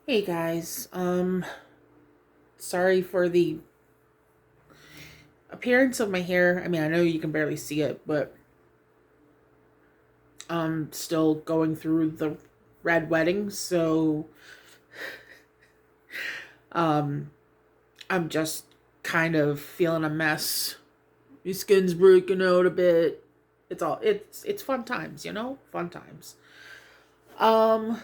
Hey guys, sorry for the appearance of my hair. I mean, I know you can barely see it, but I'm still going through the red wedding, so um I'm just kind of feeling a mess. My skin's breaking out a bit. It's fun times, Fun times. Um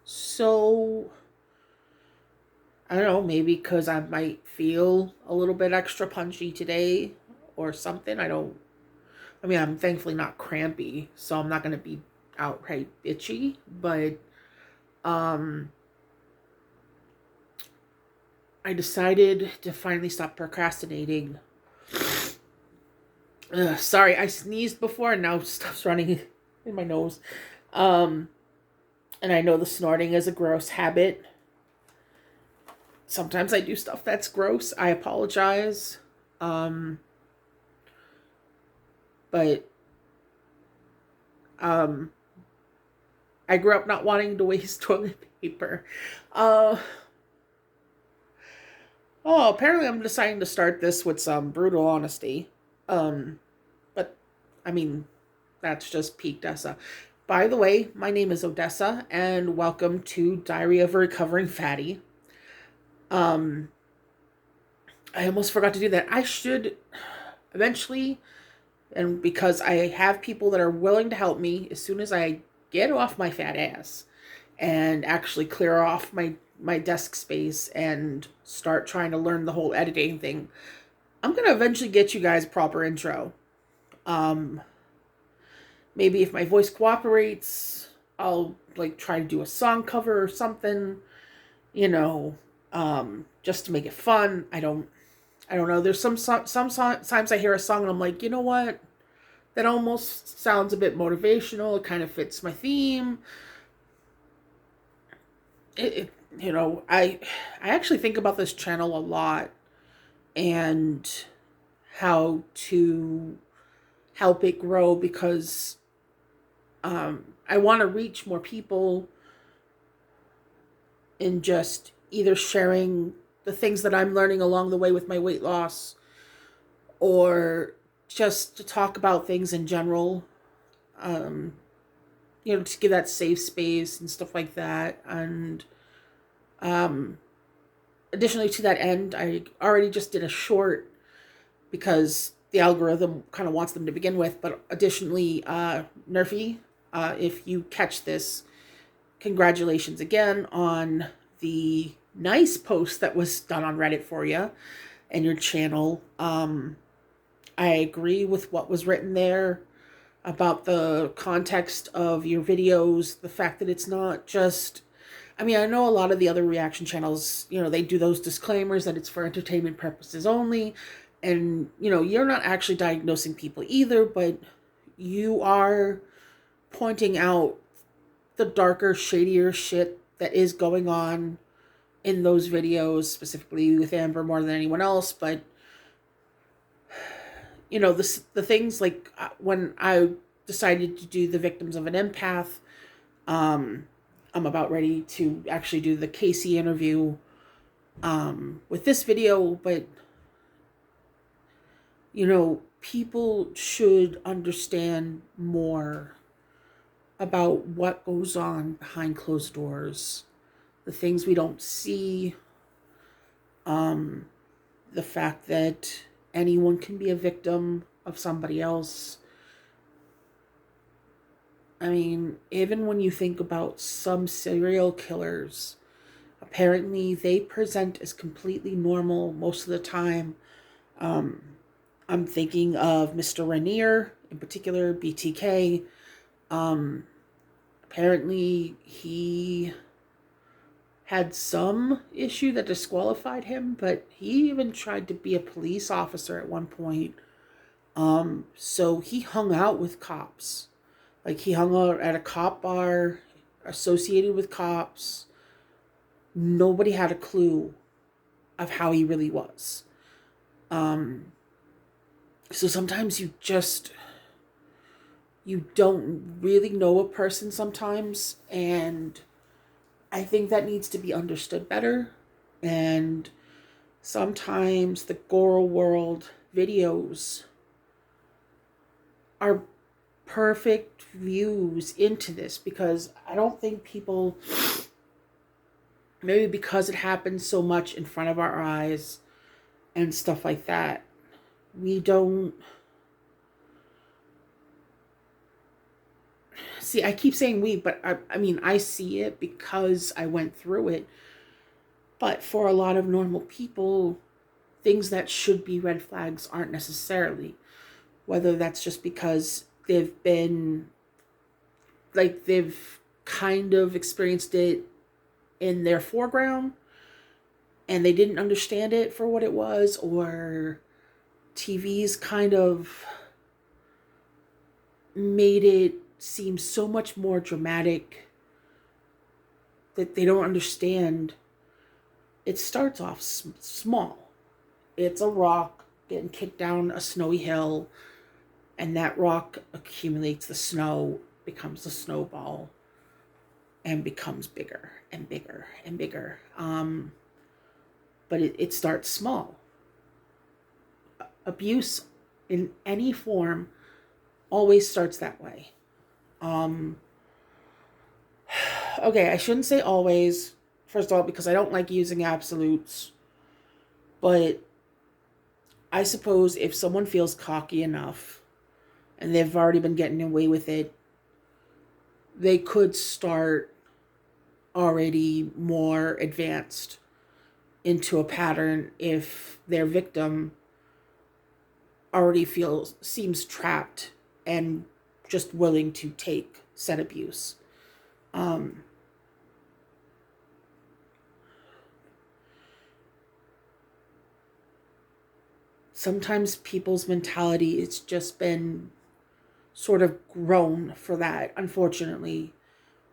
so I don't know, maybe because I might feel a little bit extra punchy today or something. I mean, I'm thankfully not crampy, so I'm not going to be outright itchy, but um I decided to finally stop procrastinating. Sorry, I sneezed before and now stuff's running in my nose. Um and I know the snorting is a gross habit. Sometimes I do stuff that's gross. I apologize. Um but um I grew up not wanting to waste toilet paper. Uh apparently I'm deciding to start this with some brutal honesty. Um, but I mean, that's just peak Dessa. By the way, my name is Odessa, and welcome to Diary of a Recovering Fatty. Um, I almost forgot to do that. I should eventually, and because I have people that are willing to help me as soon as I get off my fat ass and actually clear off my desk space and start trying to learn the whole editing thing. I'm gonna eventually get you guys a proper intro. Um, Maybe if my voice cooperates, I'll like try to do a song cover or something, just to make it fun. I don't know. There's sometimes I hear a song and I'm like, you know what? That almost sounds a bit motivational. It kind of fits my theme. It I actually think about this channel a lot and how to help it grow because I want to reach more people in just either sharing the things that I'm learning along the way with my weight loss or just to talk about things in general, um, to give that safe space and stuff like that. And um, additionally to that end, I already just did a short because the algorithm kind of wants them to begin with. But additionally, Nerfy, if you catch this, congratulations again on the nice post that was done on Reddit for you and your channel. I agree with what was written there about the context of your videos, the fact that it's not just. I mean, I know a lot of the other reaction channels, they do those disclaimers that it's for entertainment purposes only. And, you're not actually diagnosing people either, but you are pointing out the darker, shadier shit that is going on in those videos, specifically with Amber more than anyone else. But the things like when I decided to do the victims of an empath, um, I'm about ready to actually do the Casey interview with this video, but people should understand more about what goes on behind closed doors, the things we don't see, um, the fact that anyone can be a victim of somebody else. I mean, even when you think about some serial killers, apparently they present as completely normal most of the time. Um, I'm thinking of Mr. Rainier, in particular, BTK. Um, Apparently he had some issue that disqualified him, but he even tried to be a police officer at one point. So he hung out with cops. Like he hung out at a cop bar associated with cops. Nobody had a clue of how he really was. Um, so sometimes you don't really know a person sometimes, and I think that needs to be understood better. And sometimes the Goro World videos are perfect views into this, because I don't think people, maybe because it happens so much in front of our eyes and stuff like that, we don't see. I keep saying we, but I mean, I see it because I went through it. But for a lot of normal people, things that should be red flags aren't necessarily. Whether that's just because they've been, like, they've kind of experienced it in their foreground and they didn't understand it for what it was, or TV's kind of made it seem so much more dramatic that they don't understand. It starts off small. It's a rock getting kicked down a snowy hill, and that rock accumulates the snow, becomes a snowball, and becomes bigger and bigger and bigger. But it starts small. Abuse in any form always starts that way. Okay, I shouldn't say always, first of all, because I don't like using absolutes. But I suppose if someone feels cocky enough and they've already been getting away with it, they could start already more advanced into a pattern if their victim already seems trapped and just willing to take said abuse. Sometimes people's mentality, it's just been sort of grown for that, unfortunately,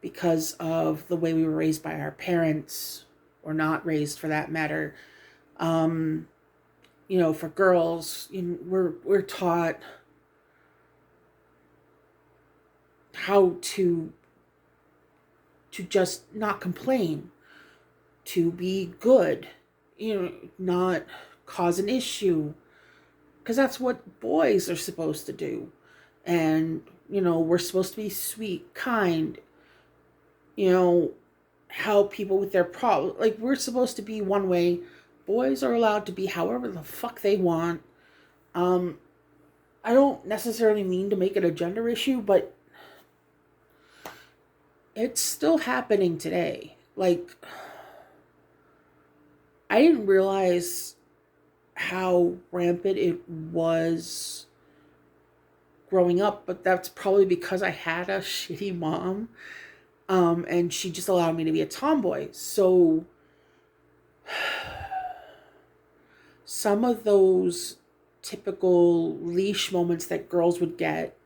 because of the way we were raised by our parents, or not raised for that matter. For girls, we're taught how to just not complain, to be good, not cause an issue, because that's what boys are supposed to do. And we're supposed to be sweet, kind, help people with their problems. Like, we're supposed to be one way. Boys are allowed to be however the fuck they want. I don't necessarily mean to make it a gender issue, but it's still happening today. Like, I didn't realize how rampant it was growing up, but that's probably because I had a shitty mom, and she just allowed me to be a tomboy. So some of those typical leash moments that girls would get,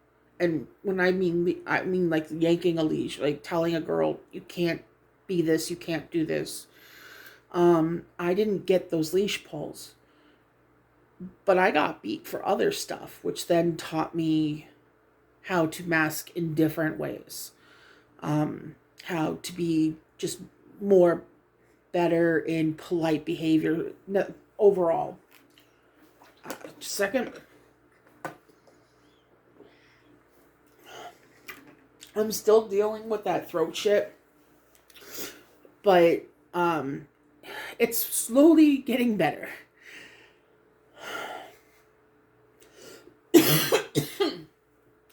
and when I mean like yanking a leash, like telling a girl, you can't be this, you can't do this. I didn't get those leash pulls, but I got beat for other stuff, which then taught me how to mask in different ways. How to be just more better in polite behavior overall. Just a second. I'm still dealing with that throat shit, but it's slowly getting better.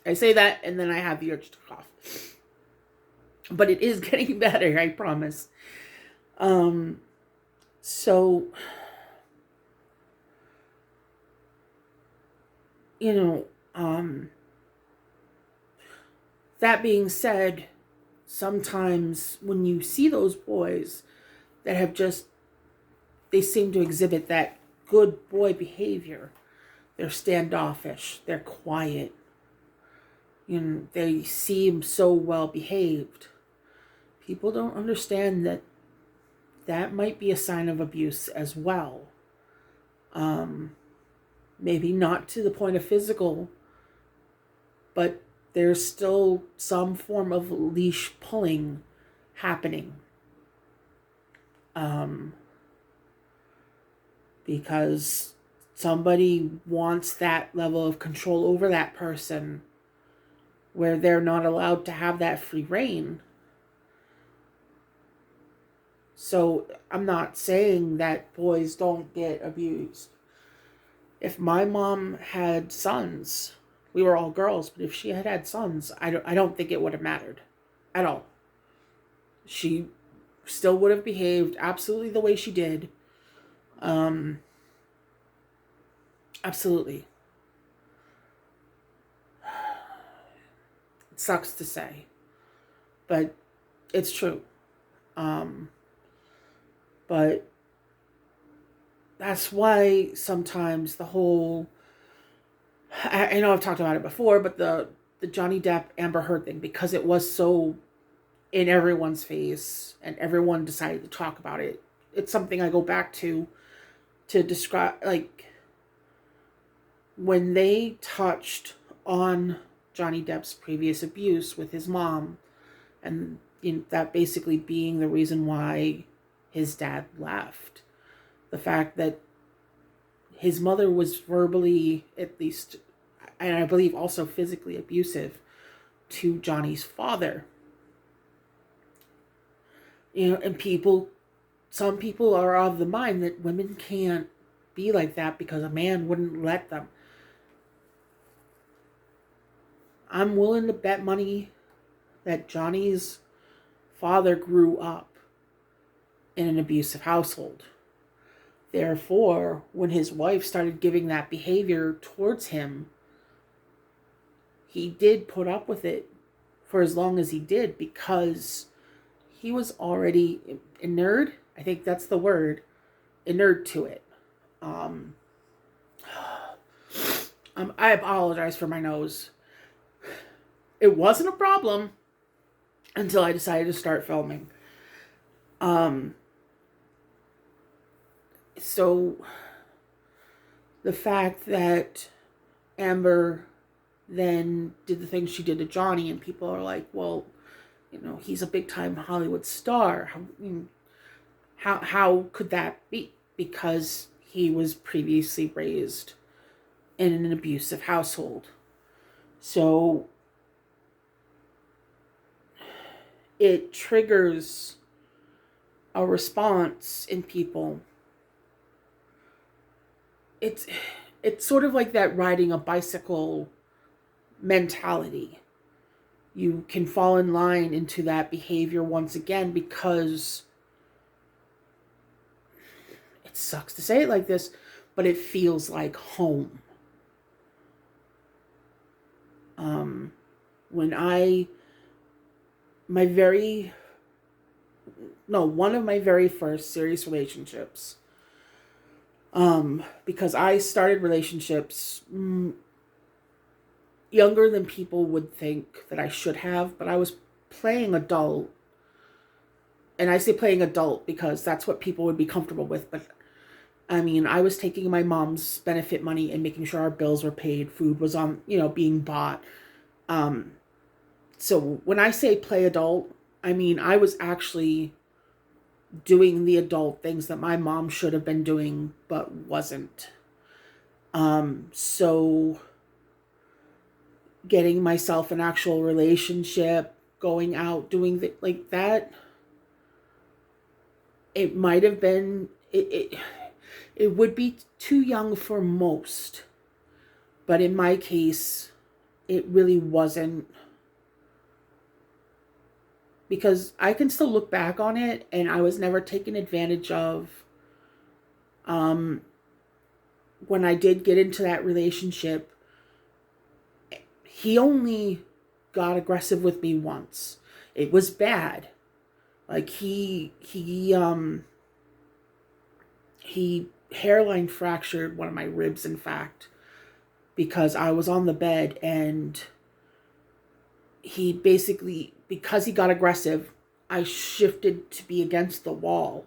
I say that and then I have the urge to cough. But it is getting better, I promise. So, that being said, sometimes when you see those boys that have they seem to exhibit that good boy behavior. They're standoffish, they're quiet, they seem so well behaved. People don't understand that might be a sign of abuse as well. Maybe not to the point of physical, but there's still some form of leash pulling happening. Um, because somebody wants that level of control over that person where they're not allowed to have that free reign. So I'm not saying that boys don't get abused. If my mom had sons, we were all girls, but if she had had sons, I don't think it would have mattered at all. She still would have behaved absolutely the way she did. Um, Absolutely. It sucks to say, but it's true. Um, but that's why sometimes the whole, I know I've talked about it before, but the Johnny Depp Amber Heard thing, because it was so in everyone's face and everyone decided to talk about it. It's something I go back to describe, like, when they touched on Johnny Depp's previous abuse with his mom, and that basically being the reason why his dad left. The fact that his mother was verbally, at least, and I believe also physically abusive to Johnny's father. And some people are of the mind that women can't be like that because a man wouldn't let them. I'm willing to bet money that Johnny's father grew up in an abusive household. Therefore, when his wife started giving that behavior towards him, he did put up with it for as long as he did because he was already inured. I think that's the word, inured to it. Um, I apologize for my nose. It wasn't a problem until I decided to start filming. Um, so the fact that Amber then did the things she did to Johnny, and people are like, well, he's a big time Hollywood star. How could that be? Because he was previously raised in an abusive household. So it triggers a response in people. It's sort of like that riding a bicycle mentality. You can fall in line into that behavior once again because it sucks to say it like this, but it feels like home. When one of my very first serious relationships, because I started relationships younger than people would think that I should have, but I was playing adult. And I say playing adult because that's what people would be comfortable with. But I mean, I was taking my mom's benefit money and making sure our bills were paid, food was on, being bought. So when I say play adult, I mean, I was actually doing the adult things that my mom should have been doing, but wasn't. So getting myself an actual relationship, going out, doing like that, it might have been, it would be too young for most. But in my case, it really wasn't. Because I can still look back on it and I was never taken advantage of. When I did get into that relationship, he only got aggressive with me once. It was bad. Like he hairline fractured one of my ribs, in fact, because I was on the bed and he basically, because he got aggressive, I shifted to be against the wall.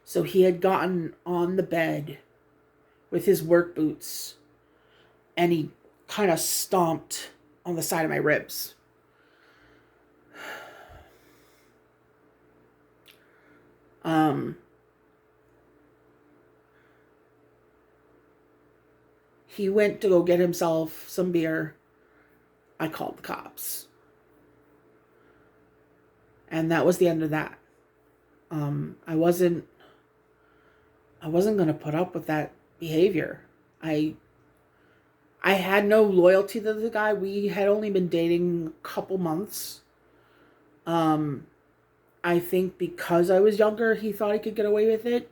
So he had gotten on the bed with his work boots and he kind of stomped on the side of my ribs. He went to go get himself some beer. I called the cops. And that was the end of that. I wasn't going to put up with that behavior. I I had no loyalty to the guy. We had only been dating a couple months. Um I think because I was younger, he thought he could get away with it.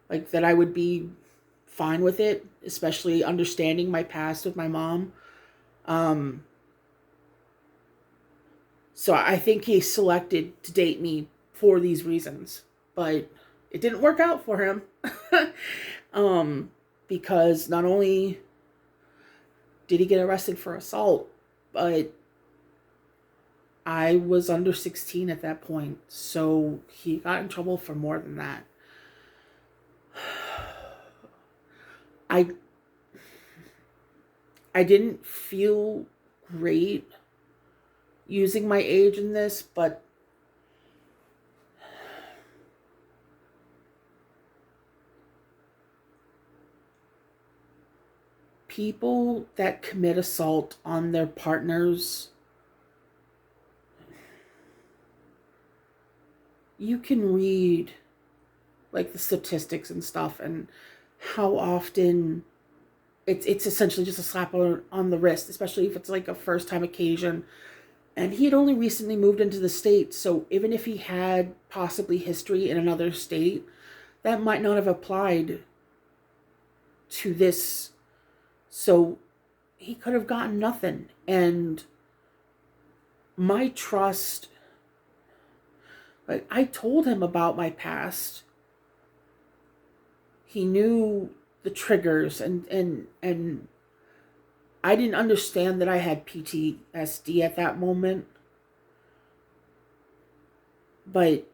Like that I would be fine with it, especially understanding my past with my mom. Um so I think he selected to date me for these reasons. But it didn't work out for him. um because not only did he get arrested for assault, but I was under 16 at that point, so he got in trouble for more than that. I I didn't feel great using my age in this, but people that commit assault on their partners, you can read like the statistics and stuff and how often it's essentially just a slap on the wrist, especially if it's like a first time occasion. And he had only recently moved into the state, so even if he had possibly history in another state, that might not have applied to this. So he could have gotten nothing. And my trust, like I told him about my past. He knew the triggers and I didn't understand that I had PTSD at that moment, but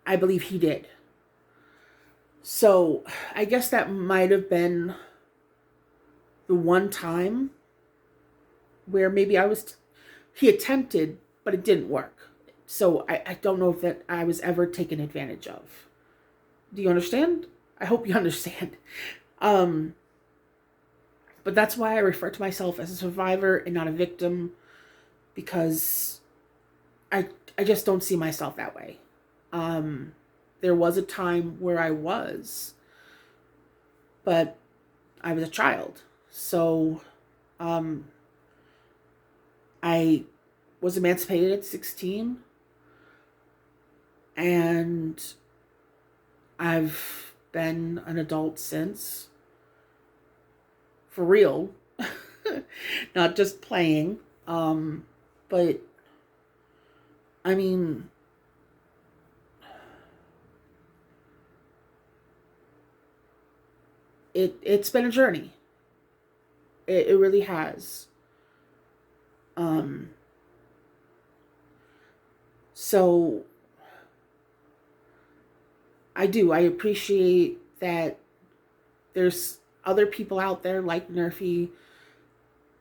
I believe he did. So I guess that might have been the one time where maybe he attempted, but it didn't work. So I don't know if that I was ever taken advantage of. Do you understand? I hope you understand. Um, but that's why I refer to myself as a survivor and not a victim, because I I just don't see myself that way. Um, there was a time where I was, but I was a child. So um, I was emancipated at 16, and I've been an adult since, for real, not just playing. But I mean, it's been a journey. It really has. Um, so I appreciate that there's other people out there like Nerfy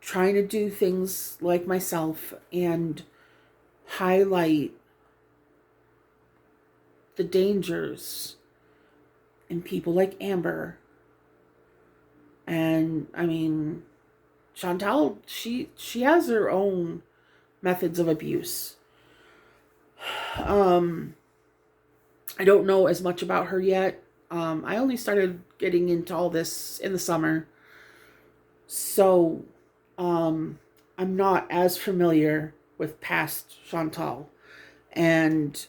trying to do things like myself and highlight the dangers in people like Amber. And I mean, Chantal, she has her own methods of abuse. Um, I don't know as much about her yet. I only started getting into all this in the summer, so I'm not as familiar with past Chantal, and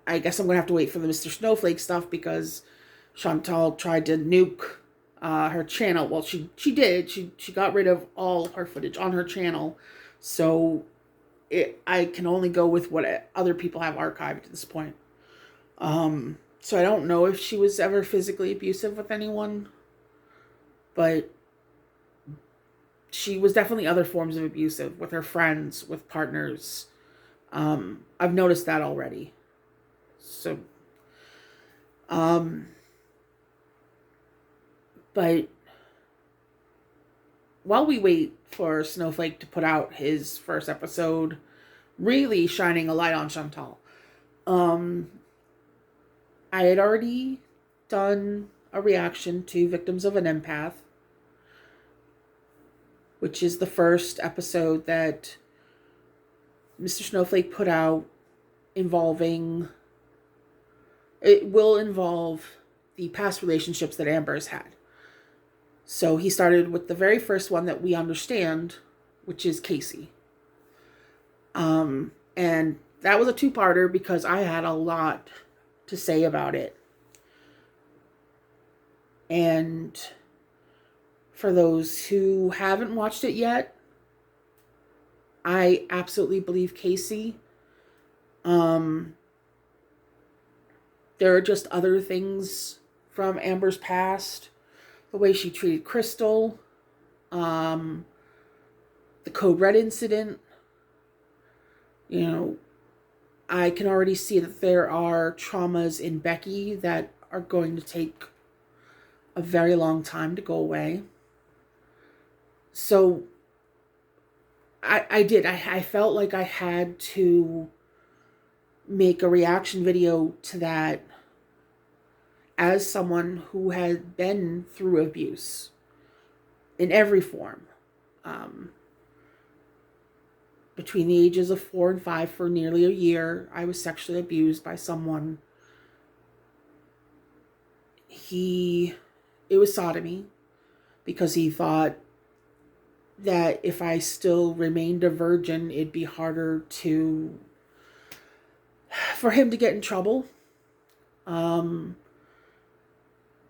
I guess I'm gonna have to wait for the Mr. Snowflake stuff because Chantal tried to nuke her channel. Well, she did. She got rid of all her footage on her channel, so I can only go with what other people have archived at this point. So I don't know if she was ever physically abusive with anyone, but she was definitely other forms of abusive with her friends, with partners. I've noticed that already. So, um, but while we wait for Snowflake to put out his first episode, really shining a light on Chantal, um, I had already done a reaction to Victims of an Empath. which is the first episode that Mr. Snowflake put out involving, it will involve the past relationships that Amber's had. So he started with the very first one that we understand, which is Casey. And that was a two-parter because I had a lot to say about it. And for those who haven't watched it yet, I absolutely believe Casey. There are just other things from Amber's past, the way she treated Crystal, the Code Red incident. You know, I can already see that there are traumas in Becky that are going to take a very long time to go away. So I felt like I had to make a reaction video to that as someone who had been through abuse in every form. Between the ages of 4 and 5 for nearly a year, I was sexually abused by someone. It was sodomy, because he thought that if I still remained a virgin, it'd be harder for him to get in trouble. I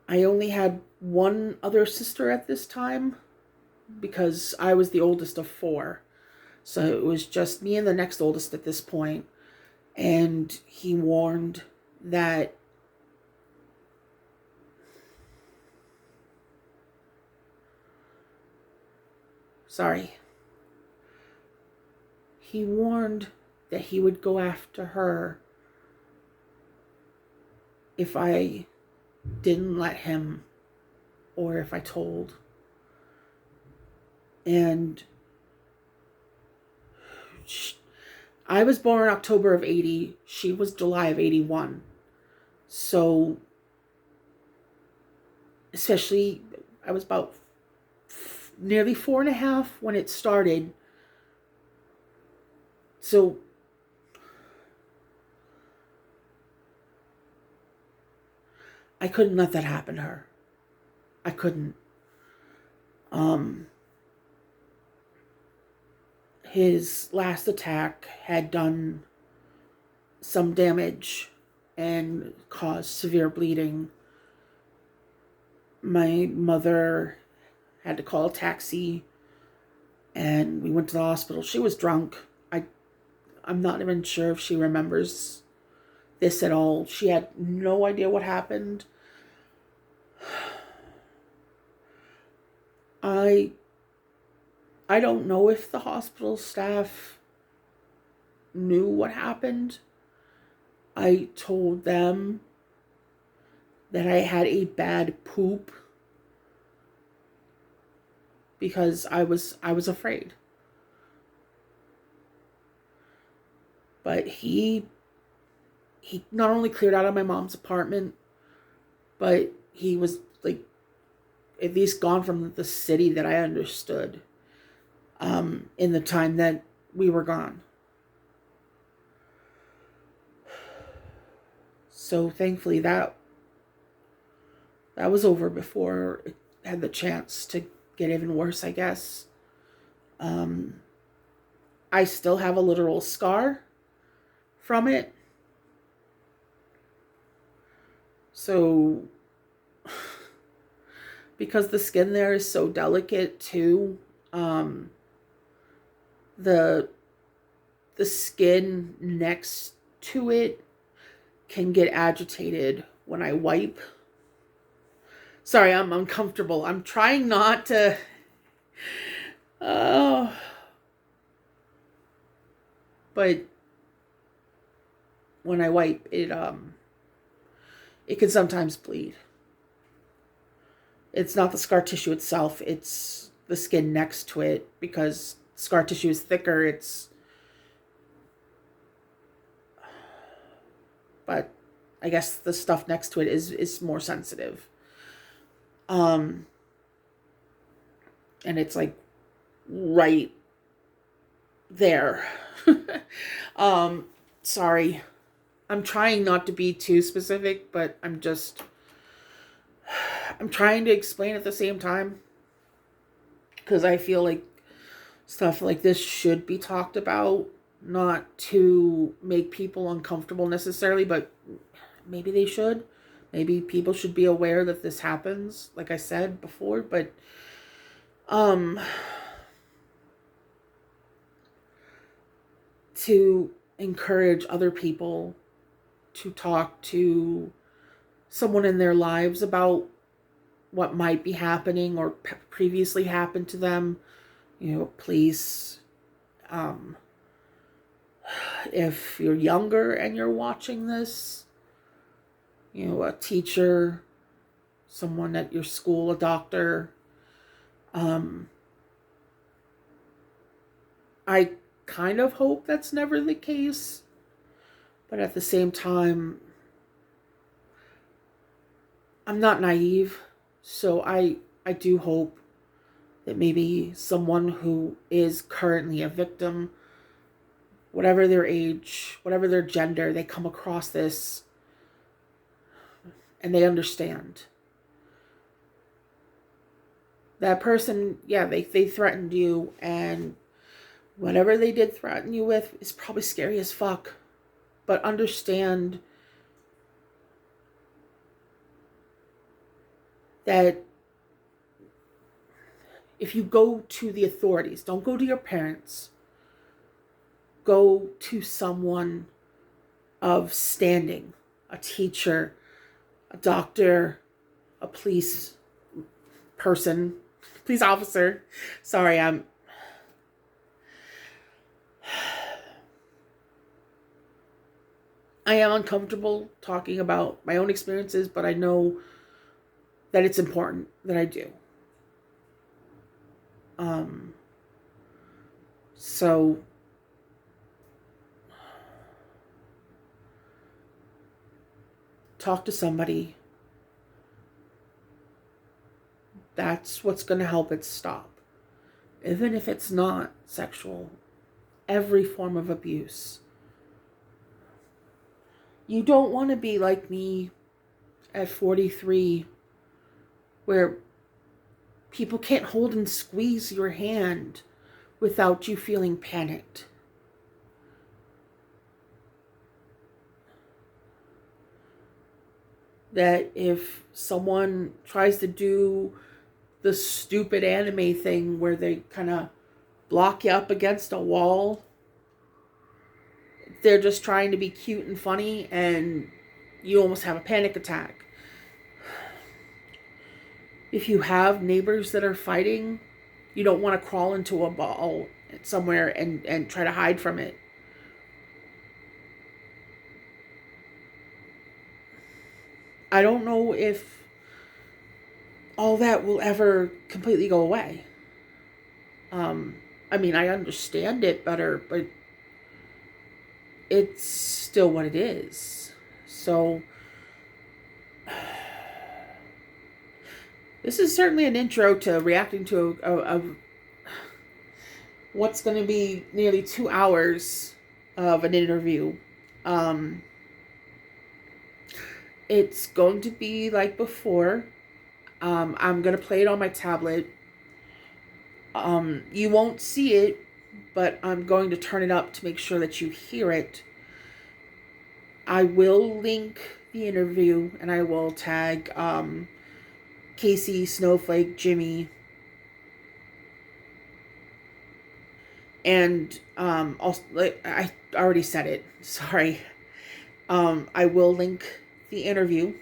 only had one other sister at this time because I was the oldest of 4. So it was just me and the next oldest at this point. And he warned that he warned that he would go after her if I didn't let him, or if I told. And I was born October of 80. She was July of 81. So, especially, I was about nearly 4.5 when it started. So, I couldn't let that happen to her. I couldn't. His last attack had done some damage and caused severe bleeding. My mother had to call a taxi, and we went to the hospital. She was drunk. I'm not even sure if she remembers this at all. She had no idea what happened. I don't know if the hospital staff knew what happened. I told them that I had a bad poop because I was afraid. But he not only cleared out of my mom's apartment, but he was like at least gone from the city that I understood in the time that we were gone. So thankfully that was over before it had the chance to get even worse, I guess. I still have a literal scar from it. So, because the skin there is so delicate too, the skin next to it can get agitated when I wipe. Sorry, I'm uncomfortable. I'm trying not to. But when I wipe, it can sometimes bleed. It's not the scar tissue itself, it's the skin next to it, because scar tissue is thicker. But I guess the stuff next to it is more sensitive. And it's like right there. um, Sorry. I'm trying not to be too specific, but I'm trying to explain at the same time because I feel like stuff like this should be talked about, not to make people uncomfortable necessarily, but maybe they should. Maybe people should be aware that this happens, like I said before, but um to encourage other people to talk to someone in their lives about what might be happening or previously happened to them. Please, um, if you're younger and you're watching this, a teacher, someone at your school, a doctor, um, I kind of hope that's never the case, but at the same time, I'm not naive, so I do hope that maybe someone who is currently a victim, whatever their age, whatever their gender, they come across this and they understand. That person, yeah, they threatened you, and whatever they did threaten you with is probably scary as fuck. But understand that if you go to the authorities, don't go to your parents, go to someone of standing, a teacher, a doctor, a police person, police officer. Sorry, I am uncomfortable talking about my own experiences, but I know that it's important that I do. So talk to somebody. That's what's going to help it stop. Even if it's not sexual, every form of abuse. You don't want to be like me at 43, where people can't hold and squeeze your hand without you feeling panicked. That if someone tries to do the stupid anime thing where they kind of block you up against a wall, they're just trying to be cute and funny, and you almost have a panic attack. If you have neighbors that are fighting, you don't want to crawl into a ball somewhere and try to hide from it. I don't know if all that will ever completely go away. I mean, I understand it better, but it's still what it is. So, this is certainly an intro to reacting to a what's going to be nearly 2 hours of an interview. Um, it's going to be like before. I'm going to play it on my tablet. You won't see it, but I'm going to turn it up to make sure that you hear it. I will link the interview, and I will tag Casey, Snowflake, Jimmy, and also, I already said it. Sorry. I will link the interview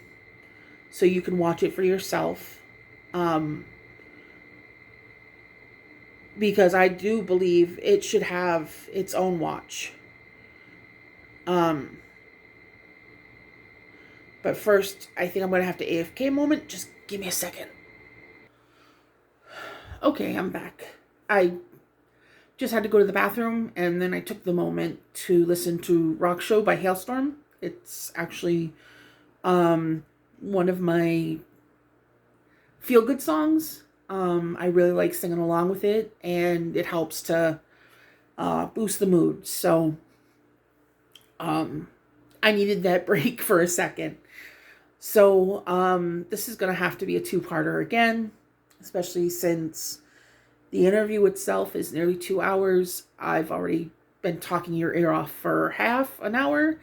so you can watch it for yourself. Because I do believe it should have its own watch. But first, I think I'm going to have to AFK a moment. Just give me a second. Okay, I'm back. I just had to go to the bathroom, and then I took the moment to listen to Rock Show by Hailstorm. It's actually one of my feel-good songs. I really like singing along with it, and it helps to boost the mood. So um, I needed that break for a second. So this is going to have to be a two-parter again, especially since the interview itself is nearly 2 hours. I've already been talking your ear off for half an hour.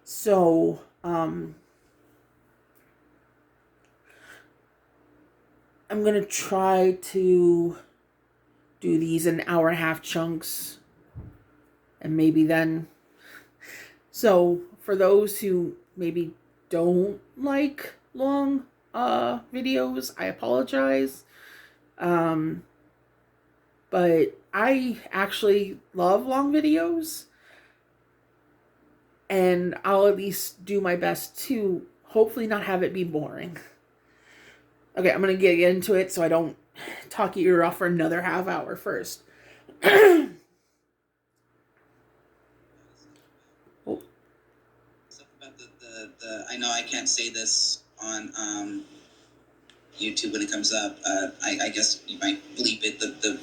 So I'm going to try to do these in hour and a half chunks. And maybe then. So for those who maybe don't like long videos, I apologize. Um, but I actually love long videos, and I'll at least do my best to hopefully not have it be boring. Okay, I'm gonna get into it so I don't talk your ear off for another half hour first. Oh. Stuff about I know I can't say this on YouTube when it comes up. I guess you might bleep it. The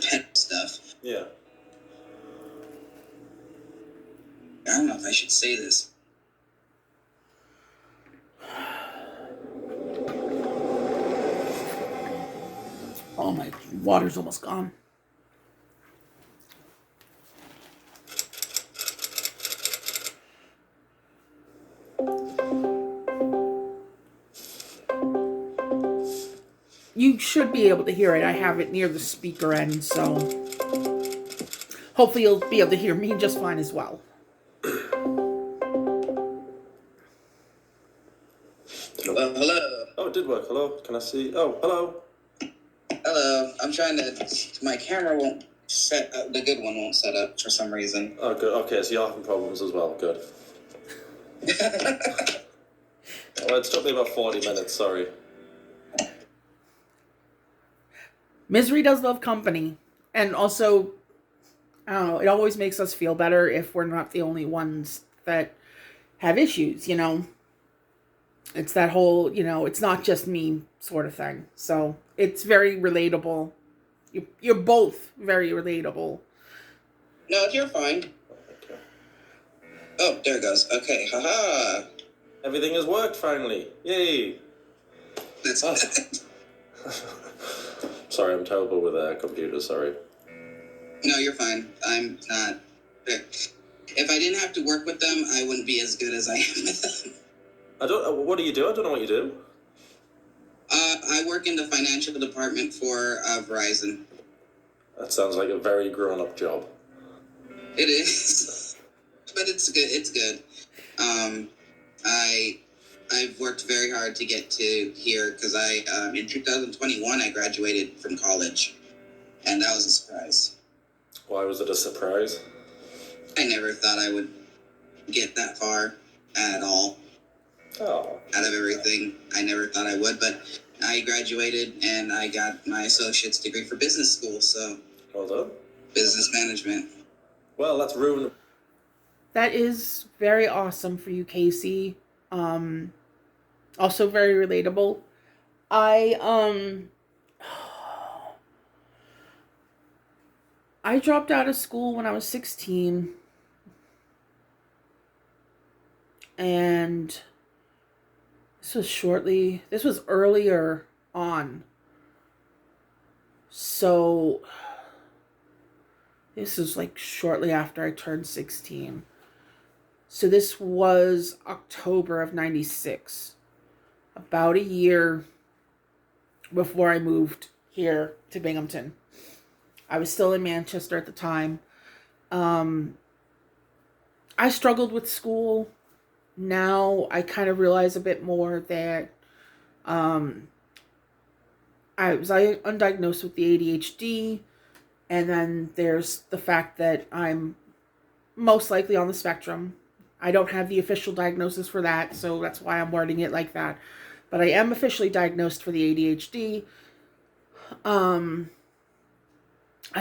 pet stuff. Yeah. I don't know if I should say this. Oh, my water's almost gone. You should be able to hear it. I have it near the speaker end, so hopefully you'll be able to hear me just fine as well. Hello. Oh, it did work. Hello. Can I see? Oh, hello. Hello. I'm trying to. My camera won't set up. The good one won't set up for some reason. Oh, good. Okay, so you're having problems as well. Good. Well, it took me about 40 minutes. Sorry. Misery does love company. And also, I don't know, it always makes us feel better if we're not the only ones that have issues, you know? It's that whole, it's not just me sort of thing. So it's very relatable. You're both very relatable. No, you're fine. Okay. Oh, there it goes. Okay, haha. Everything has worked finally. Yay. That's Sorry, I'm terrible with computers. Sorry. No, you're fine. I'm not. If I didn't have to work with them, I wouldn't be as good as I am with them. What do you do? I don't know what you do. I work in the financial department for Verizon. That sounds like a very grown-up job. It is, but it's good. It's good. I've worked very hard to get to here because in 2021 I graduated from college, and that was a surprise. Why was it a surprise? I never thought I would get that far at all. Oh. Out of everything, I never thought I would, but I graduated and I got my associate's degree for business school, so. Well done. Business management. Well, that's ruined. That is very awesome for you, Casey. Also very relatable. I dropped out of school when I was 16. And this was earlier on. So this is like shortly after I turned 16. So this was October of 96. About a year before I moved here to Binghamton. I was still in Manchester at the time. I struggled with school. Now I kind of realize a bit more that I was undiagnosed with the ADHD, and then there's the fact that I'm most likely on the spectrum. I don't have the official diagnosis for that, so that's why I'm wording it like that. But I am officially diagnosed for the ADHD. I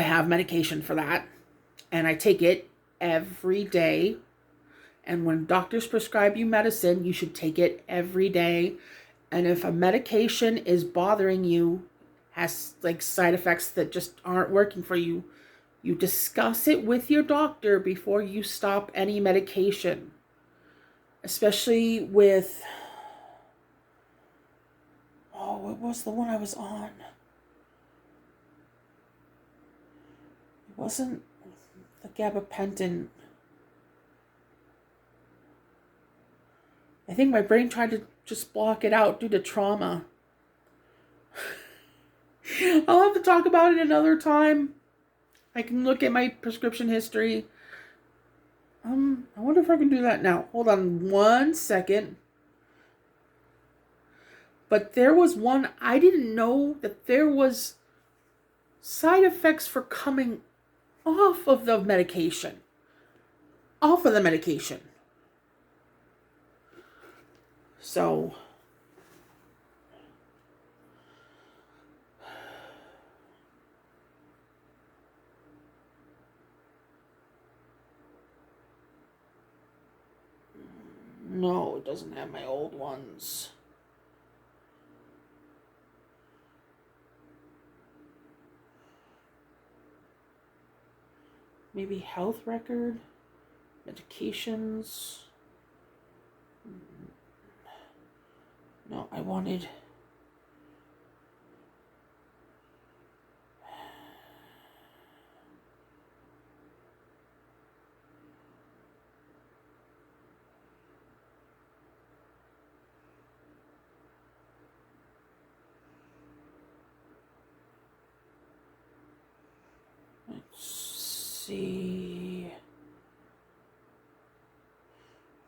have medication for that, and I take it every day. And when doctors prescribe you medicine, you should take it every day. And if a medication is bothering you, has like side effects that just aren't working for you, you discuss it with your doctor before you stop any medication. Especially with, oh, what was the one I was on? It wasn't the gabapentin. I think my brain tried to just block it out due to trauma. I'll have to talk about it another time. I can look at my prescription history. I wonder if I can do that now. Hold on 1 second. But there was one, I didn't know that there was side effects for coming off of the medication. Off of the medication. So, no, it doesn't have my old ones. Maybe health record, medications. No, I wanted. Let's see.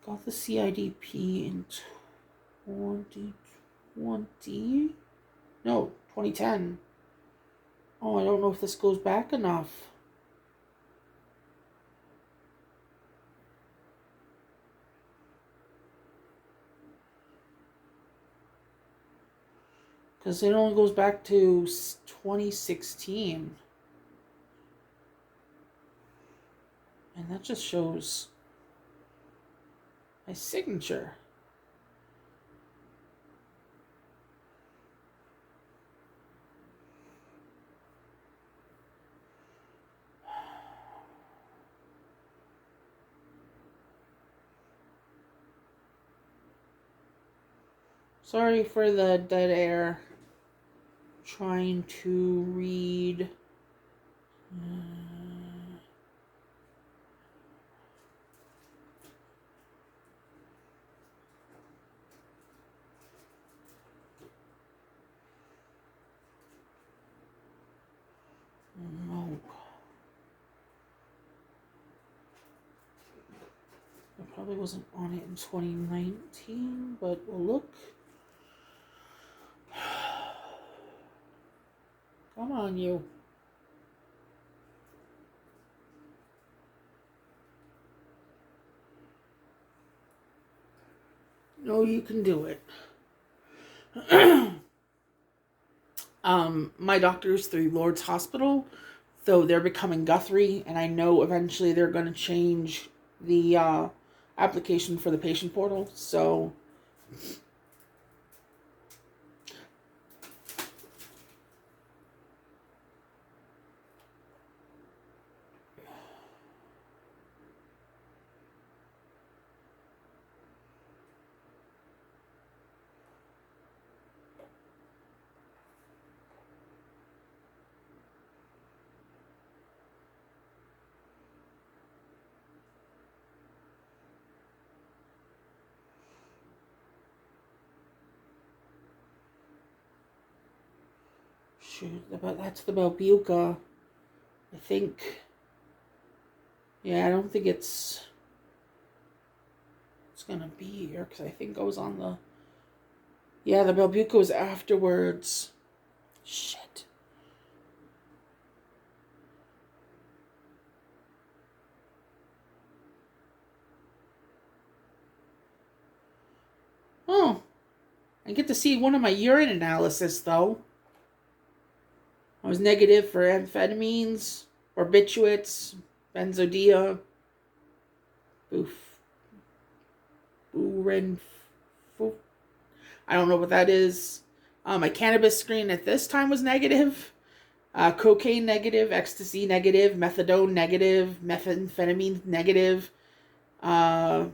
Got the CIDP in 2020? No, 2010. Oh, I don't know if this goes back enough. Because it only goes back to 2016. And that just shows my signature. Sorry for the dead air. Trying to read. No. I probably wasn't on it in 2019, but we'll look. Come on, you. No, you can do it. My doctor's through Lord's Hospital, though they're becoming Guthrie, and I know eventually they're going to change the application for the patient portal. So, shoot, that's the Belbuca. I think. Yeah, I don't think it's gonna be here because I think I was on the. Yeah, the Belbuca was afterwards. Shit. Oh, I get to see one of my urine analysis though. I was negative for amphetamines, barbiturates, benzodiazepines, buren, I don't know what that is. My cannabis screen at this time was negative. Cocaine negative, ecstasy negative, methadone negative, methamphetamine negative, uh,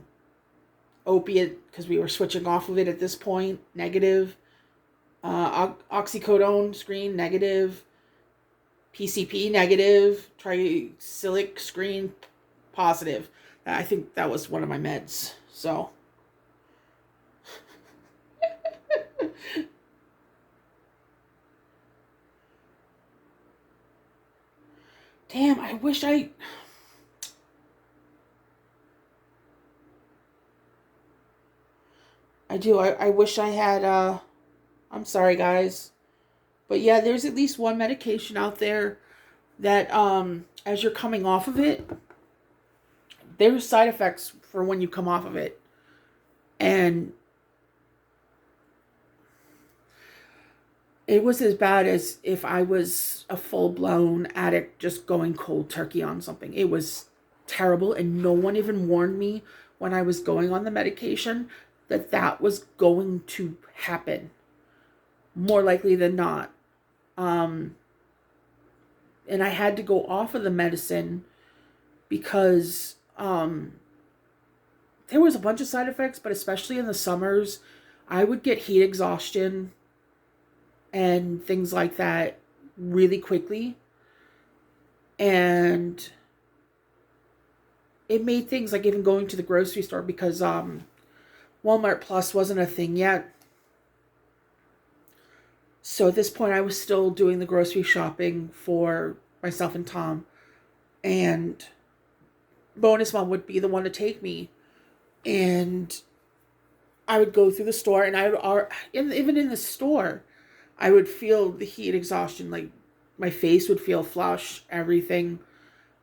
opiate, because we were switching off of it at this point, negative. Oxycodone screen negative. PCP negative. Tricyclic screen positive. I think that was one of my meds. So. Damn, I wish I do. I wish I had, I'm sorry, guys. But yeah, there's at least one medication out there that, as you're coming off of it, there's side effects for when you come off of it. And it was as bad as if I was a full-blown addict just going cold turkey on something. It was terrible, and no one even warned me when I was going on the medication that that was going to happen. More likely than not. And I had to go off of the medicine because there was a bunch of side effects, but especially in the summers, I would get heat exhaustion and things like that really quickly. And it made things like even going to the grocery store, because Walmart Plus wasn't a thing yet. So at this point, I was still doing the grocery shopping for myself and Tom. And Bonus Mom would be the one to take me. And I would go through the store, and even in the store, I would feel the heat exhaustion. Like, my face would feel flush, everything.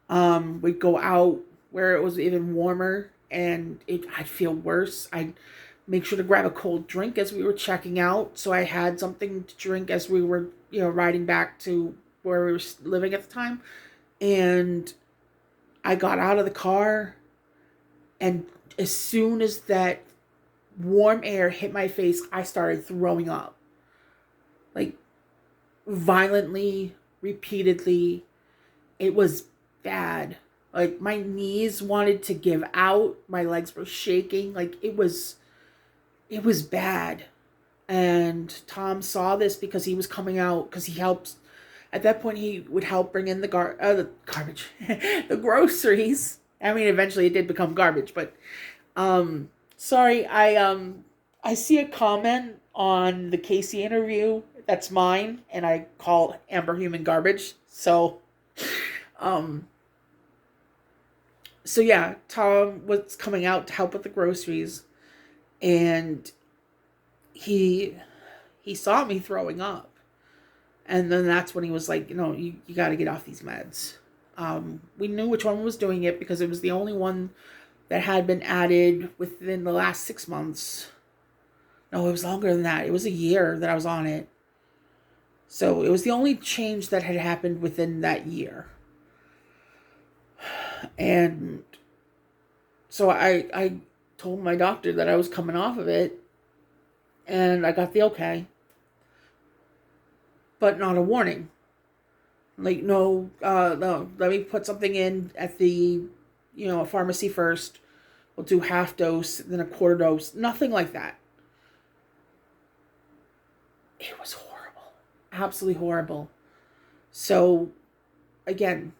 We'd go out where it was even warmer, and I'd feel worse. I'd make sure to grab a cold drink as we were checking out, so I had something to drink as we were, riding back to where we were living at the time. And I got out of the car, and as soon as that warm air hit my face, I started throwing up. Like, violently, repeatedly. It was bad. Like, my knees wanted to give out. My legs were shaking. Like, it was bad. And Tom saw this because he was coming out, because he helps. At that point, he would help bring in the garbage, the groceries. I mean, eventually it did become garbage, but sorry, I see a comment on the Casey interview that's mine, and I call Amber human garbage. So yeah, Tom was coming out to help with the groceries, and he saw me throwing up. And then that's when he was like, you got to get off these meds. We knew which one was doing it because it was the only one that had been added within the last 6 months. No, it was longer than that. It was a year that I was on it. So it was the only change that had happened within that year. And so I told my doctor that I was coming off of it, and I got the okay. But not a warning. Like, no, let me put something in at the, pharmacy first. We'll do half dose, then a quarter dose. Nothing like that. It was horrible. Absolutely horrible. So, again,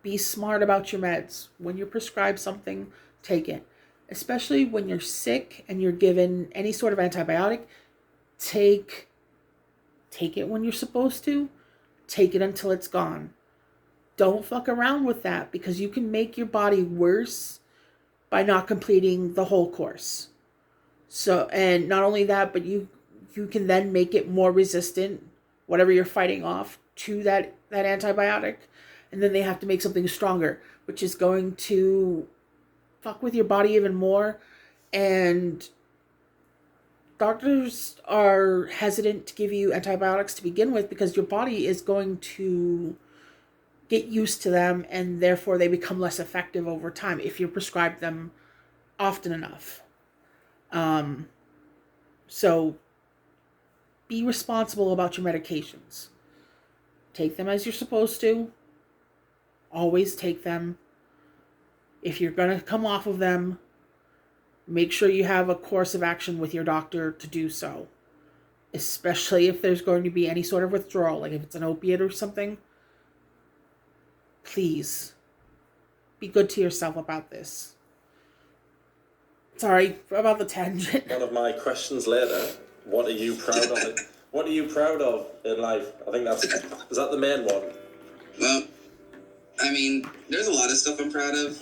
be smart about your meds. When you're prescribed something, take it. Especially when you're sick and you're given any sort of antibiotic, take it when you're supposed to. Take it until it's gone. Don't fuck around with that, because you can make your body worse by not completing the whole course. So, and not only that, but you can then make it more resistant, whatever you're fighting off, to that antibiotic. And then they have to make something stronger, which is going to fuck with your body even more. And doctors are hesitant to give you antibiotics to begin with, because your body is going to get used to them, and therefore they become less effective over time if you prescribe them often enough. So be responsible about your medications. Take them as you're supposed to. Always take them. If you're going to come off of them, make sure you have a course of action with your doctor to do so. Especially if there's going to be any sort of withdrawal, like if it's an opiate or something. Please, be good to yourself about this. Sorry about the tangent. One of my questions later, what are you proud of? What are you proud of in life? I think is that the main one? Well, I mean, there's a lot of stuff I'm proud of.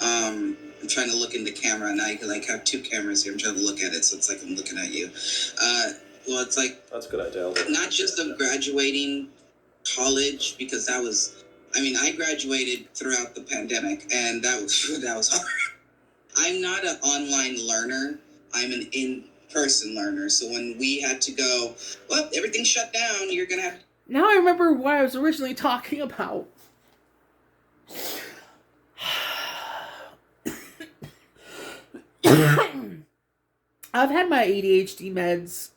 I'm trying to look in the camera now because I have two cameras here. I'm trying to look at it, so it's like I'm looking at you. Well, it's like... That's a good idea. Not just of graduating college, because that was... I mean, I graduated throughout the pandemic, and that was hard. I'm not an online learner. I'm an in-person learner. So when we had to go, well, everything's shut down, you're going to have... Now I remember what I was originally talking about. I've had my ADHD meds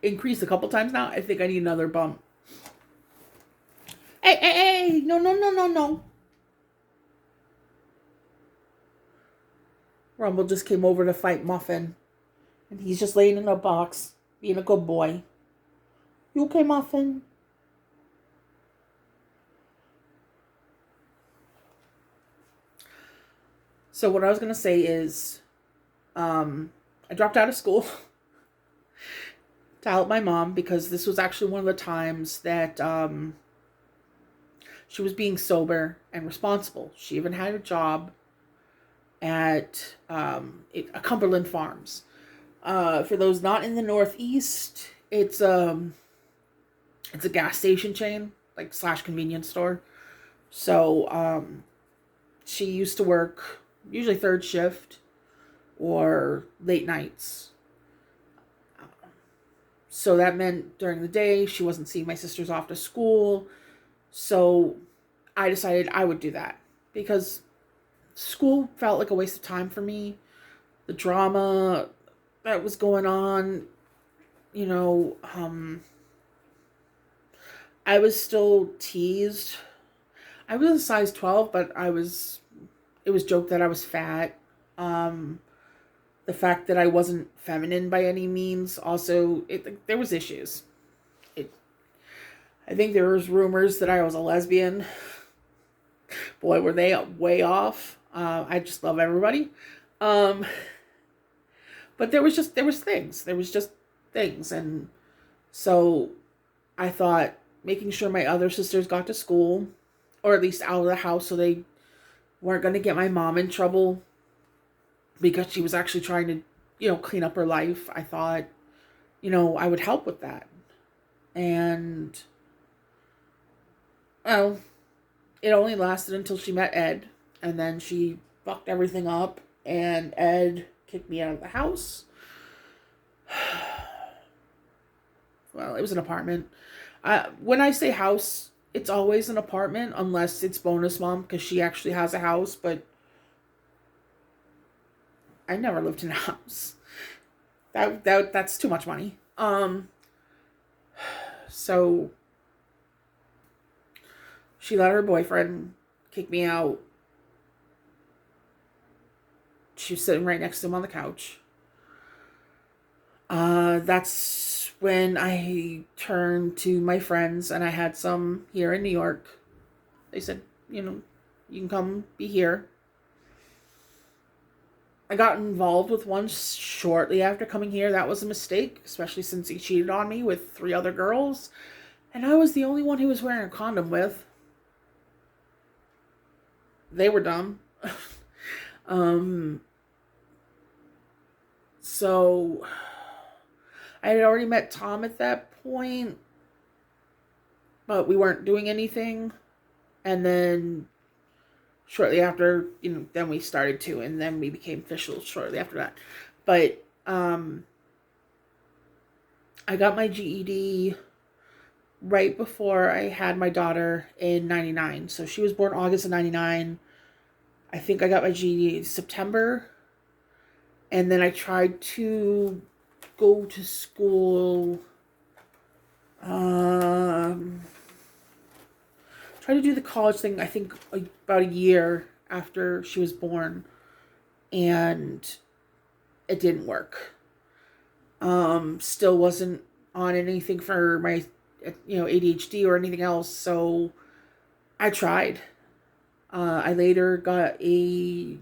increased a couple times now. I think I need another bump. Hey, no. Rumble just came over to fight Muffin. And he's just laying in a box, being a good boy. You okay, Muffin? So what I was going to say is, I dropped out of school to help my mom because this was actually one of the times that she was being sober and responsible. She even had a job at a Cumberland Farms. For those not in the Northeast, it's a gas station chain, like / convenience store. So she used to work usually third shift or late nights. So that meant during the day she wasn't seeing my sisters off to school. So I decided I would do that because school felt like a waste of time for me. The drama that was going on, I was still teased. I was a size 12, but it was joked that I was fat. The fact that I wasn't feminine by any means, also, there was issues. I think there was rumors that I was a lesbian. Boy, were they way off. I just love everybody. But there was things. There was just things. And so I thought making sure my other sisters got to school, or at least out of the house, so they weren't going to get my mom in trouble because she was actually trying to, clean up her life. I thought, I would help with that. And, well, it only lasted until she met Ed. And then she fucked everything up. And Ed kicked me out of the house. Well, it was an apartment. When I say house, it's always an apartment unless it's bonus mom because she actually has a house. But I never lived in a house. That's too much money. So she let her boyfriend kick me out. She was sitting right next to him on the couch. That's when I turned to my friends, and I had some here in New York. They said, you can come be here. I got involved with one shortly after coming here. That was a mistake, especially since he cheated on me with 3 other girls. And I was the only one he was wearing a condom with. They were dumb. So I had already met Tom at that point, but we weren't doing anything. And then shortly after, then we started to, and then we became official shortly after that. But I got my GED right before I had my daughter in 99. So she was born August of 99. I think I got my GED in September. And then I tried to go to school. Tried to do the college thing, I think, about a year after she was born, and it didn't work. Still wasn't on anything for my, ADHD or anything else. So I tried. I later got a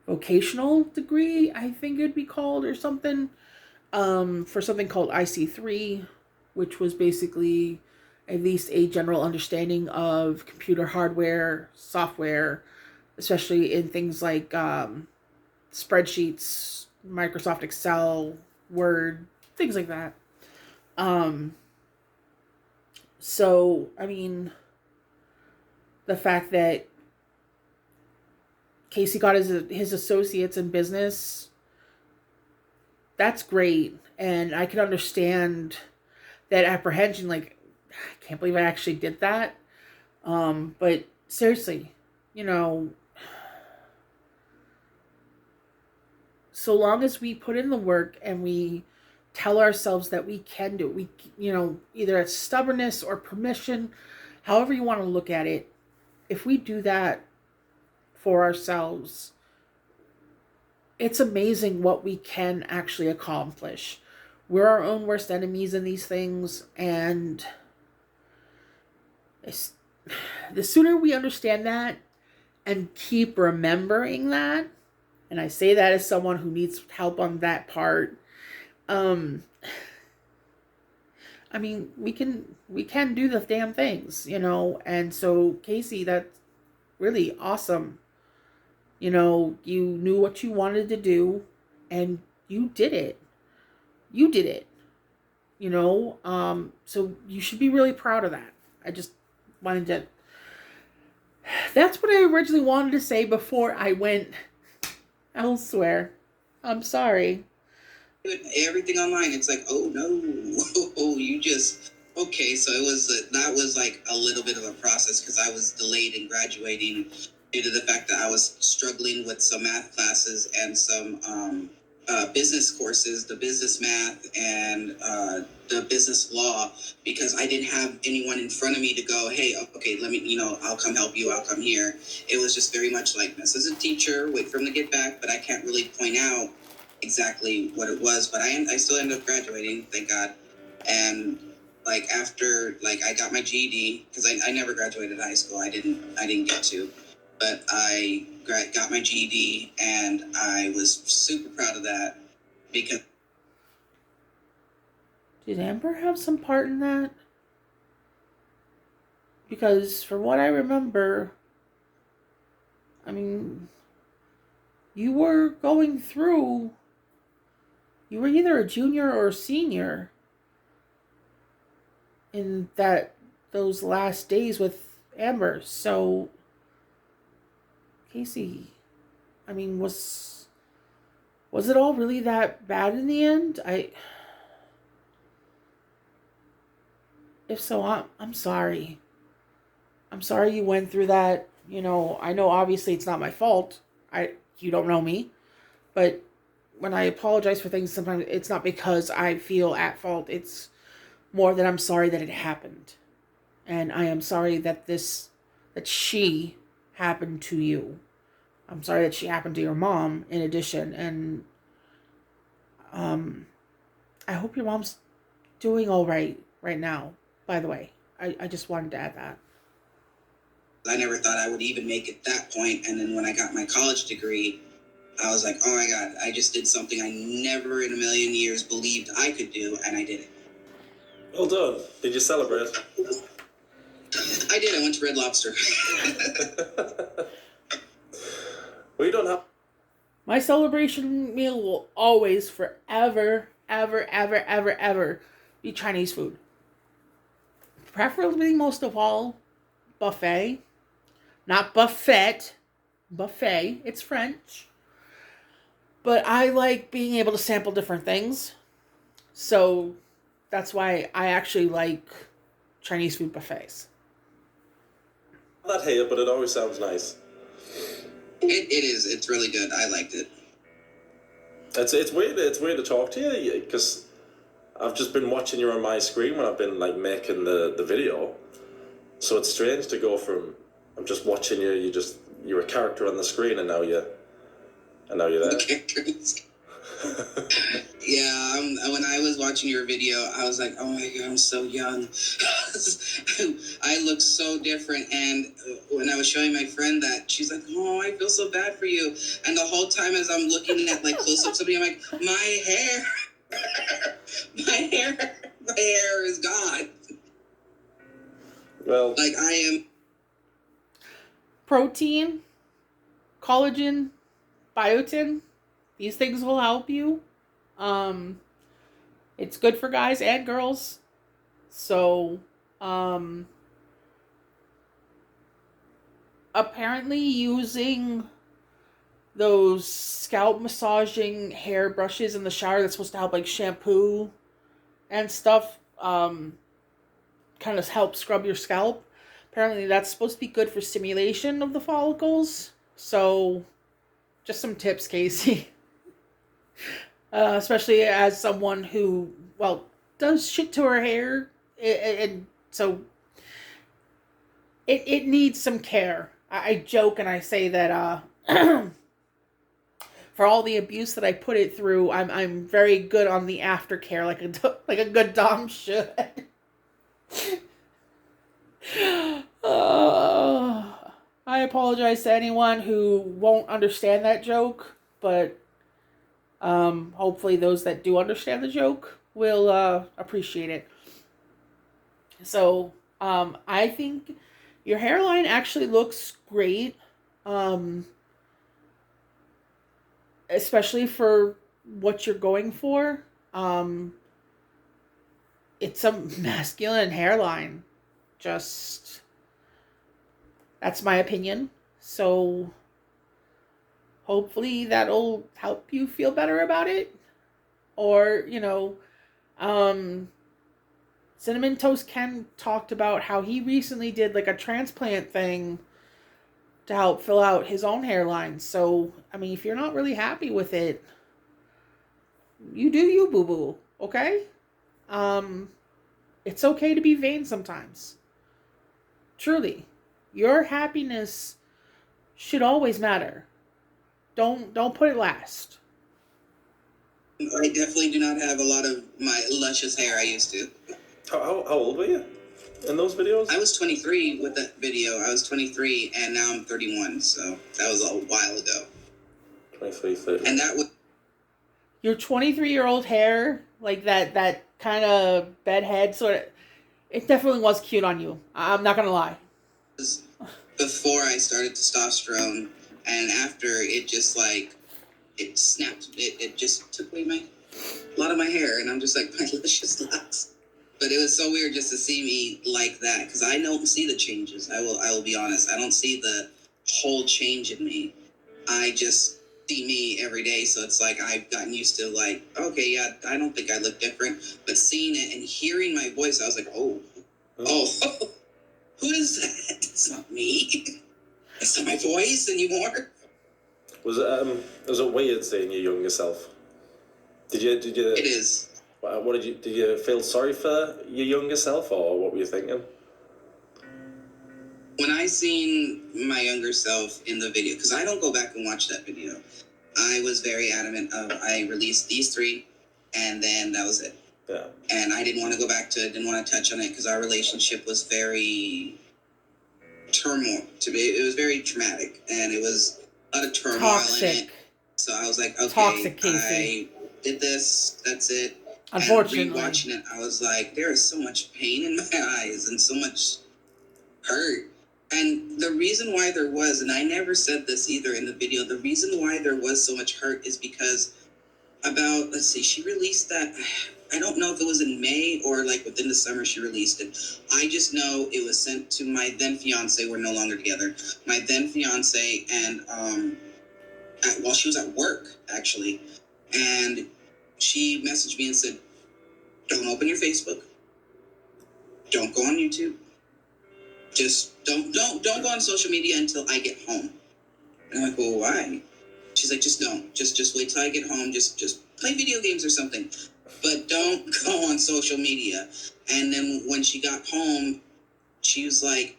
vocational degree, I think it'd be called, or something, for something called IC3, which was basically at least a general understanding of computer hardware, software, especially in things like spreadsheets, Microsoft Excel, Word, things like that. Um, so, I mean, the fact that Casey got his associates in business, that's great. And I can understand that apprehension, like, I can't believe I actually did that. But seriously, you know, so long as we put in the work and we tell ourselves that we can do it, either it's stubbornness or permission, however you want to look at it, if we do that for ourselves, it's amazing what we can actually accomplish. We're our own worst enemies in these things, and the sooner we understand that and keep remembering that, and I say that as someone who needs help on that part, I mean, we can do the damn things, and so Casey, that's really awesome. You knew what you wanted to do, and you did it. You did it. So you should be really proud of that. I just wanted to. That's what I originally wanted to say before I went elsewhere. I'm sorry. Everything online, it's like, oh no, oh, you just okay. So that was like a little bit of a process because I was delayed in graduating due to the fact that I was struggling with some math classes and some business courses, the business math and the business law, because I didn't have anyone in front of me to go, hey, okay, let me, I'll come help you, I'll come here. It was just very much like, this is a teacher, wait for him to get back, but I can't really point out exactly what it was, but I still ended up graduating, thank God. And like after I got my GED, because I never graduated high school, I didn't get to, but I got my GED and I was super proud of that because Did Amber have some part in that? Because from what I remember, I mean, you were going through. You were either a junior or a senior in those last days with Amber. So, Casey, I mean, was it all really that bad in the end? If so, I'm sorry. I'm sorry you went through that. I know obviously it's not my fault. You don't know me, but when I apologize for things, sometimes it's not because I feel at fault. It's more that I'm sorry that it happened. And I am sorry that she happened to you. I'm sorry that she happened to your mom in addition. And I hope your mom's doing all right now, by the way. I just wanted to add that. I never thought I would even make it that point. And then when I got my college degree, I was like, oh my God, I just did something I never in a million years believed I could do, and I did it. Well done. Did you celebrate? I did. I went to Red Lobster. We don't have... My celebration meal will always, forever, ever, ever, ever, ever be Chinese food. Preferably, most of all, buffet. Not buffet. Buffet. It's French. But I like being able to sample different things. So that's why I actually like Chinese food buffets. Not here, but it always sounds nice. It is. It's really good. I liked it. It's weird. It's weird to talk to you because I've just been watching you on my screen when I've been like making the video. So it's strange to go from I'm just watching you. You're a character on the screen, and now you're there. Yeah, when I was watching your video, I was like, oh my God, I'm so young. I look so different. And when I was showing my friend that, she's like, oh, I feel so bad for you. And the whole time as I'm looking at like close-ups of me, I'm like, my hair, my hair is gone. Well, like I am. Protein, collagen, biotin, these things will help you. It's good for guys and girls. So, apparently using those scalp massaging hair brushes in the shower that's supposed to help like shampoo and stuff, kind of help scrub your scalp. Apparently that's supposed to be good for stimulation of the follicles. So, just some tips, Casey. Especially as someone who, well, does shit to her hair, and so it needs some care. I joke and I say that for all the abuse that I put it through, I'm very good on the aftercare, like a good dom should. I apologize to anyone who won't understand that joke, but hopefully those that do understand the joke will appreciate it. So, I think your hairline actually looks great, especially for what you're going for. It's a masculine hairline. Just, that's my opinion. So, hopefully that'll help you feel better about it. Or, Cinnamon Toast Ken talked about how he recently did like a transplant thing to help fill out his own hairline. So, I mean, if you're not really happy with it, you do you, boo-boo, okay? It's okay to be vain sometimes. Truly. Your happiness should always matter. Don't put it last. I definitely do not have a lot of my luscious hair I used to. How old were you in those videos? I was 23 with that video. I was 23, and now I'm 31, so that was a while ago. 23, 30. And that was... Your 23-year-old hair, like that kind of bedhead sort of, it definitely was cute on you. I'm not going to lie. Before I started testosterone, and after it just like, it snapped. It just took away a lot of my hair, and I'm just like, my luscious locks. But it was so weird just to see me like that, because I don't see the changes. I will be honest. I don't see the whole change in me. I just see me every day, so it's like I've gotten used to like, okay, yeah, I don't think I look different. But seeing it and hearing my voice, I was like, oh, who is that? It's not me. It's not my voice anymore. Was it weird seeing your younger self? Did you? It is. What did you feel sorry for your younger self, or what were you thinking? When I seen my younger self in the video, because I don't go back and watch that video, I was very adamant of I released these 3, and then that was it. Yeah. And I didn't want to go back to it, didn't want to touch on it, because our relationship was very turmoil. It was very traumatic, and it was a lot of turmoil Toxic. in it. So I was like, okay, Toxic, Casey. I did this, that's it. Unfortunately. And rewatching it, I was like, there is so much pain in my eyes and so much hurt. And the reason why there was, and I never said this either in the video, the reason why there was so much hurt is because she released that, I don't know if it was in May or like within the summer she released it. I just know it was sent to my then fiance. We're no longer together. My then fiance, and while she was at work, actually. And she messaged me and said, don't open your Facebook. Don't go on YouTube. Just don't go on social media until I get home. And I'm like, well, why? She's She's like, just don't. Just wait till I get home. Just play video games or something. But don't go on social media. And then when she got home, she was like,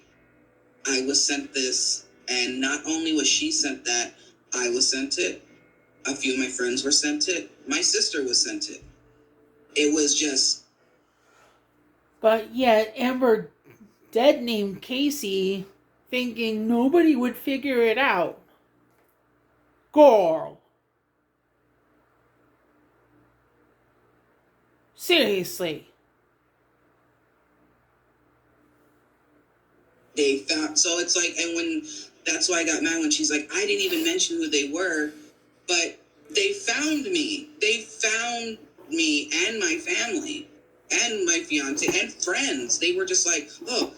I was sent this. And not only was she sent that, I was sent it. A few of my friends were sent it. My sister was sent it. It was just... But yet, Amber dead named Casey thinking nobody would figure it out. Girl. Seriously. They found... So it's like, and when... That's why I got mad when she's like, I didn't even mention who they were, but they found me. They found me and my family and my fiance and friends. They were just like, oh,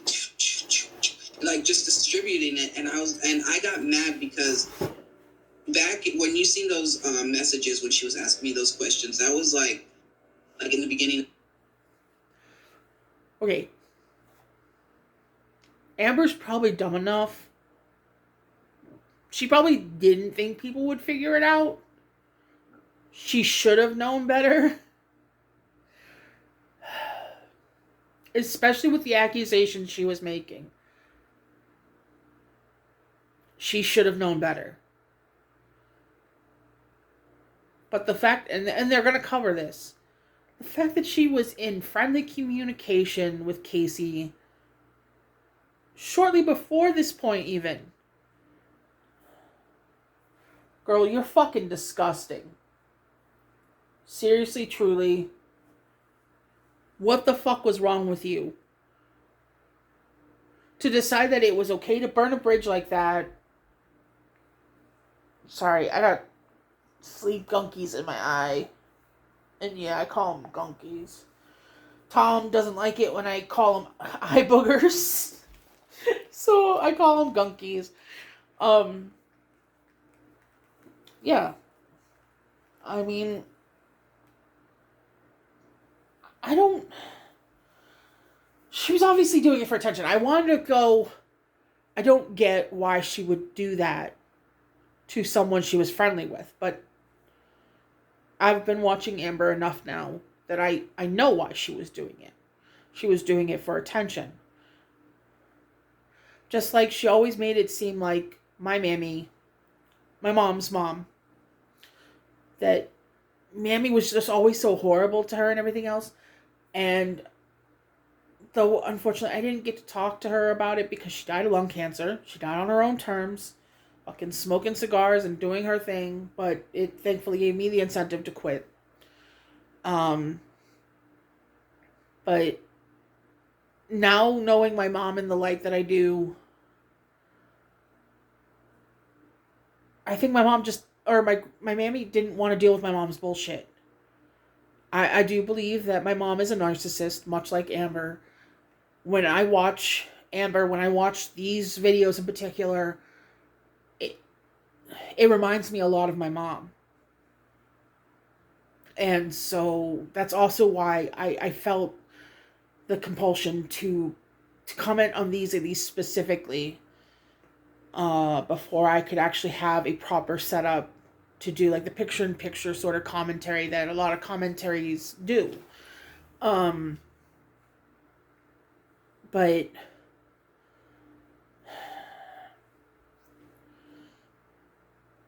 like just distributing it. And I got mad because back when you seen those messages when she was asking me those questions, that was like in the beginning. Okay. Amber's probably dumb enough. She probably didn't think people would figure it out. She should have known better. Especially with the accusations she was making. She should have known better. But the fact, and they're going to cover this, the fact that she was in friendly communication with Casey shortly before this point even. Girl, you're fucking disgusting. Seriously, truly. What the fuck was wrong with you? To decide that it was okay to burn a bridge like that. Sorry, I got sleep gunkies in my eye. And yeah, I call them gunkies. Tom doesn't like it when I call them eye boogers. So I call them gunkies. Yeah. I mean, she was obviously doing it for attention. I wanted to go, I don't get why she would do that to someone she was friendly with, but I've been watching Amber enough now that I know why she was doing it. She was doing it for attention. Just like she always made it seem like my mammy, my mom's mom, that Mammy was just always so horrible to her and everything else. And though, unfortunately, I didn't get to talk to her about it because she died of lung cancer. She died on her own terms. Fucking smoking cigars and doing her thing. But it thankfully gave me the incentive to quit. But now knowing my mom in the light that I do, I think my mom just, or my mammy didn't want to deal with my mom's bullshit. I do believe that my mom is a narcissist, much like Amber. When I watch Amber, when I watch these videos in particular, it reminds me a lot of my mom. And so that's also why I felt the compulsion to comment on these at least specifically before I could actually have a proper setup to do like the picture-in-picture sort of commentary that a lot of commentaries do. But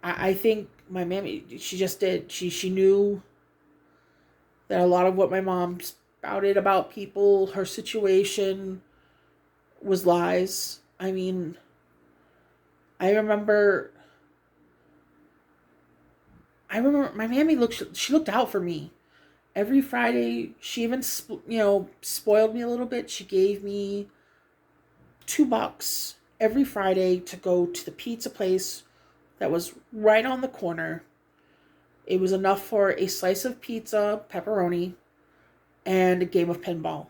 I think my mammy, she just did. She knew that a lot of what my mom spouted about people, her situation, was lies. I mean, I remember my mammy she looked out for me. Every Friday, she even, spoiled me a little bit. She gave me $2 every Friday to go to the pizza place that was right on the corner. It was enough for a slice of pizza, pepperoni, and a game of pinball.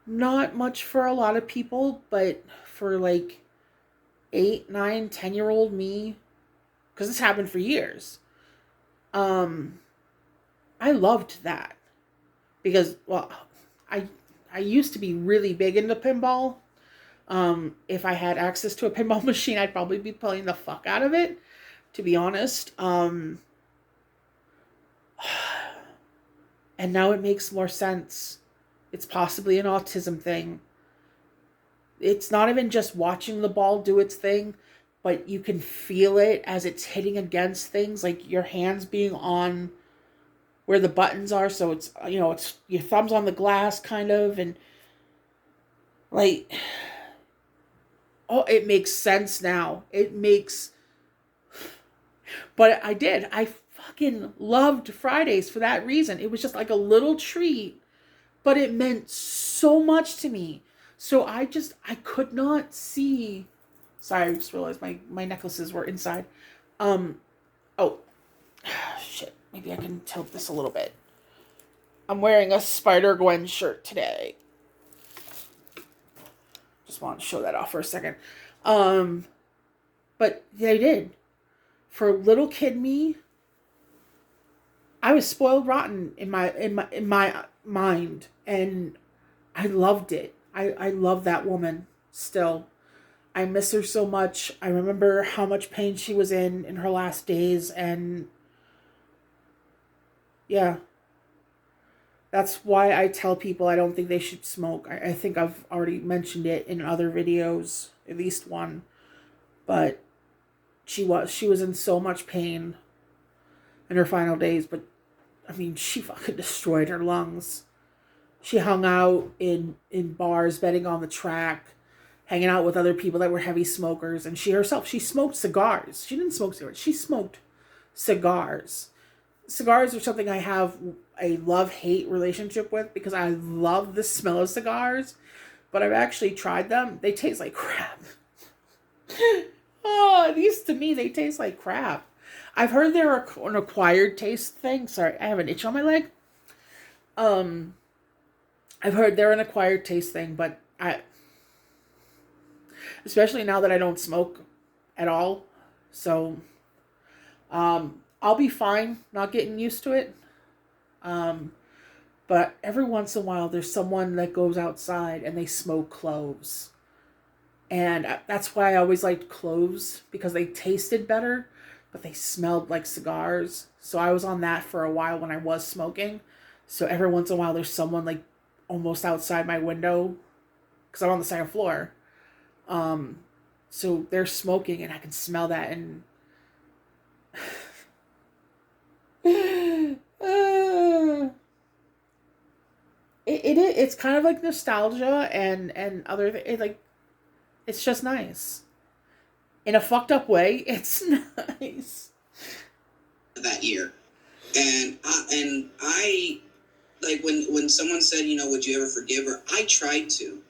Not much for a lot of people, but for like 8, 9, 10-year-old me, because this happened for years, I loved that. Because, well, I used to be really big into pinball. If I had access to a pinball machine, I'd probably be playing the fuck out of it. to be honest. And now it makes more sense. It's possibly an autism thing. It's not even just watching the ball do its thing, but you can feel it as it's hitting against things, like your hands being on where the buttons are. So it's, it's your thumbs on the glass kind of, and like, oh, it makes sense now. But I fucking loved Fridays for that reason. It was just like a little treat, but it meant so much to me. So I could not see. Sorry, I just realized my necklaces were inside. Oh, shit. Maybe I can tilt this a little bit. I'm wearing a Spider-Gwen shirt today. Just want to show that off for a second. But they did. For little kid me, I was spoiled rotten in my mind, and I loved it. I love that woman still. I miss her so much. I remember how much pain she was in her last days, and yeah. That's why I tell people I don't think they should smoke. I think I've already mentioned it in other videos, at least one. But she was in so much pain in her final days, but I mean, she fucking destroyed her lungs. She hung out in bars, betting on the track, hanging out with other people that were heavy smokers, and she herself, she smoked cigars. She didn't smoke cigarettes. She smoked cigars. Cigars are something I have a love-hate relationship with because I love the smell of cigars, but I've actually tried them. They taste like crap. Oh, these to me, they taste like crap. I've heard they're an acquired taste thing. Sorry, I have an itch on my leg. I've heard they're an acquired taste thing, but especially now that I don't smoke at all, so I'll be fine not getting used to it. But every once in a while, there's someone that goes outside and they smoke cloves. And that's why I always liked cloves, because they tasted better, but they smelled like cigars. So I was on that for a while when I was smoking. So every once in a while, there's someone like almost outside my window, because I'm on the second floor. So they're smoking and I can smell that, and it's kind of like nostalgia and other like, it's just nice in a fucked up way. It's nice. That year, and I like when someone said, would you ever forgive her? I tried to.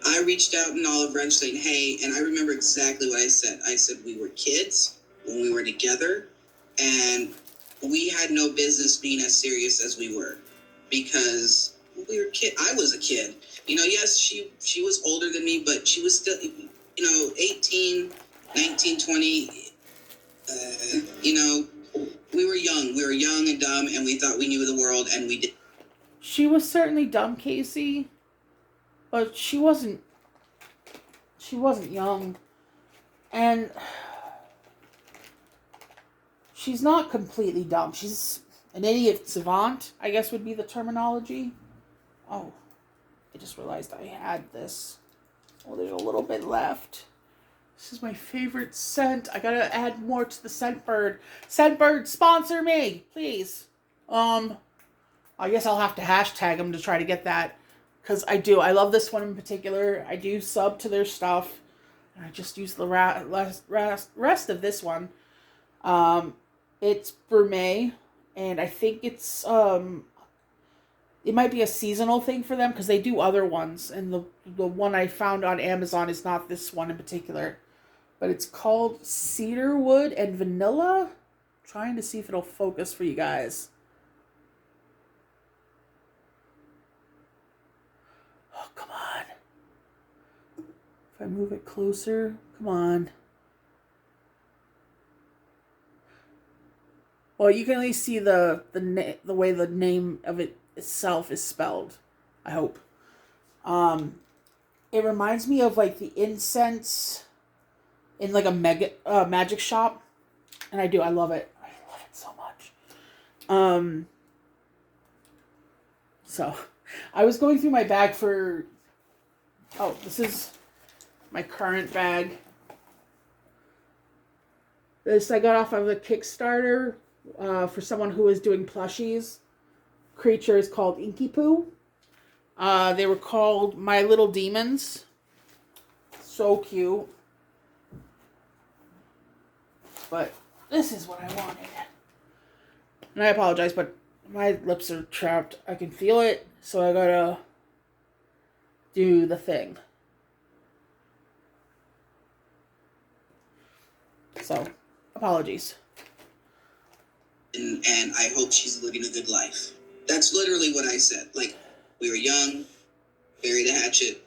I reached out in Olive Branch saying, hey, and I remember exactly what I said. I said we were kids when we were together, and we had no business being as serious as we were, because we were kid. I was a kid. Yes, she was older than me, but she was still, 18, 19, 20. We were young. We were young and dumb, and we thought we knew the world, and we did. She was certainly dumb, Casey, but she wasn't young, and she's not completely dumb. She's an idiot savant, I guess would be the terminology. Oh, I just realized I had this. Oh, there's a little bit left. This is my favorite scent. I gotta add more to the Scentbird. Scentbird, sponsor me, please. I guess I'll have to hashtag them to try to get that, because I do. I love this one in particular. I do sub to their stuff. And I just use the rest of this one. It's Brume, and I think it's it might be a seasonal thing for them, because they do other ones, and the one I found on Amazon is not this one in particular, but it's called Cedarwood and Vanilla. I'm trying to see if it'll focus for you guys. Oh, come on. If I move it closer, come on. Well, you can at least see the way the name of it itself is spelled, I hope. It reminds me of like the incense in like a magic shop. And I do. I love it. I love it so much. Um, so I was going through my bag for, oh, this is my current bag. This I got off of a Kickstarter for someone who was doing plushies. Creatures called Inky Poo. They were called My Little Demons. So cute. But this is what I wanted. And I apologize, but my lips are trapped. I can feel it, so I gotta do the thing. So, apologies. And I hope she's living a good life. That's literally what I said. Like, we were young, buried a hatchet.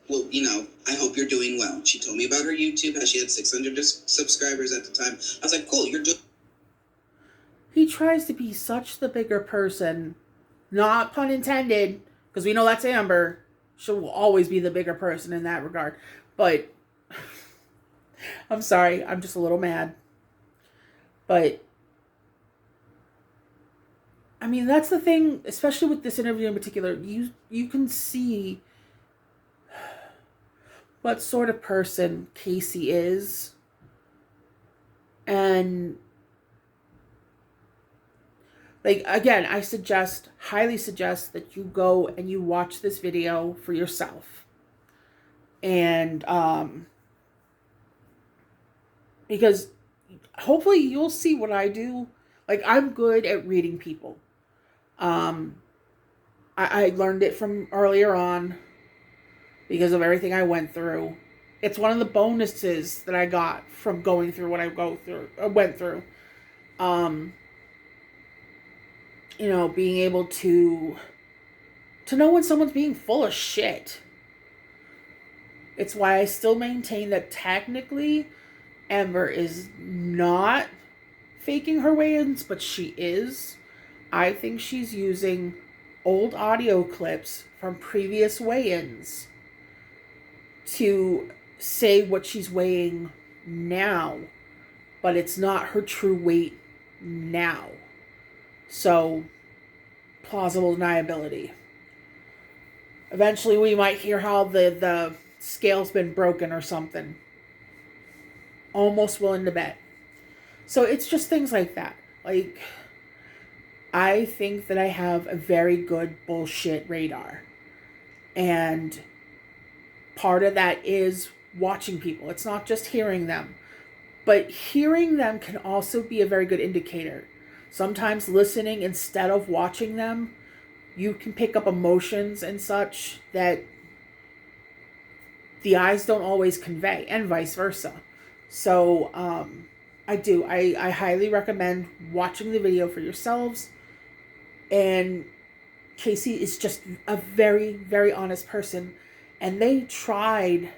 Well, you know, I hope you're doing well. She told me about her YouTube, how she had 600 subscribers at the time. I was like, cool, you're doing... He tries to be such the bigger person. Not pun intended, because we know that's Amber. She'll always be the bigger person in that regard. But, I'm sorry, I'm just a little mad. But, I mean, that's the thing, especially with this interview in particular, you can see what sort of person Casey is. And, like, again, I highly suggest that you go and you watch this video for yourself. And, because hopefully you'll see what I do. Like, I'm good at reading people. I learned it from earlier on because of everything I went through. It's one of the bonuses that I got from going through what I went through. You know, being able to know when someone's being full of shit. It's why I still maintain that technically Amber is not faking her weigh-ins, but she is. I think she's using old audio clips from previous weigh-ins to say what she's weighing now, but it's not her true weight now. So, plausible deniability. Eventually we might hear how the scale's been broken or something. Almost willing to bet. So it's just things like that. Like, I think that I have a very good bullshit radar. And part of that is watching people. It's not just hearing them. But hearing them can also be a very good indicator. Sometimes listening instead of watching them, you can pick up emotions and such that the eyes don't always convey, and vice versa. So, I highly recommend watching the video for yourselves. And Casey is just a very, very honest person. And they tried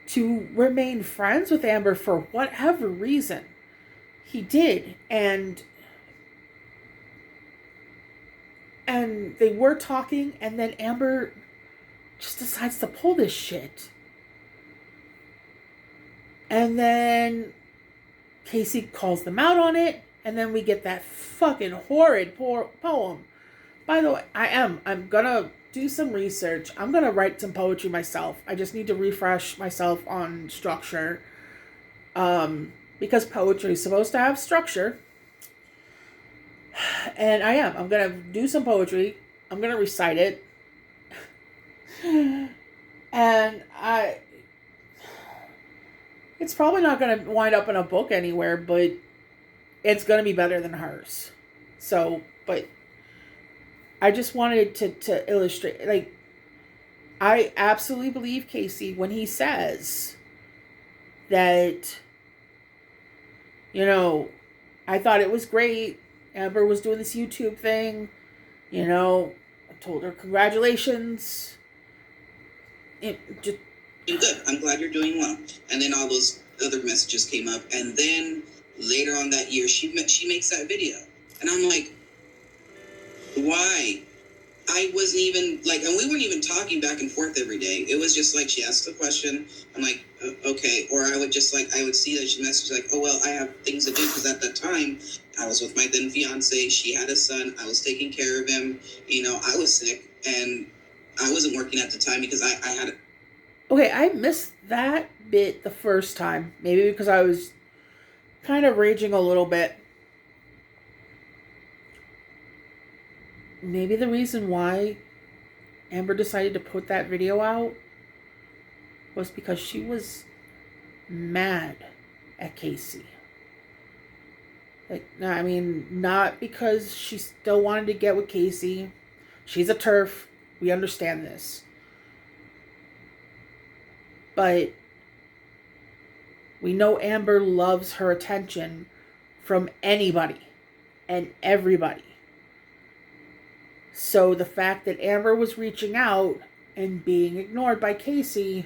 to remain friends with Amber for whatever reason. He did. And they were talking, and then Amber just decides to pull this shit. And then Casey calls them out on it, and then we get that fucking horrid poem. By the way, I'm gonna do some research. I'm gonna write some poetry myself. I just need to refresh myself on structure. Because poetry is supposed to have structure. And I'm gonna do some poetry. I'm gonna recite it. And it's probably not going to wind up in a book anywhere, but it's going to be better than hers. So, but I just wanted to illustrate, like, I absolutely believe Casey when he says that, you know, I thought it was great. Amber was doing this YouTube thing. You know, I told her congratulations. It just... Good. I'm glad you're doing well. And then all those other messages came up. And then later on that year, she makes that video. And I'm like, why? I wasn't even like, and we weren't even talking back and forth every day. It was just like she asked a question. I'm like, okay. Or I would just like, I would see that she messaged like, oh, well, I have things to do. Because at that time, I was with my then fiance. She had a son. I was taking care of him. You know, I was sick and I wasn't working at the time because I had. Okay, I missed that bit the first time. Maybe because I was kind of raging a little bit. Maybe the reason why Amber decided to put that video out was because she was mad at Casey. Like, no, I mean, not because she still wanted to get with Casey. She's a turf. We understand this. But we know Amber loves her attention from anybody and everybody. So the fact that Amber was reaching out and being ignored by Casey,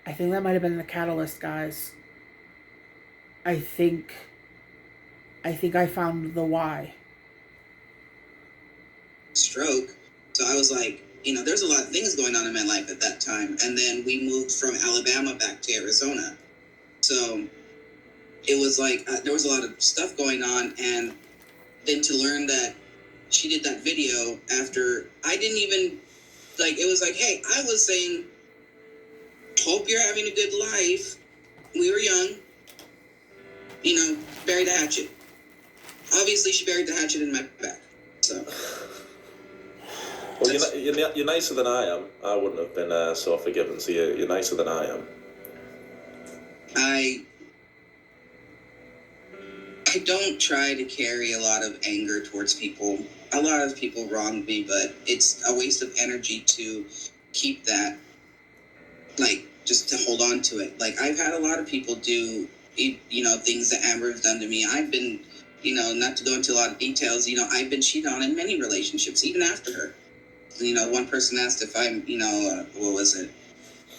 I think that might have been the catalyst, guys. I think I found the why. Stroke. So I was like, you know, there's a lot of things going on in my life at that time. And then we moved from Alabama back to Arizona. So it was like, there was a lot of stuff going on. And then to learn that she did that video after I didn't even, like, it was like, hey, I was saying, hope you're having a good life. We were young, you know, buried the hatchet. Obviously, she buried the hatchet in my back. So. Well, you're nicer than I am. I wouldn't have been so forgiving, so you're nicer than I am. I don't try to carry a lot of anger towards people. A lot of people wrong me, but it's a waste of energy to keep that, like, just to hold on to it. Like, I've had a lot of people do, you know, things that Amber has done to me. I've been, you know, not to go into a lot of details, you know, I've been cheated on in many relationships, even after her. You know, one person asked if I'm, you know, what was it?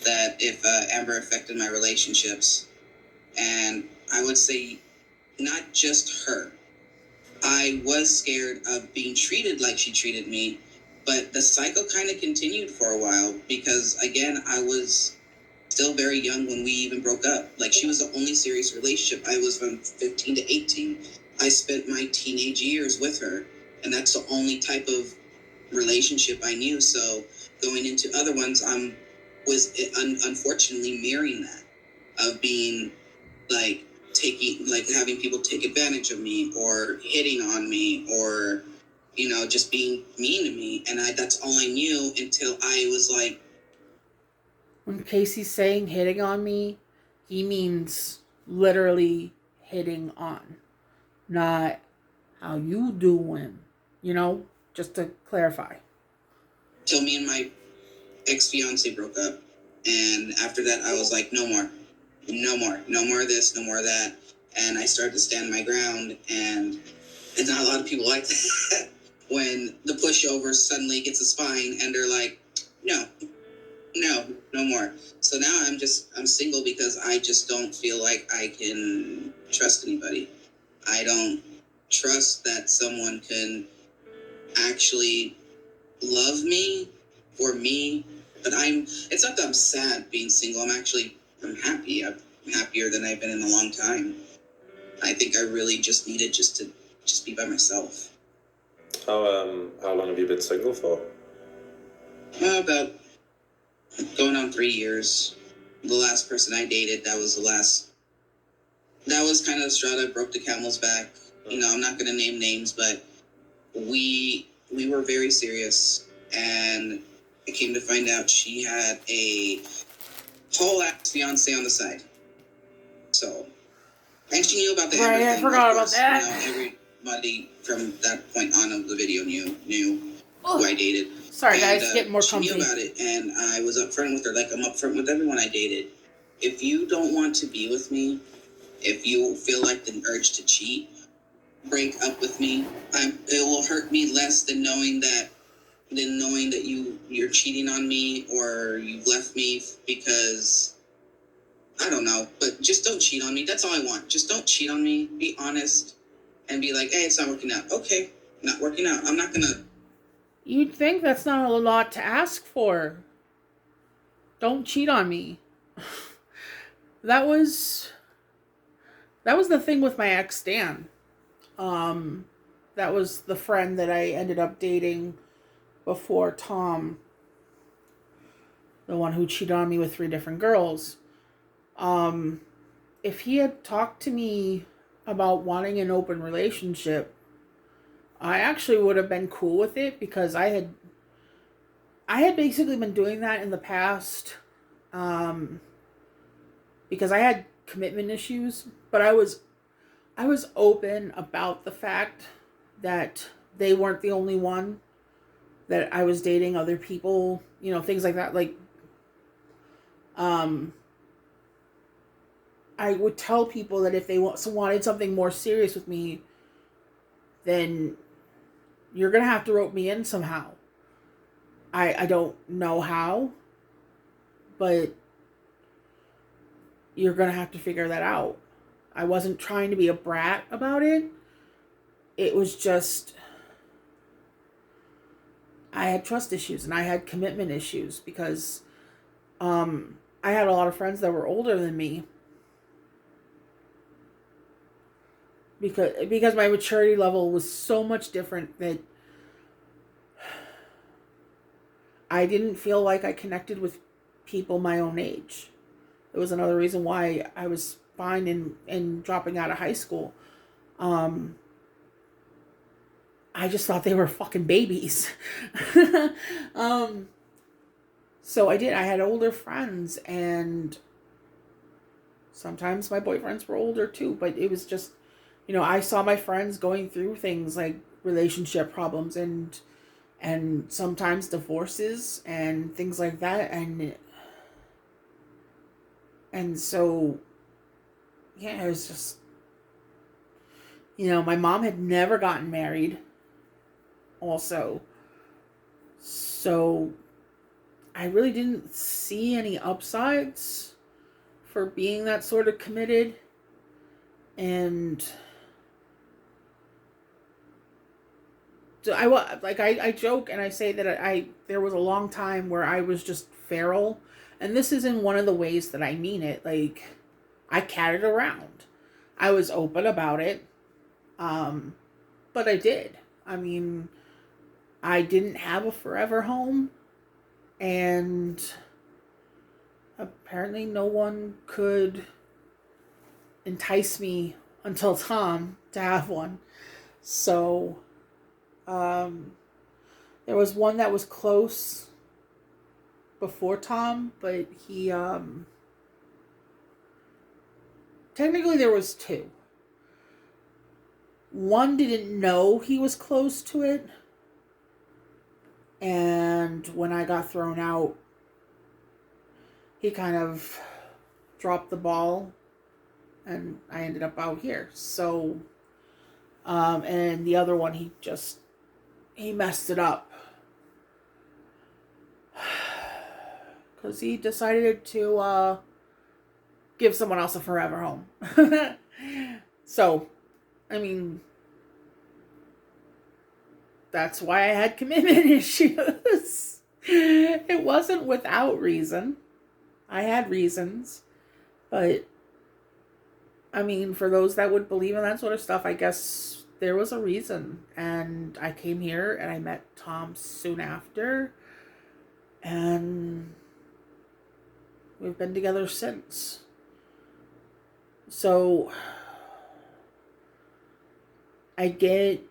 That if Amber affected my relationships. And I would say not just her. I was scared of being treated like she treated me, but the cycle kind of continued for a while because, again, I was still very young when we even broke up. Like, she was the only serious relationship. I was from 15 to 18. I spent my teenage years with her, and that's the only type of relationship I knew. So going into other ones, was unfortunately mirroring that of being like having people take advantage of me or hitting on me or, you know, just being mean to me. And that's all I knew until I was like. When Casey's saying hitting on me, he means literally hitting on, not how you doing, you know, just to clarify. Till me and my ex-fiance broke up. And after that, I was like, no more of this, no more of that. And I started to stand my ground, and not a lot of people like that. When the pushover suddenly gets a spine and they're like, no more. So now I'm single because I just don't feel like I can trust anybody. I don't trust that someone can actually love me for me. But it's not that I'm sad being single. I'm happy. I'm happier than I've been in a long time. I think I really just needed to be by myself. How long have you been single for? About going on 3 years. The last person I dated, that was kind of the straw that broke the camel's back. You know, I'm not going to name names, but we were very serious, and I came to find out she had a whole ass fiance on the side. So, and she knew about the Right, I forgot about that. You know, everybody from that point on of the video knew who I dated. Sorry, guys, get more comfy. She knew about it, and I was upfront with her, like I'm upfront with everyone I dated. If you don't want to be with me, if you feel like the urge to cheat, break up with me. It will hurt me less than knowing that you're cheating on me or you've left me because I don't know. But just don't cheat on me. That's all I want. Just don't cheat on me. Be honest. and be like, hey, it's not working out. Okay, not working out. I'm not gonna. You'd think that's not a lot to ask for. Don't cheat on me. that was that was the thing with my ex Dan. Um, that was the friend that I ended up dating before Tom, the one who cheated on me with 3 different girls. Um, if he had talked to me about wanting an open relationship, I actually would have been cool with it because I had basically been doing that in the past, um, because I had commitment issues, but I was open about the fact that they weren't the only one, that I was dating other people, things like that. Like, um, I would tell people that if they wanted something more serious with me, then you're gonna have to rope me in somehow. I don't know how, but you're gonna have to figure that out. I wasn't trying to be a brat about it. It was just I had trust issues and I had commitment issues because I had a lot of friends that were older than me, because my maturity level was so much different that I didn't feel like I connected with people my own age. It was another reason why I was fine in dropping out of high school. Um, I just thought they were fucking babies. um, so I did. I had older friends, and sometimes my boyfriends were older too. But it was just, I saw my friends going through things like relationship problems and sometimes divorces and things like that, and so yeah, it was just, my mom had never gotten married also, so I really didn't see any upsides for being that sort of committed. And so I joke and I say that there was a long time where I was just feral, and this is in one of the ways that I mean it. Like, I catted around. I was open about it. But I did. I mean, I didn't have a forever home, and apparently no one could entice me until Tom to have one. So, um, there was one that was close before Tom, but technically there was 2. One didn't know he was close to it, and when I got thrown out, he kind of dropped the ball, and I ended up out here. So, and the other one, he messed it up because he decided to give someone else a forever home. So, I mean, that's why I had commitment issues. It wasn't without reason. I had reasons. But, I mean, for those that would believe in that sort of stuff, I guess there was a reason. And I came here and I met Tom soon after. And we've been together since. So, I get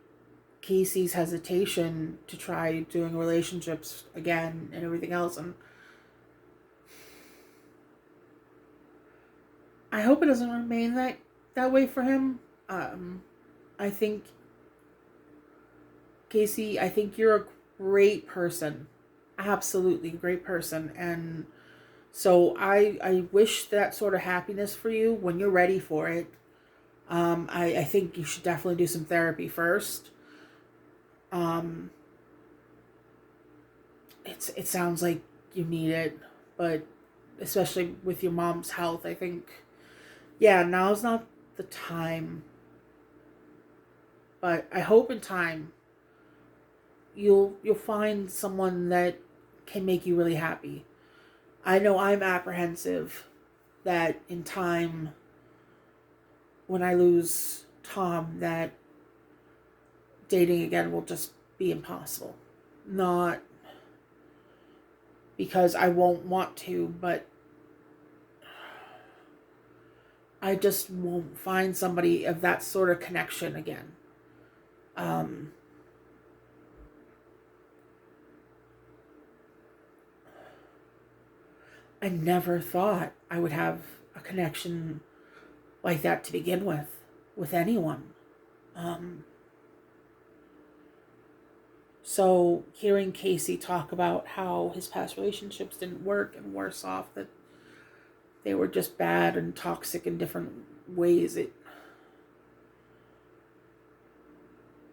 Casey's hesitation to try doing relationships again and everything else, and I hope it doesn't remain that way for him. I think, Casey, I think you're a great person, absolutely great person, and so I wish that sort of happiness for you when you're ready for it. I think you should definitely do some therapy first. Um, it sounds like you need it, but especially with your mom's health, I think, yeah, now's not the time. But I hope in time you'll find someone that can make you really happy. I know I'm apprehensive that in time, when I lose Tom, that dating again will just be impossible. Not because I won't want to, but I just won't find somebody of that sort of connection again. Um, I never thought I would have a connection like that to begin with anyone. Um, so hearing Casey talk about how his past relationships didn't work and worse off, that they were just bad and toxic in different ways,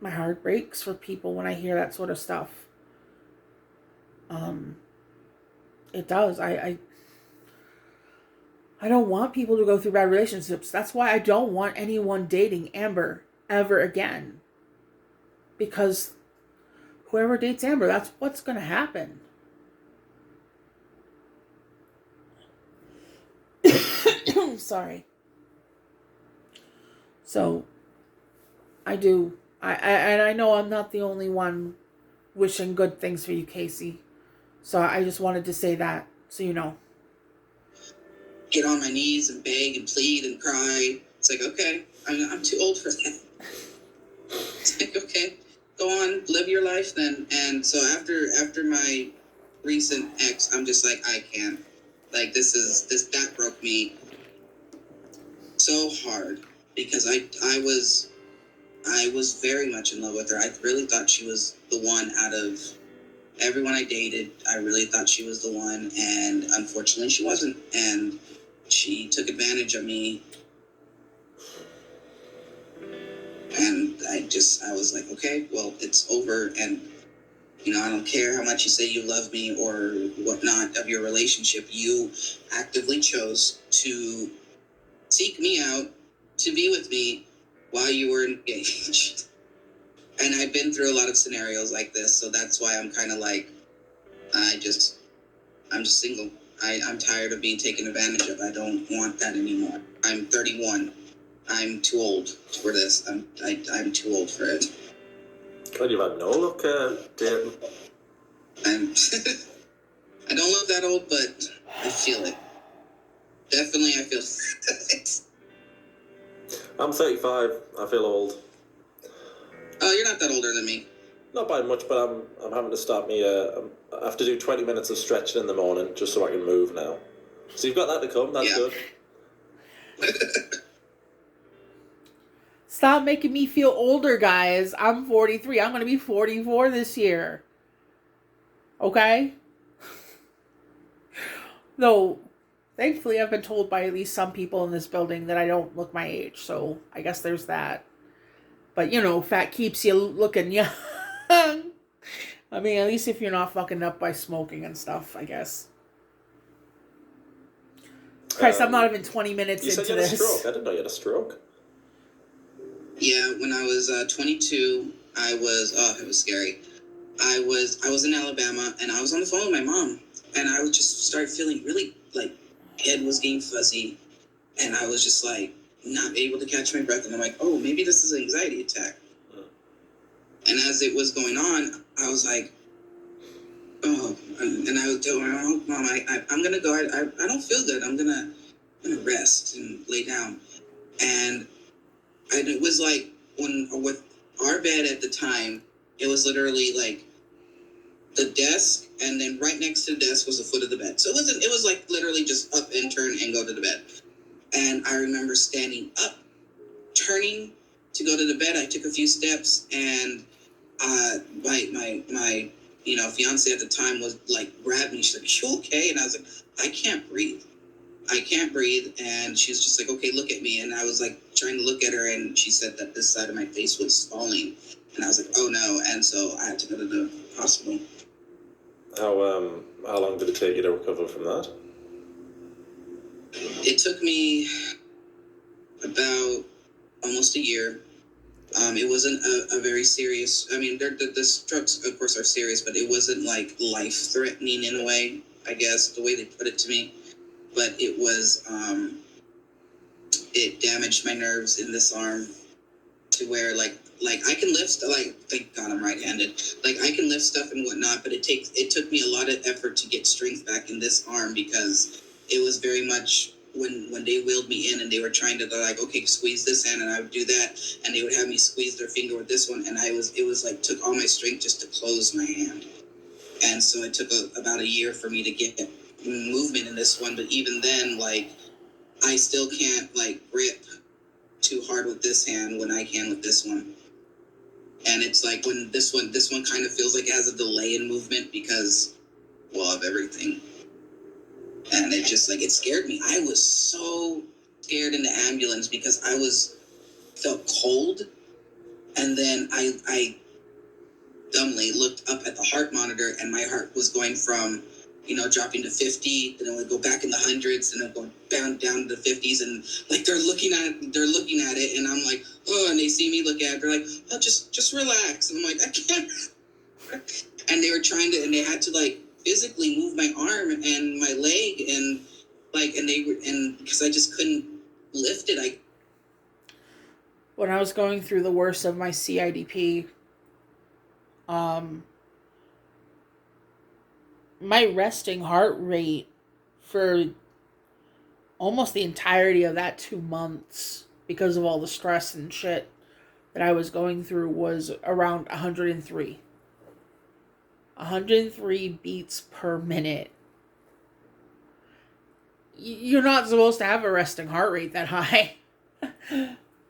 my heart breaks for people when I hear that sort of stuff. Um, it does. I don't want people to go through bad relationships. That's why I don't want anyone dating Amber ever again. Because whoever dates Amber, that's what's going to happen. Sorry. So, I do. And I know I'm not the only one wishing good things for you, Casey. So I just wanted to say that, so you know. Get on my knees and beg and plead and cry. It's like, okay, I'm too old for that. It's like, okay, go on, live your life then. And so after my recent ex, I'm just like, I can't. Like, that broke me so hard because I was very much in love with her. I really thought she was the one out of everyone I dated. I really thought she was the one, and unfortunately she wasn't. And she took advantage of me. And I was like, okay, well, it's over. And, I don't care how much you say you love me or whatnot of your relationship. You actively chose to seek me out to be with me while you were engaged. And I've been through a lot of scenarios like this. So that's why I'm kind of like, I'm just single. I'm tired of being taken advantage of. I don't want that anymore. I'm 31. I'm too old for this. I'm too old for it. God, you've had no luck dating. I don't look that old, but I feel it. Definitely, I feel it. I'm 35. I feel old. Oh, you're not that older than me. Not by much, but I'm having to start me. I have to do 20 minutes of stretching in the morning just so I can move now. So you've got that to come. That's good. Stop making me feel older, guys. I'm 43. I'm going to be 44 this year. Okay? Though, thankfully, I've been told by at least some people in this building that I don't look my age. So, I guess there's that. But, fat keeps you looking young. I mean, at least if you're not fucking up by smoking and stuff, I guess. Christ, I'm not even 20 minutes into this. You said you had a stroke. I didn't know you had a stroke. Yeah, when I was 22, it was scary. I was in Alabama, and I was on the phone with my mom, and I would just start feeling really, like, head was getting fuzzy, and I was just, like, not able to catch my breath, and I'm like, oh, maybe this is an anxiety attack. And as it was going on, I was like, oh, and I would tell my mom, I'm going to go, I don't feel good, I'm going to rest and lay down. And it was like, with our bed at the time, it was literally like the desk, and then right next to the desk was the foot of the bed. So it was like literally just up and turn and go to the bed. And I remember standing up, turning to go to the bed. I took a few steps, and my fiance at the time was like, grabbed me. She's like, "You okay?" And I was like, I can't breathe. And she was just like, okay, look at me. And I was like trying to look at her, and she said that this side of my face was falling. And I was like, oh no. And so I had to go to the hospital. How long did it take you to recover from that? It took me about almost a year. It wasn't a very serious. I mean, the strokes, of course, are serious, but it wasn't like life threatening in a way. I guess the way they put it to me, but it was. It damaged my nerves in this arm to where like I can lift like thank God I'm right-handed. Like I can lift stuff and whatnot, but it took me a lot of effort to get strength back in this arm because it was very much when they wheeled me in and they were trying to like okay squeeze this hand and I would do that and they would have me squeeze their finger with this one and it was like took all my strength just to close my hand, and so it took about a year for me to get movement in this one, but even then like I still can't like grip too hard with this hand when I can with this one. And it's like when this one kind of feels like it has a delay in movement because, well, of everything. And it just like, it scared me. I was so scared in the ambulance because felt cold. And then I dumbly looked up at the heart monitor and my heart was going from, dropping to 50, then it would go back in the hundreds, and then go down to the 50s, and like they're looking at it, and I'm like, oh, and they see me look at it, they're like, oh, just relax, and I'm like, I can't. And they were and they had to like physically move my arm and my leg, and like, and because I just couldn't lift it, When I was going through the worst of my CIDP, my resting heart rate for almost the entirety of that 2 months, because of all the stress and shit that I was going through, was around 103. 103 beats per minute. You're not supposed to have a resting heart rate that high.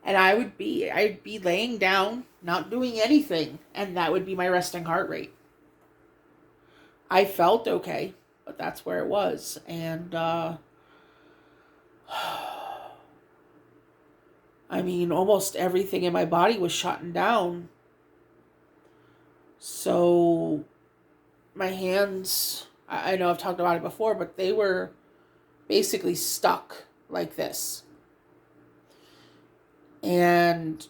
And I'd be laying down, not doing anything, and that would be my resting heart rate. I felt okay, but that's where it was. And I mean, almost everything in my body was shutting down. So my hands, I know I've talked about it before, but they were basically stuck like this. And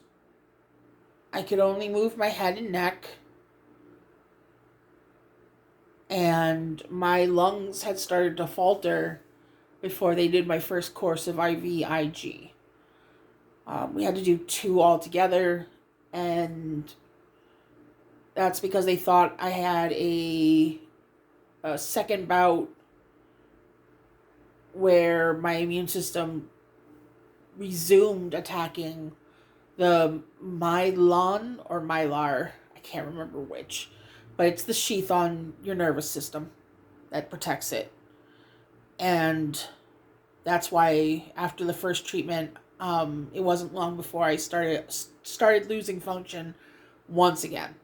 I could only move my head and neck. And my lungs had started to falter before they did my first course of IVIG. We had to do 2 altogether, and that's because they thought I had a second bout where my immune system resumed attacking the myelin or mylar. I can't remember which, but it's the sheath on your nervous system that protects it. And that's why after the first treatment, it wasn't long before I started losing function once again.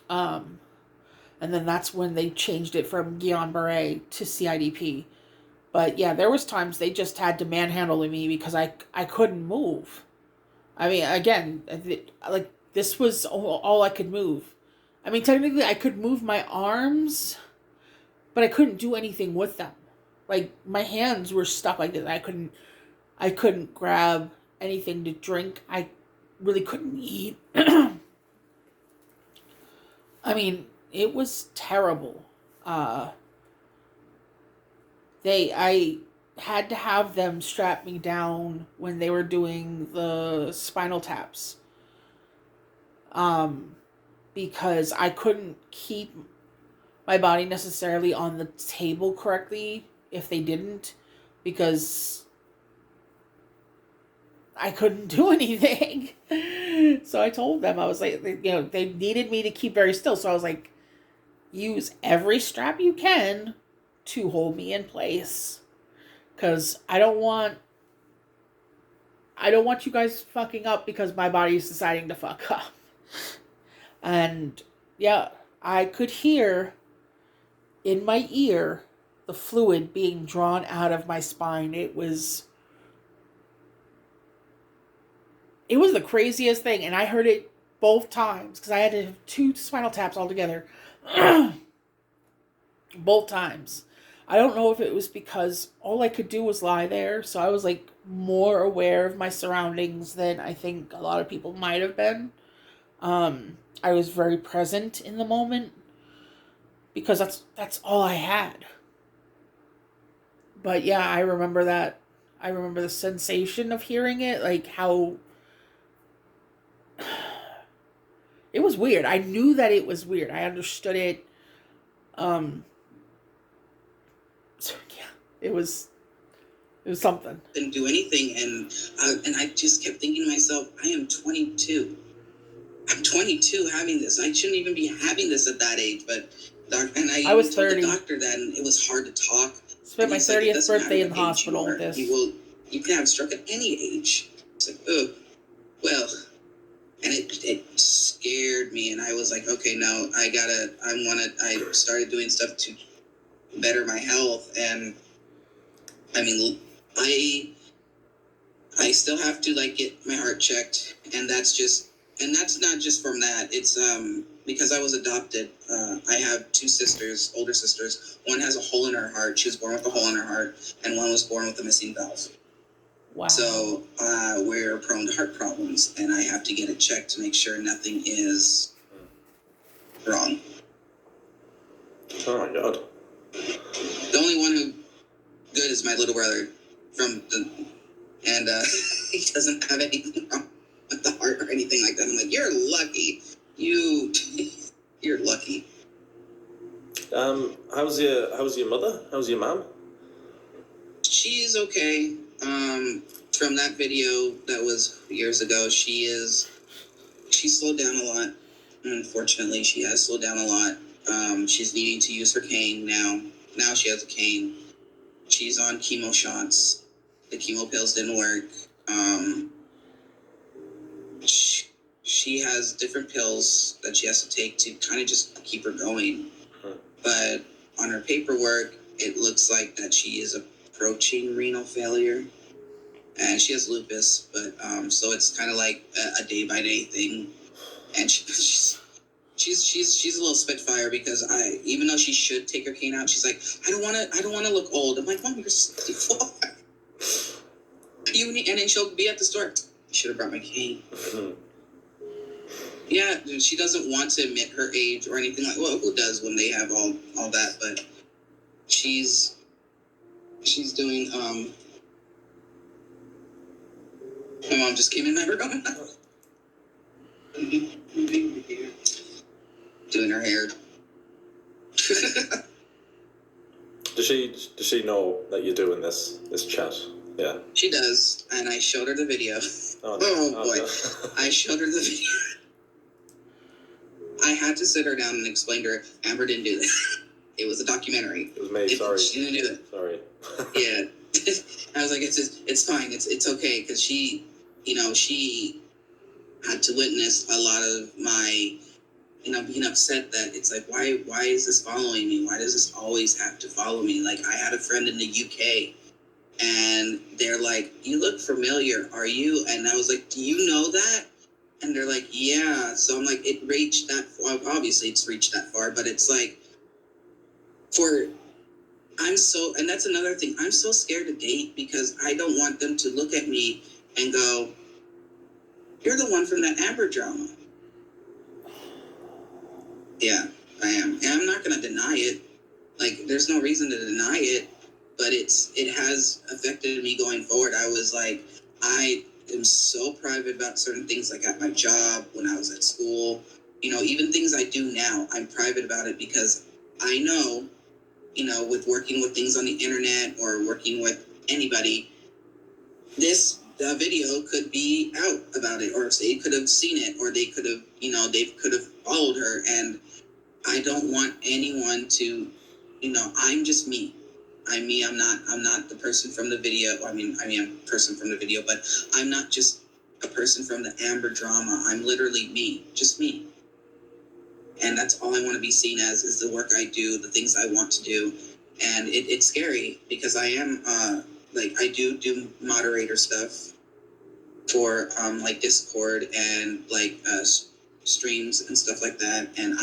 And then that's when they changed it from Guillain-Barré to CIDP. But yeah, there was times they just had to manhandle me because I couldn't move. I mean, again, like this was all I could move. I mean, technically I could move my arms, but I couldn't do anything with them. Like my hands were stuck like this. I couldn't grab anything to drink. I really couldn't eat. I mean, it was terrible. I had to have them strap me down when they were doing the spinal taps. Because I couldn't keep my body necessarily on the table correctly if they didn't, because I couldn't do anything. So I told them, I was like, they needed me to keep very still. So I was like, use every strap you can to hold me in place. Because I don't want you guys fucking up because my body is deciding to fuck up. And yeah, I could hear in my ear the fluid being drawn out of my spine. It was the craziest thing, and I heard it both times because I had to have 2 spinal taps altogether. Both times. I don't know if it was because all I could do was lie there, so I was like more aware of my surroundings than I think a lot of people might have been. I was very present in the moment because that's all I had. But yeah, I remember that. I remember the sensation of hearing it, like how it was weird. I knew that it was weird. I understood it. Um, so yeah, it was something. Didn't do anything, and I just kept thinking to myself, I am 22. I'm 22 having this. I shouldn't even be having this at that age. But and I I even was told the 30. doctor that, and it was hard to talk. Spent And my he's like, it 30th doesn't matter birthday in what the age you hospital with are. this. You can have a stroke at any age. It's like, oh, well, and it scared me, and I was like, okay, no, I started doing stuff to better my health, and I mean, I still have to like get my heart checked, and that's not just from that. It's because I was adopted. I have two sisters, older sisters. One has a hole in her heart. She was born with a hole in her heart, and one was born with a missing valve. Wow. So we're prone to heart problems, and I have to get it checked to make sure nothing is wrong. Oh my god. The only one who good is my little brother and he doesn't have anything wrong with the heart or anything like that. I'm like, you're lucky. You're lucky. How's your mother? How's your mom? She's okay. From that video that was years ago, she slowed down a lot. Unfortunately, she has slowed down a lot. She's needing to use her cane now. Now she has a cane. She's on chemo shots. The chemo pills didn't work. She has different pills that she has to take to kind of just keep her going. But on her paperwork, it looks like that she is approaching renal failure. And she has lupus, but so it's kind of like a day by day thing. And she's a little spitfire because even though she should take her cane out, she's like, I don't want to look old. I'm like, Mom, you're 64. And then she'll be at the store. I should have brought my cane. Yeah, she doesn't want to admit her age or anything like. Well, who does when they have all that? But she's doing. My mom just came in my room. Doing her hair. Does she know that you're doing this chat? Yeah. She does, and I showed her the video. Oh, no. Oh boy, No. I showed her the video. I had to sit her down and explain to her, Amber didn't do that. It was a documentary. It was me. Sorry. She didn't do that. Sorry. Yeah. I was like, it's fine. It's okay because she had to witness a lot of my, being upset that it's like, why is this following me? Why does this always have to follow me? Like, I had a friend in the UK, and they're like, you look familiar. Are you? And I was like, do you know that? And they're like, yeah. So I'm like, it reached that far. Obviously, it's reached that far, but it's like, and that's another thing. I'm so scared to date because I don't want them to look at me and go, you're the one from that Amber drama. Yeah, I am. And I'm not going to deny it. Like, there's no reason to deny it, but it has affected me going forward. I was like, I am so private about certain things, like at my job, when I was at school, even things I do now, I'm private about it because I know, with working with things on the internet or working with anybody, this video could be out about it, or they could have seen it, or they could have followed her, and I don't want anyone to, I'm just me. I'm me. I'm not the person from the video. I'm a person from the video, but I'm not just a person from the Amber drama. I'm literally me, just me. And that's all I want to be seen as, is the work I do, the things I want to do. And it's scary because I am, I do moderator stuff for, like Discord and, streams and stuff like that. And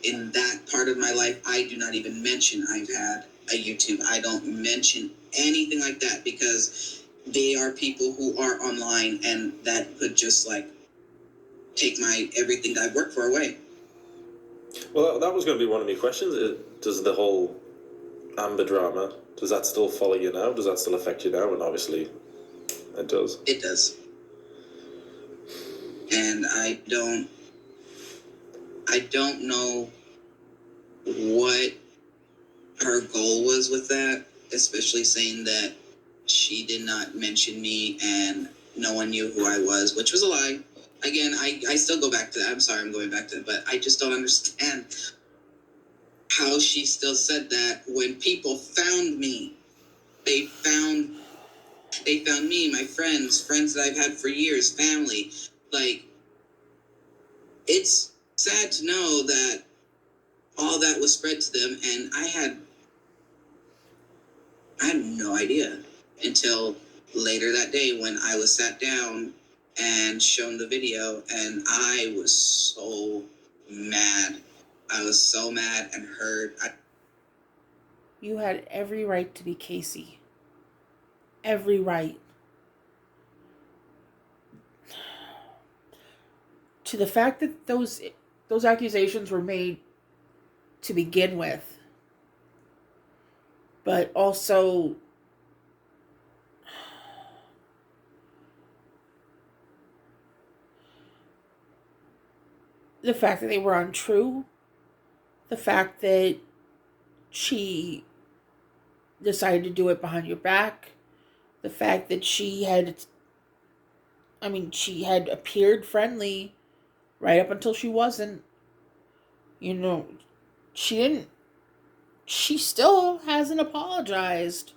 in that part of my life, I do not even mention I've had a YouTube. I don't mention anything like that because they are people who are online, and that could just like take my everything that I've worked for away. Well, that was going to be one of my questions. Does the whole Amber drama, does that still follow you now? Does that still affect you now? And obviously it does. It does. And I don't know what her goal was with that, especially saying that she did not mention me and no one knew who I was, which was a lie. Again, I still go back to that. I'm sorry I'm going back to it, but I just don't understand how she still said that when people found me. They found me, my friends that I've had for years, family. Like, it's sad to know that all that was spread to them, and I had no idea until later that day when I was sat down and shown the video, and I was so mad. I was so mad and hurt. You had every right to be Casey. Every right. To the fact that those accusations were made to begin with, but also the fact that they were untrue, the fact that she decided to do it behind your back, the fact that she had appeared friendly right up until she wasn't. You know, she still hasn't apologized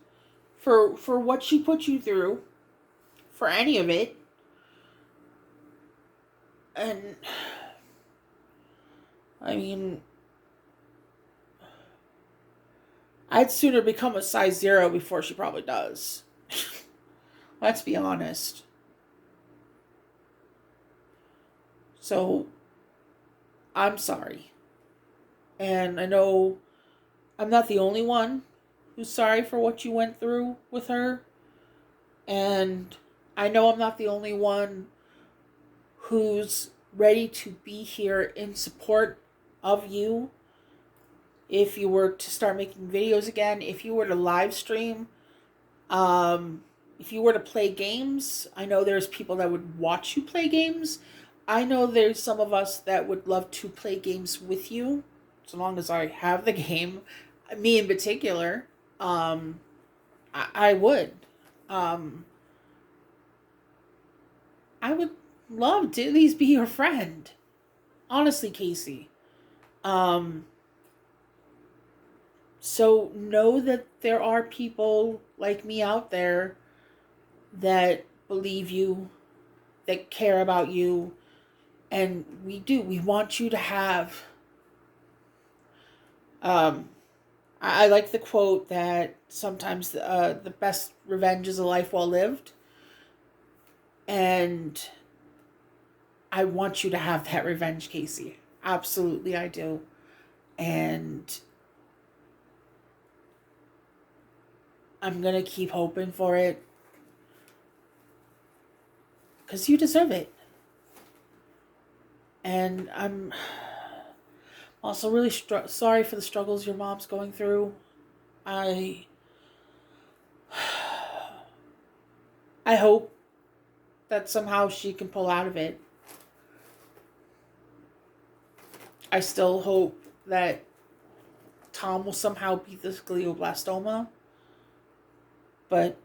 for what she put you through, for any of it. And I mean, I'd sooner become a size 0 before she probably does. Let's be honest. So, I'm sorry. And I know I'm not the only one who's sorry for what you went through with her. And I know I'm not the only one who's ready to be here in support of you. If you were to start making videos again, if you were to live stream, if you were to play games, I know there's people that would watch you play games. I know there's some of us that would love to play games with you, so long as I have the game. Me in particular, I would. Um, I would love to at least be your friend. Honestly, Casey. So know that there are people like me out there that believe you, that care about you, and we do. We want you to have. I like the quote that sometimes the best revenge is a life well lived, and I want you to have that revenge, Casey. Absolutely, I do, and I'm gonna keep hoping for it because you deserve it. And I'm also really sorry for the struggles your mom's going through. I hope that somehow she can pull out of it. I still hope that Tom will somehow beat this glioblastoma. But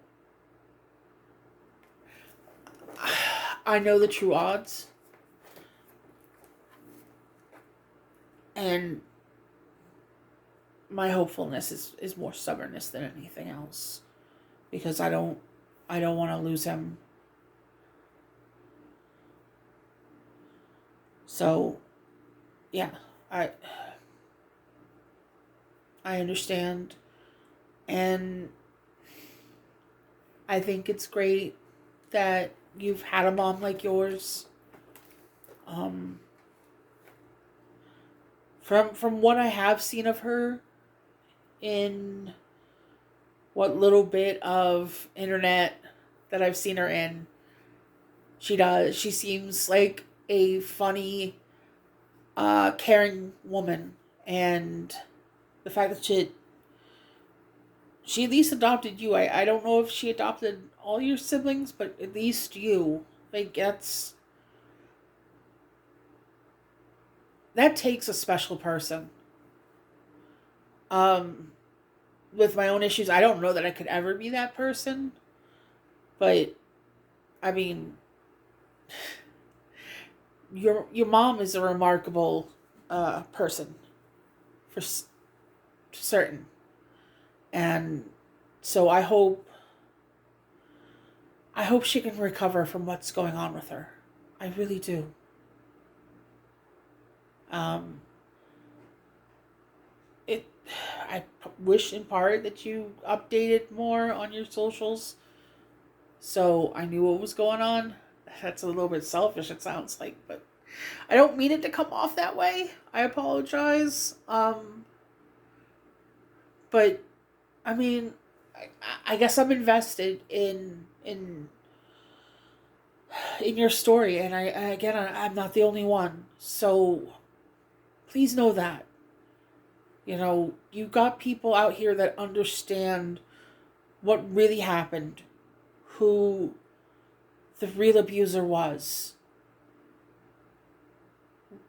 I know the true odds. And my hopefulness is more stubbornness than anything else. Because I don't want to lose him. So, yeah, I understand. And I think it's great that you've had a mom like yours. From what I have seen of her in what little bit of internet that I've seen her in, she does. She seems like a funny, caring woman, and the fact that she at least adopted you. I don't know if she adopted all your siblings, but at least you. Like that takes a special person. Um, with my own issues, I don't know that I could ever be that person, but I mean, your mom is a remarkable person for certain, and so I hope she can recover from what's going on with her. I really do. Um, it. I wish in part that you updated more on your socials, so I knew what was going on. That's a little bit selfish. It sounds like, but I don't mean it to come off that way. I apologize. But I mean, I guess I'm invested in your story, and I'm not the only one. So please know that. You got people out here that understand what really happened, who the real abuser was.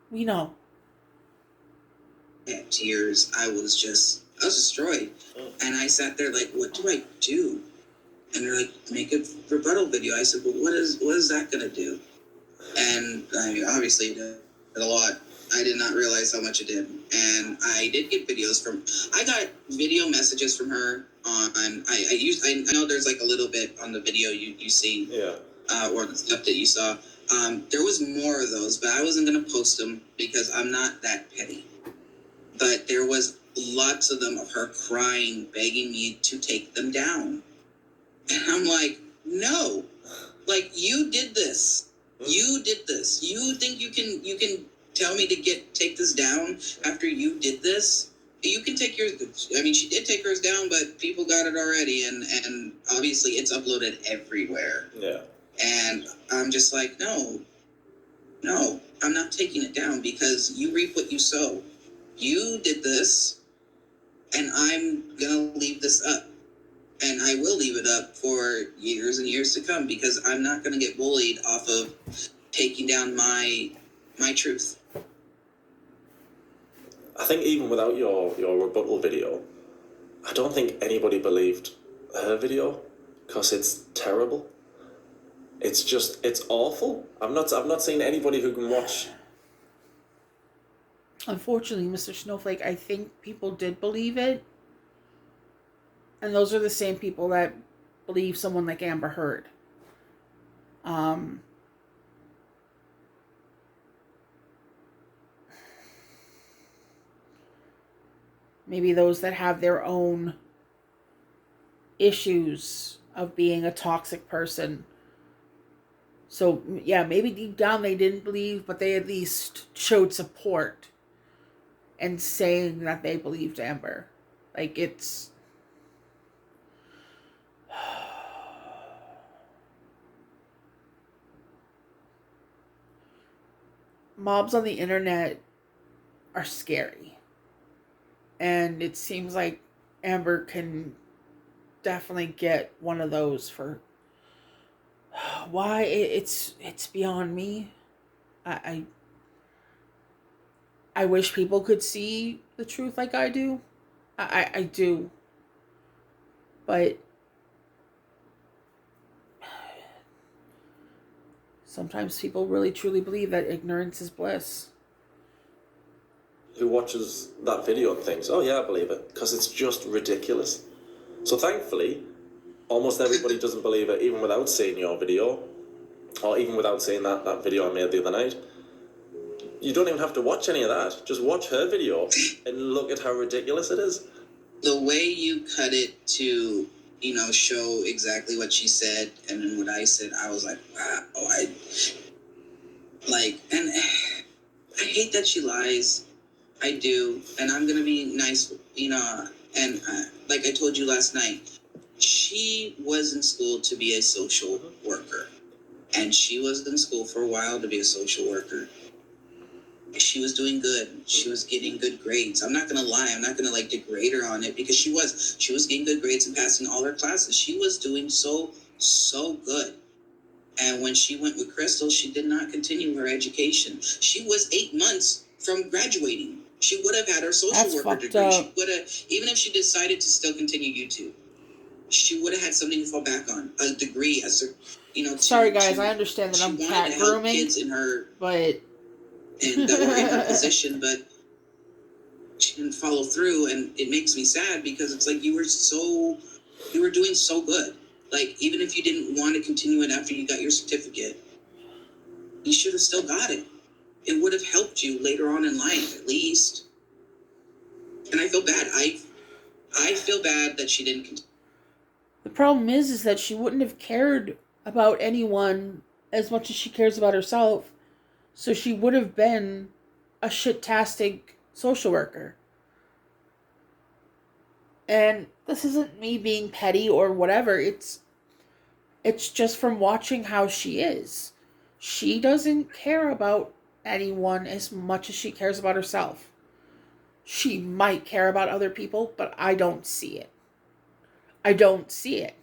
We know. At tears, I was destroyed. And I sat there like, what do I do? And they're like, make a rebuttal video. I said, well, what is that going to do? And I mean, obviously, it did a lot. I did not realize how much it did. And I did get videos I got video messages from her I know there's like a little bit on the video you see. Yeah. Or the stuff that you saw. There was more of those, but I wasn't going to post them because I'm not that petty. But there was lots of them of her crying, begging me to take them down. And I'm like, no. Like, you did this. You did this. You think you can tell me to take this down after you did this? You can take yours. I mean, she did take hers down, but people got it already, and obviously it's uploaded everywhere. Yeah. And I'm just like, no, I'm not taking it down because you reap what you sow. You did this, and I'm going to leave this up. And I will leave it up for years and years to come because I'm not going to get bullied off of taking down my truth. I think even without your rebuttal video, I don't think anybody believed her video because it's terrible. It's awful. I've not seen anybody who can watch. Unfortunately, Mr. Snowflake, I think people did believe it. And those are the same people that believe someone like Amber Heard. Maybe those that have their own issues of being a toxic person. So, yeah, maybe deep down they didn't believe, but they at least showed support and saying that they believed Amber. Like, it's... Mobs on the internet are scary. And it seems like Amber can definitely get one of those for... Why? It's beyond me. I wish people could see the truth like I do. I do. But sometimes people really truly believe that ignorance is bliss. Who watches that video and thinks, oh yeah, I believe it, because it's just ridiculous. So thankfully, almost everybody doesn't believe it, even without seeing your video, or even without seeing that video I made the other night. You don't even have to watch any of that. Just watch her video and look at how ridiculous it is. The way you cut it to, show exactly what she said and then what I said, I was like, wow. And I hate that she lies. I do. And I'm going to be nice, and like I told you last night, She was in school to be a social worker, and she was in school for a while to be a social worker. She was doing good. She was getting good grades. I'm not gonna lie. I'm not gonna like degrade her on it, because she was. She was getting good grades and passing all her classes. She was doing so good. And when she went with Crystal, she did not continue her education. She was 8 months from graduating. She would have had her social That's worker fucked degree. up. She would have, even if she decided to still continue YouTube, she would have had something to fall back on, a degree, as a, Sorry guys, I understand that I'm cat grooming, kids in her, but and that were in her position, but she didn't follow through, and it makes me sad, because it's like you were doing so good. Like, even if you didn't want to continue it after you got your certificate, you should have still got it. It would have helped you later on in life, at least. And I feel bad. I feel bad that she didn't continue. the problem is that she wouldn't have cared about anyone as much as she cares about herself. So she would have been a shit-tastic social worker. And this isn't me being petty or whatever. It's just from watching how she is. She doesn't care about anyone as much as she cares about herself. She might care about other people, but I don't see it. I don't see it.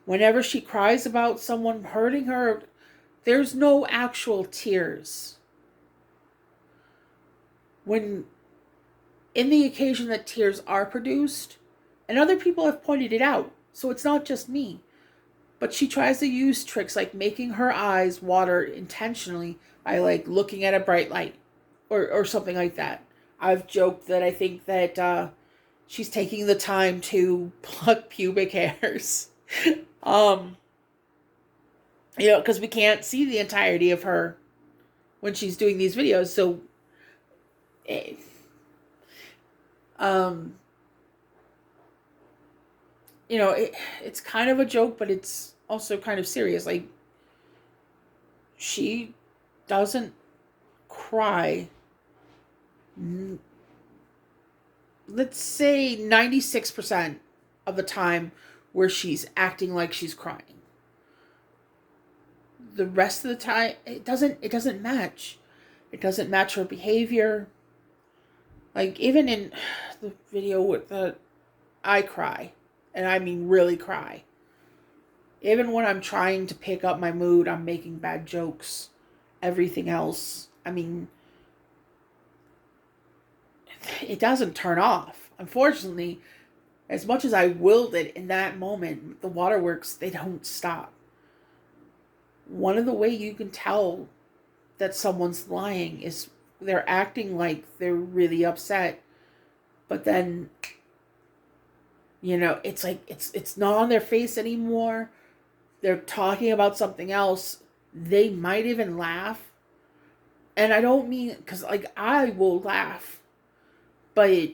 Whenever she cries about someone hurting her, there's no actual tears. When, in the occasion that tears are produced, and other people have pointed it out, so it's not just me, but she tries to use tricks like making her eyes water intentionally by like looking at a bright light or something like that. I've joked that I think that she's taking the time to pluck pubic hairs. Because we can't see the entirety of her when she's doing these videos, so eh, it's kind of a joke, but it's also kind of serious. Like, she doesn't cry, let's say 96% of the time, where she's acting like she's crying. The rest of the time, it doesn't match. It doesn't match her behavior. Like, even in the video with I cry, and I mean really cry. Even when I'm trying to pick up my mood, I'm making bad jokes. Everything else, I mean, it doesn't turn off. Unfortunately, as much as I willed it in that moment, the waterworks, they don't stop. One of the way you can tell that someone's lying is they're acting like they're really upset, but then, it's like it's not on their face anymore. They're talking about something else. They might even laugh. And I don't mean, because like I will laugh, but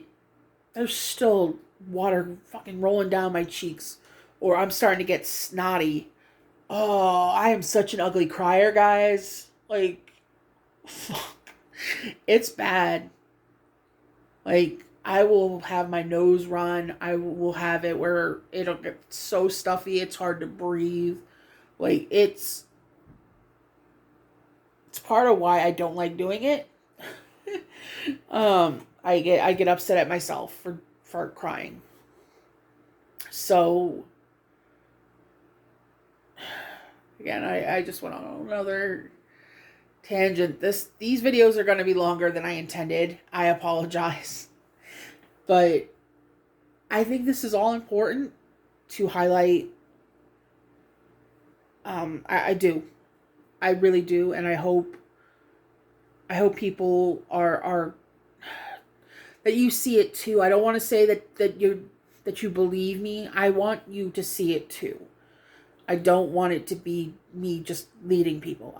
there's still water fucking rolling down my cheeks, or I'm starting to get snotty. Oh, I am such an ugly crier, guys. Like, fuck. It's bad. Like, I will have my nose run. I will have it where it'll get so stuffy it's hard to breathe. Like, it's part of why I don't like doing it. I get upset at myself for crying. So again, I just went on another tangent. These videos are going to be longer than I intended. I apologize. But I think this is all important to highlight. I do. I really do, and I hope people are that you see it too. I don't want to say that you believe me. I want you to see it too. I don't want it to be me just leading people.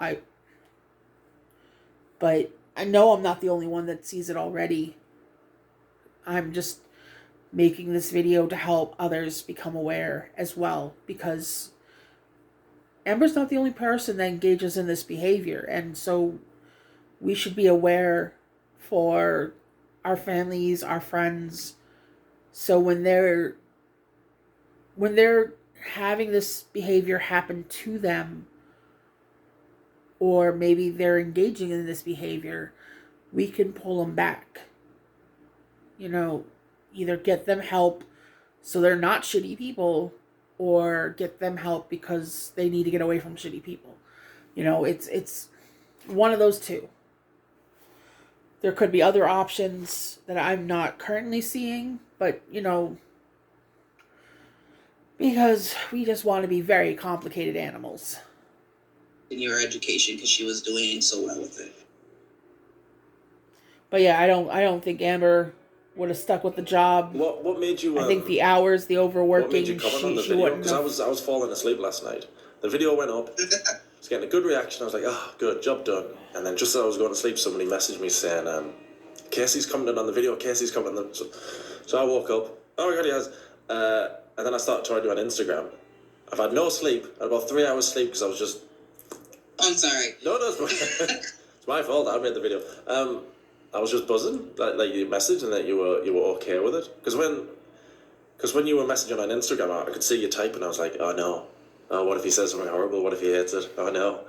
But I know I'm not the only one that sees it already. I'm just making this video to help others become aware as well, because Amber's not the only person that engages in this behavior, and so we should be aware for our families, our friends, so when they're when they're having this behavior happen to them, or maybe they're engaging in this behavior, we can pull them back. You know, either get them help so they're not shitty people, or get them help because they need to get away from shitty people. You know, it's one of those two. There could be other options that I'm not currently seeing, but you know, because we just want to be very complicated animals. In your education, because she was doing so well with it. But yeah, I don't think Amber would have stuck with the job. What made you? I think the hours, the overworking, what made you comment on the video? Because I was falling asleep last night. The video went up. It's getting a good reaction. I was like, oh, good, job done. And then just as I was going to sleep, somebody messaged me saying, Casey's commented on the video. Casey's commented. So I woke up. Oh my god, he has. And then I started trying to do on Instagram. I've had no sleep. I had about 3 hours sleep because I was just. I'm sorry. No, it's my fault. I made the video. I was just buzzing, like you messaged, and that you were okay with it. Because when you were messaging on Instagram, I could see you typing. I was like, oh no, oh, what if he says something horrible? What if he hates it? Oh no.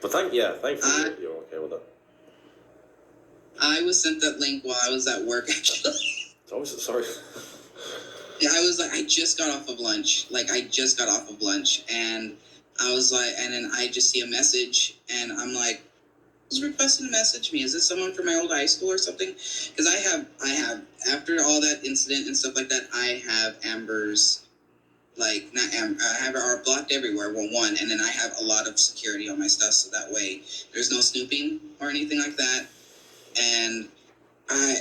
But thankfully you're okay with it. I was sent that link while I was at work, actually. Sorry. Yeah, I was like, I just got off of lunch. And I was like, and then I just see a message, and I'm like, who's requesting to message me? Is this someone from my old high school or something? Because I have, after all that incident and stuff like that, I have Amber's, like, not Amber, I have her blocked everywhere, well, one, and then I have a lot of security on my stuff, so that way there's no snooping or anything like that. And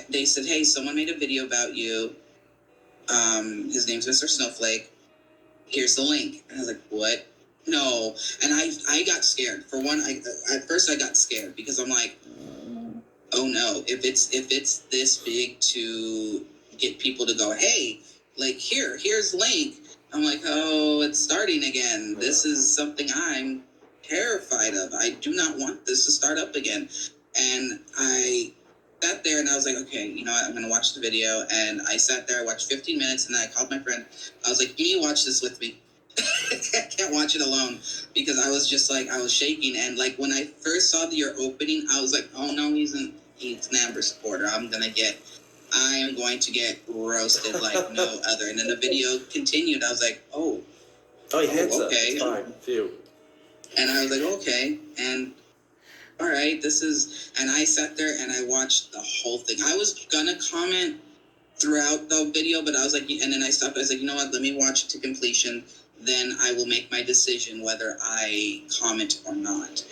they said, hey, someone made a video about you. His name's Mr. Snowflake. Here's the link. And I was like, what? No. And I got scared. For one, at first I got scared because I'm like, oh no, if it's this big to get people to go, hey, like here's link. I'm like, oh, it's starting again. This is something I'm terrified of. I do not want this to start up again. And I sat there and I was like, okay, you know what? I'm going to watch the video. And I sat there, I watched 15 minutes, and then I called my friend. I was like, can you watch this with me? I can't watch it alone because I was just like, I was shaking. And like when I first saw your opening, I was like, oh no, he's an Amber supporter. I am going to get roasted like no other. And then the video continued. I was like, oh, he hates okay. It's fine. Phew. And I was like, okay. And all right, and I sat there and I watched the whole thing. I was gonna comment throughout the video, but I was like, and then I stopped. I was like, you know what? Let me watch it to completion. Then I will make my decision whether I comment or not.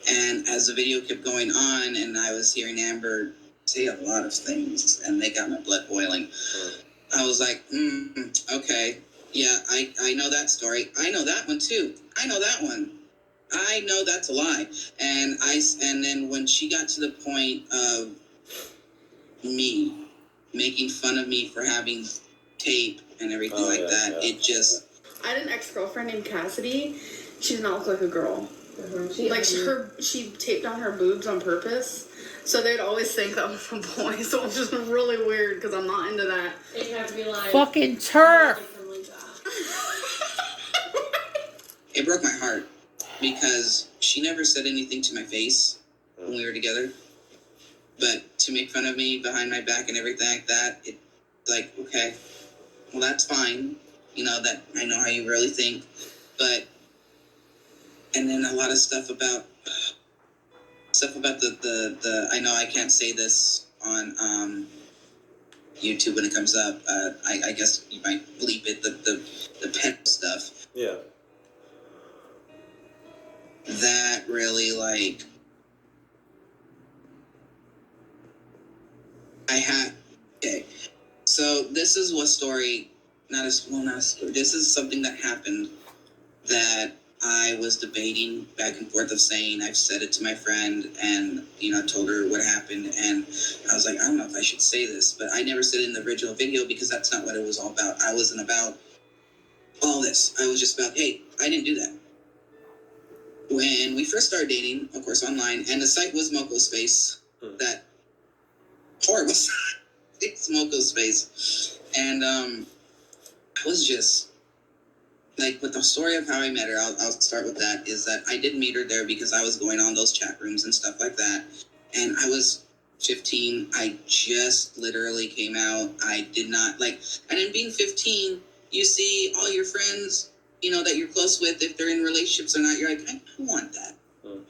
And as the video kept going on, and I was hearing Amber say a lot of things, and they got my blood boiling. I was like, okay, yeah, I know that story. I know that one too. I know that one. I know that's a lie. And then when she got to the point of me making fun of me for having tape and everything it just... I had an ex-girlfriend named Cassidy. She did not look like a girl. She taped on her boobs on purpose. So they'd always think that was a boy. So it was just really weird because I'm not into that. And you have to be like... Fucking turf! It broke my heart. Because she never said anything to my face when we were together. But to make fun of me behind my back and everything like that, it's like, okay, well, that's fine. You know, that I know how you really think. But, and then a lot of stuff about the I know I can't say this on YouTube when it comes up. I guess you might bleep it, the pet stuff. Yeah. That really, like, okay, so this is a story, not a story, this is something that happened that I was debating back and forth of saying, I've said it to my friend and, you know, told her what happened, and I was like, I don't know if I should say this, but I never said it in the original video because that's not what it was all about. I wasn't about all this. I was just about, hey, I didn't do that. When we first started dating, of course, online, and the site was Moco Space, that horrible site, it's Moco Space, and I was just like, with the story of how I met her, I'll start with that, is that I did meet her there because I was going on those chat rooms and stuff like that. And I was 15. I just literally came out. I did not, like, and in being 15, you see all your friends, you know, that you're close with, if they're in relationships or not, you're like, I want that.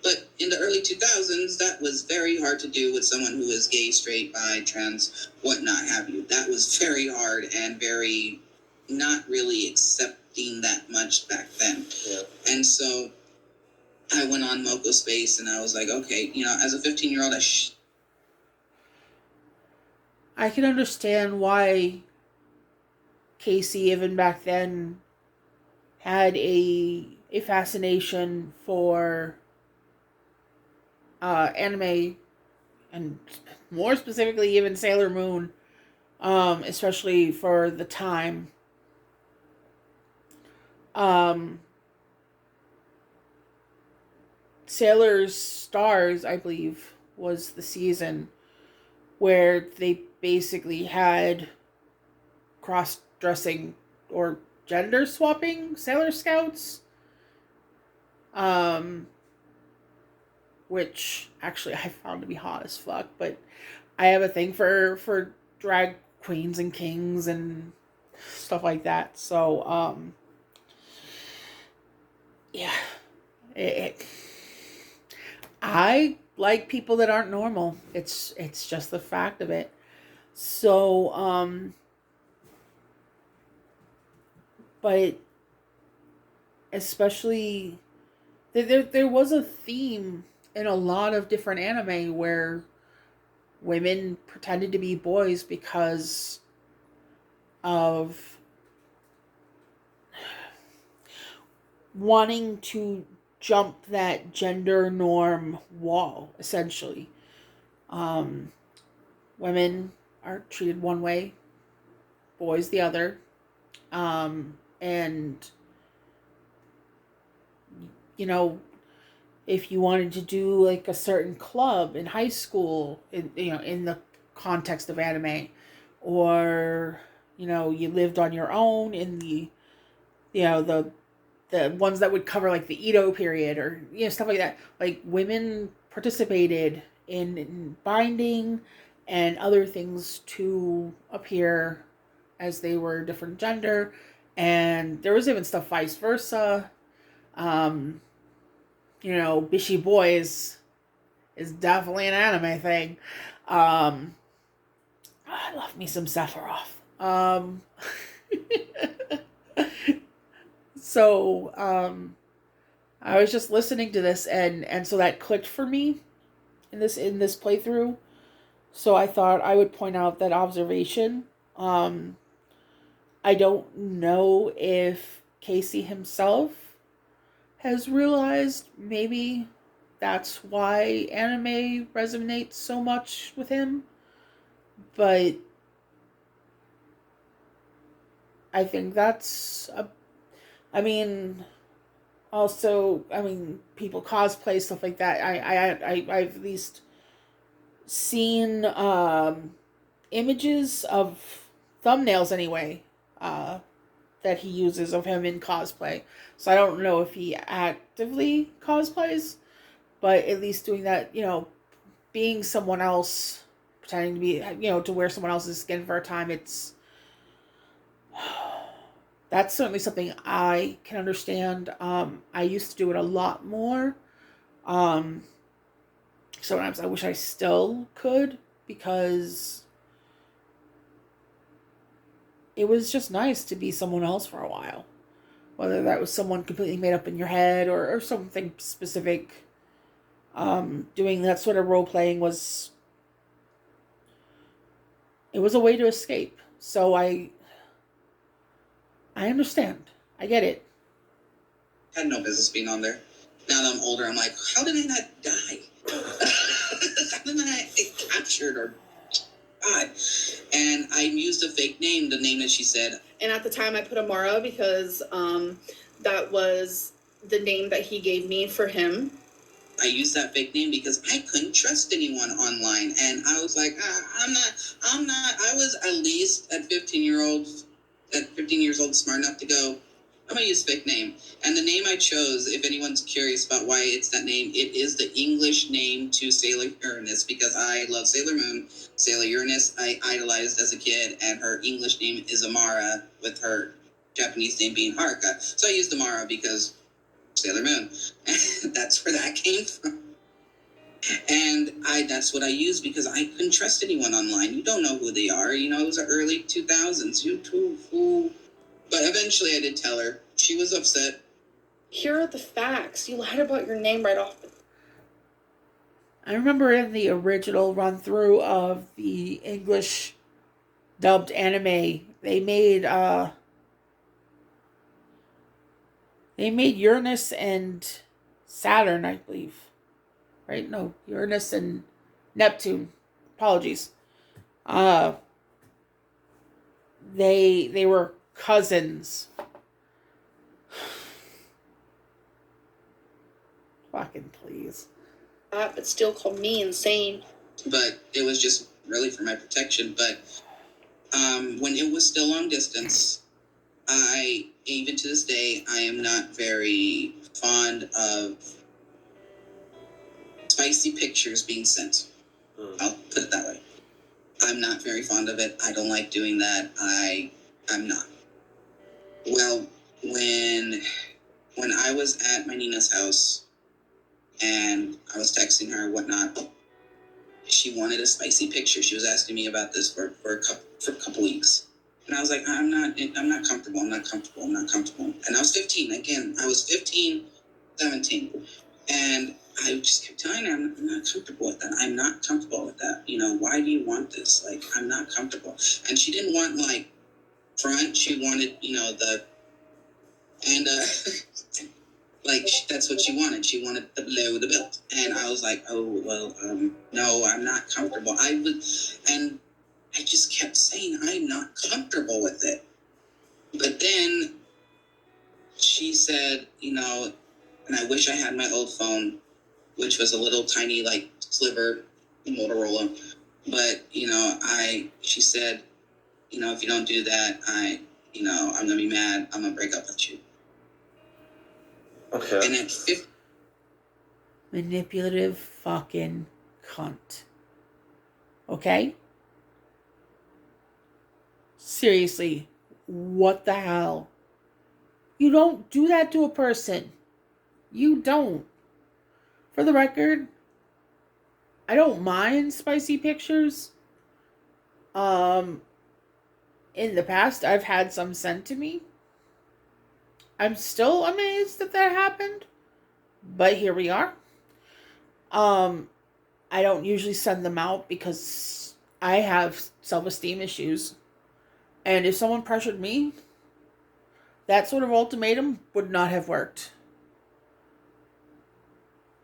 But in the early 2000s, that was very hard to do with someone who was gay, straight, bi, trans, whatnot have you. That was very hard and very not really accepting that much back then. Yeah. And so I went on Moco Space and I was like, okay, you know, as a 15-year-old, I can understand why Casey, even back then, had a fascination for anime, and more specifically even Sailor Moon, especially for the time. Sailor Stars, I believe, was the season where they basically had cross-dressing or gender swapping Sailor Scouts. Which actually I found to be hot as fuck, but I have a thing for drag queens and kings and stuff like that. So yeah, I like people that aren't normal. It's just the fact of it. So but especially there was a theme in a lot of different anime where women pretended to be boys because of wanting to jump that gender norm wall, essentially. Women are treated one way, boys the other. And, you know, if you wanted to do like a certain club in high school, in the context of anime, or, you lived on your own in the, the ones that would cover like the Edo period, or stuff like that. Like, women participated in binding and other things to appear as they were different gender, and there was even stuff vice versa. Bishy boys is definitely an anime thing. I love me some Sephiroth. So I was just listening to this, and so that clicked for me in this playthrough. So I thought I would point out that observation. I don't know if Casey himself has realized maybe that's why anime resonates so much with him, but I think people cosplay stuff like that. I've at least seen images of thumbnails anyway, that he uses of him in cosplay. So I don't know if he actively cosplays, but at least doing that, being someone else, pretending to be, to wear someone else's skin for a time, that's certainly something I can understand. I used to do it a lot more. Sometimes I wish I still could, because it was just nice to be someone else for a while. Whether that was someone completely made up in your head, or something specific. Doing that sort of role playing was a way to escape. So I understand. I get it. Had no business being on there. Now that I'm older, I'm like, how did I not die? How did I not get captured or God? And I used a fake name, the name that she said. And at the time, I put Amara because that was the name that he gave me for him. I used that fake name because I couldn't trust anyone online. And I was like, I was at least, at 15-year-old, at 15 years old, smart enough to go, I'm going to use a fake name. And the name I chose, if anyone's curious about why it's that name, it is the English name to Sailor Uranus, because I love Sailor Moon. Sailor Uranus, I idolized as a kid, and her English name is Amara, with her Japanese name being Haruka. So I used Amara because Sailor Moon. That's where that came from. And that's what I used because I couldn't trust anyone online. You don't know who they are. You know, it was the early 2000s. But eventually I did tell her. She was upset. Here are the facts. You lied about your name right off. I remember in the original run through of the English dubbed anime, they made Uranus and Saturn, I believe. Right? No, Uranus and Neptune. Apologies. They were cousins. Fucking please. But still called me insane. But it was just really for my protection. But when it was still long distance, even to this day, I am not very fond of spicy pictures being sent. I'll put it that way. I'm not very fond of it. I don't like doing that. I'm not. Well, when I was at my Nina's house and I was texting her and whatnot, she wanted a spicy picture. She was asking me about this for a couple weeks. And I was like, I'm not comfortable. And I was 15. Again, I was 15, 17. And I just kept telling her, I'm not comfortable with that. I'm not comfortable with that. You know, why do you want this? Like, I'm not comfortable. And she didn't want, like, front. She wanted, and, like, that's what she wanted. She wanted the below the belt. And I was like, oh, well, no, I'm not comfortable. And I just kept saying, I'm not comfortable with it. But then she said, and I wish I had my old phone, which was a little tiny, like, sliver Motorola. But, she said, if you don't do that, I'm going to be mad. I'm going to break up with you. Okay. And at 50. Manipulative fucking cunt. Okay? Seriously, what the hell? You don't do that to a person. You don't. For the record, I don't mind spicy pictures. In the past, I've had some sent to me. I'm still amazed that happened. But here we are. I don't usually send them out because I have self-esteem issues. And if someone pressured me, that sort of ultimatum would not have worked.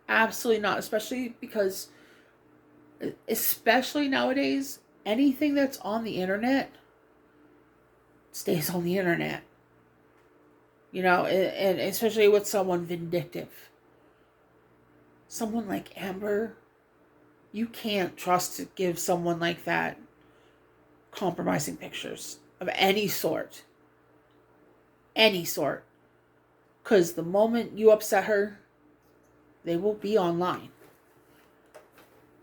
Absolutely not. Especially because, especially nowadays, anything that's on the internet stays on the internet. And especially with someone vindictive. Someone like Amber, you can't trust to give someone like that compromising pictures of any sort. Any sort. Because the moment you upset her, they will be online.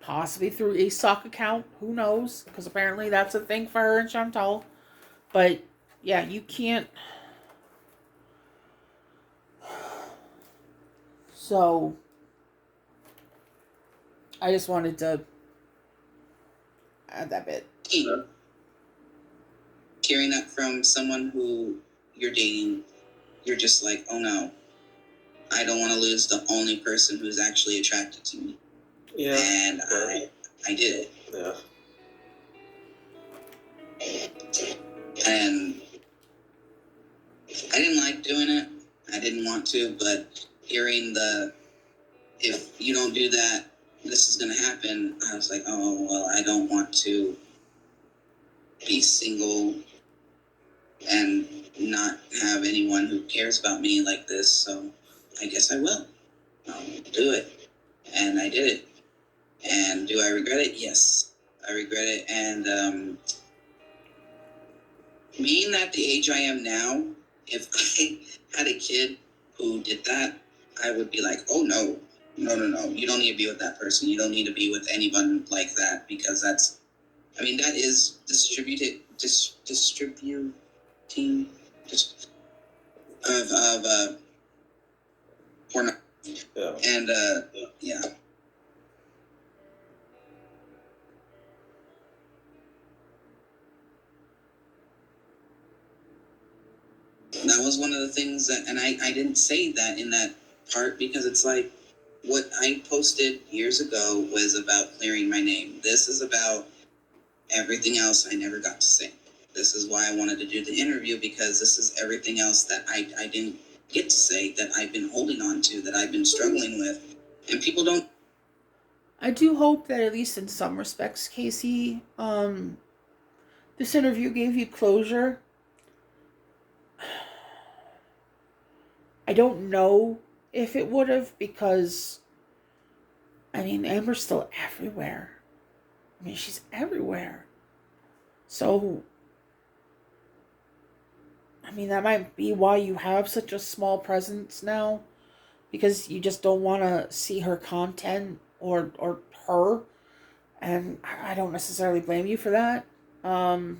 Possibly through a sock account. Who knows? Because apparently that's a thing for her and Chantal. But, yeah, you can't. So, I just wanted to add that bit. Hearing that from someone who you're dating, you're just like, oh no, I don't want to lose the only person who's actually attracted to me. Yeah. And I did it. Yeah. And I didn't like doing it. I didn't want to, but hearing if you don't do that, this is going to happen, I was like, oh, well, I don't want to be single and not have anyone who cares about me like this, so I guess I will. I'll do it. And I did it. And do I regret it? Yes, I regret it. And being at the age I am now, if I had a kid who did that, I would be like, oh no, no. You don't need to be with that person. You don't need to be with anyone like that, because that is distributing just of porn. Yeah. And yeah. That was one of the things that, and I didn't say that in that part, because it's like, what I posted years ago was about clearing my name. This is about everything else I never got to say. This is why I wanted to do the interview, because this is everything else that I didn't get to say, that I've been holding on to, that I've been struggling with. And people don't. I do hope that at least in some respects, Casey, this interview gave you closure. I don't know if it would have, because, I mean, Amber's still everywhere. I mean, she's everywhere. So, I mean, that might be why you have such a small presence now, because you just don't want to see her content or her, and I don't necessarily blame you for that. I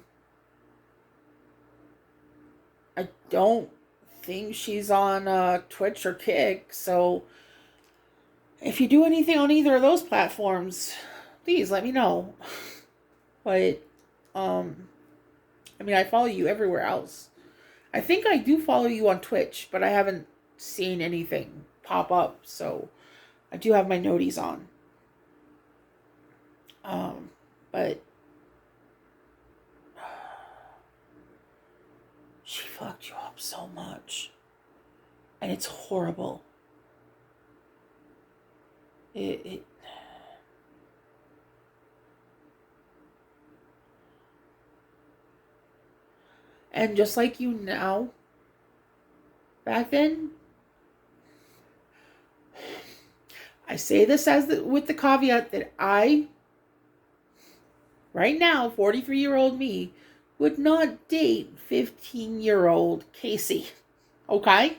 don't think she's on Twitch or Kick, so if you do anything on either of those platforms, please let me know. But, I mean, I follow you everywhere else. I think I do follow you on Twitch, but I haven't seen anything pop up, so I do have my noties on. But she fucked you up so much, and it's horrible. It and just like you now, back then, I say this with the caveat that I, right now, 43-year-old me, would not date 15-year-old Casey. Okay?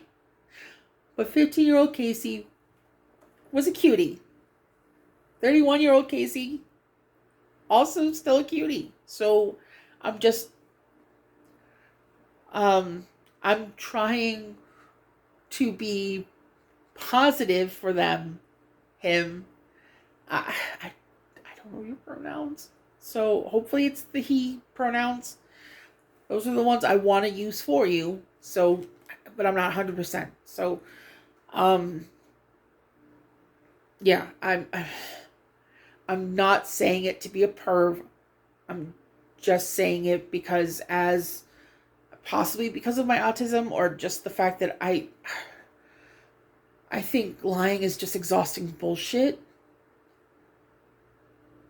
But 15-year-old Casey was a cutie. 31-year-old Casey, also still a cutie. So I'm just, I'm trying to be positive for them, him. I don't know your pronouns. So hopefully it's the he pronouns. Those are the ones I want to use for you. So, but I'm not 100%. So, yeah, I'm not saying it to be a perv. I'm just saying it because possibly because of my autism, or just the fact that I think lying is just exhausting bullshit.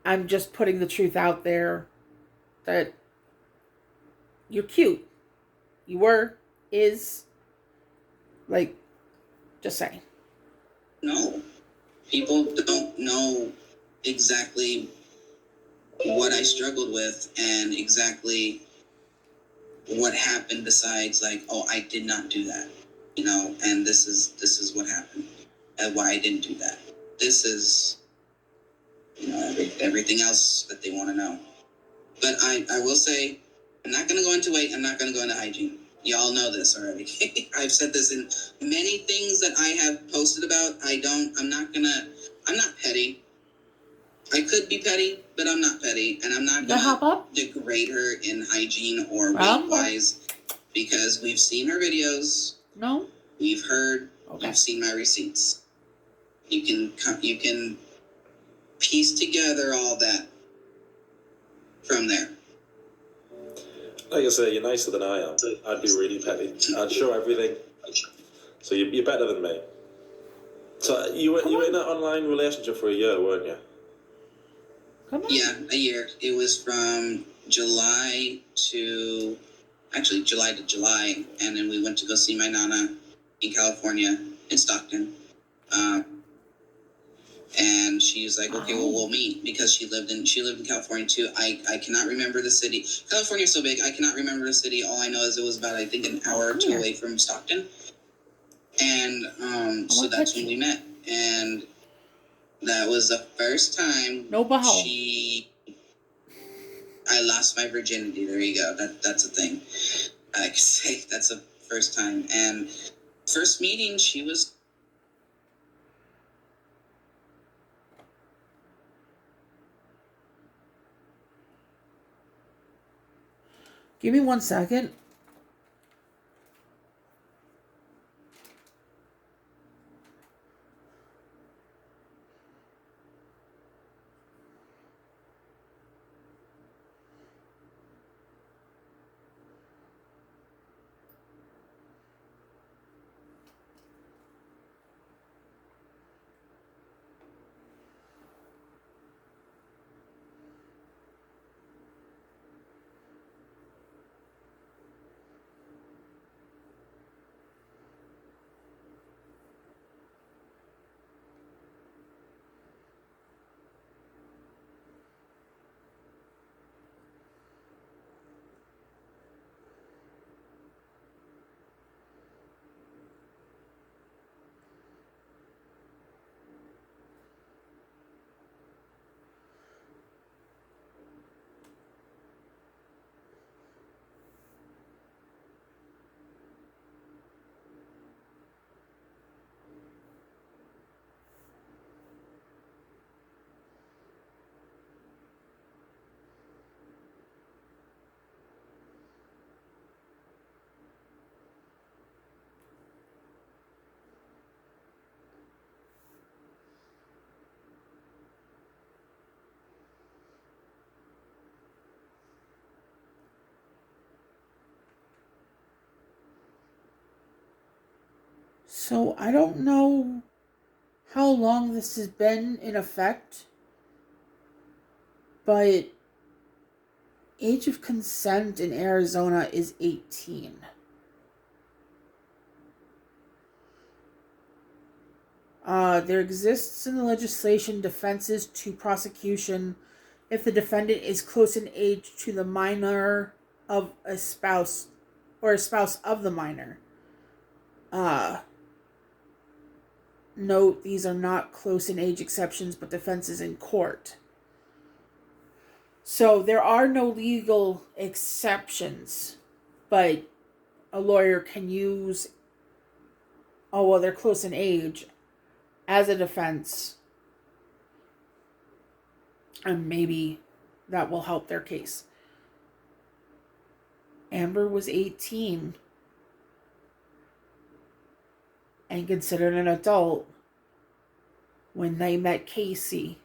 I'm just putting the truth out there that you're cute. You were, is, like, just saying. No. People don't know exactly what I struggled with and exactly what happened, besides like, oh, I did not do that, and this is what happened and why I didn't do that. This is, everything else that they want to know. But I will say, I'm not going to go into weight. I'm not going to go into hygiene. Y'all know this already. I've said this in many things that I have posted about. I'm not petty. I could be petty, but I'm not petty. And I'm not going to degrade her in hygiene or weight-wise, because we've seen her videos. No? We've heard. Okay. You've seen my receipts. You can piece together all that from there. Like I say, you're nicer than I am. I'd be really petty. I'd show everything. So you're better than me. So you were in an online relationship for a year, weren't you? Come on. Yeah, a year. It was from July to July, and then we went to go see my nana in California, in Stockton. And she she was like, okay, well, we'll meet, because she lived in California too. I cannot remember the city. California's so big, I cannot remember the city. All I know is it was about, I think, an hour or two away from Stockton. And so that's when we met. And that was the first time I lost my virginity. There you go. That's a thing. I could say that's the first time. And first meeting, she was. Give me 1 second. So I don't know how long this has been in effect, but age of consent in Arizona is 18. There exists in the legislation defenses to prosecution if the defendant is close in age to the minor of a spouse or a spouse of the minor. Note, these are not close in age exceptions, but defenses in court. So there are no legal exceptions, but a lawyer can use, oh, well, they're close in age as a defense, and maybe that will help their case. Amber was 18 and considered an adult when they met Casey,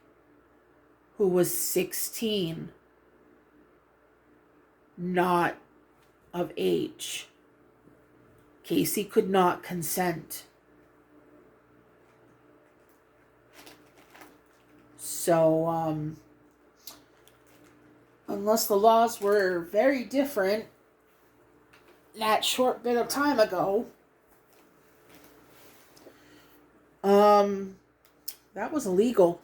who was 16, not of age. Casey could not consent. So, unless the laws were very different that short bit of time ago, that was illegal.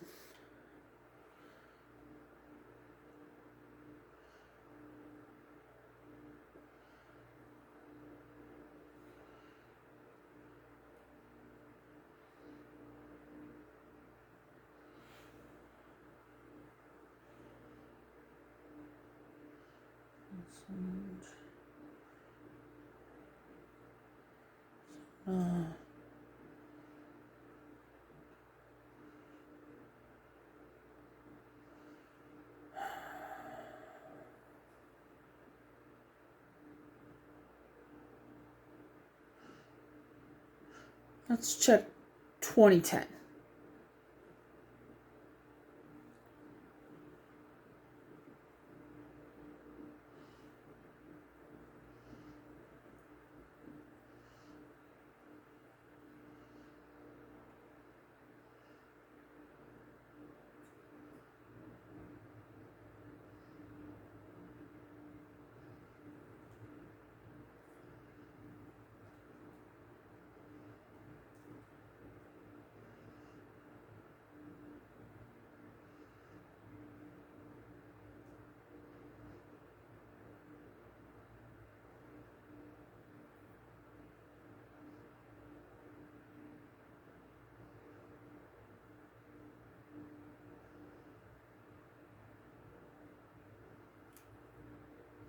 Let's check 2010.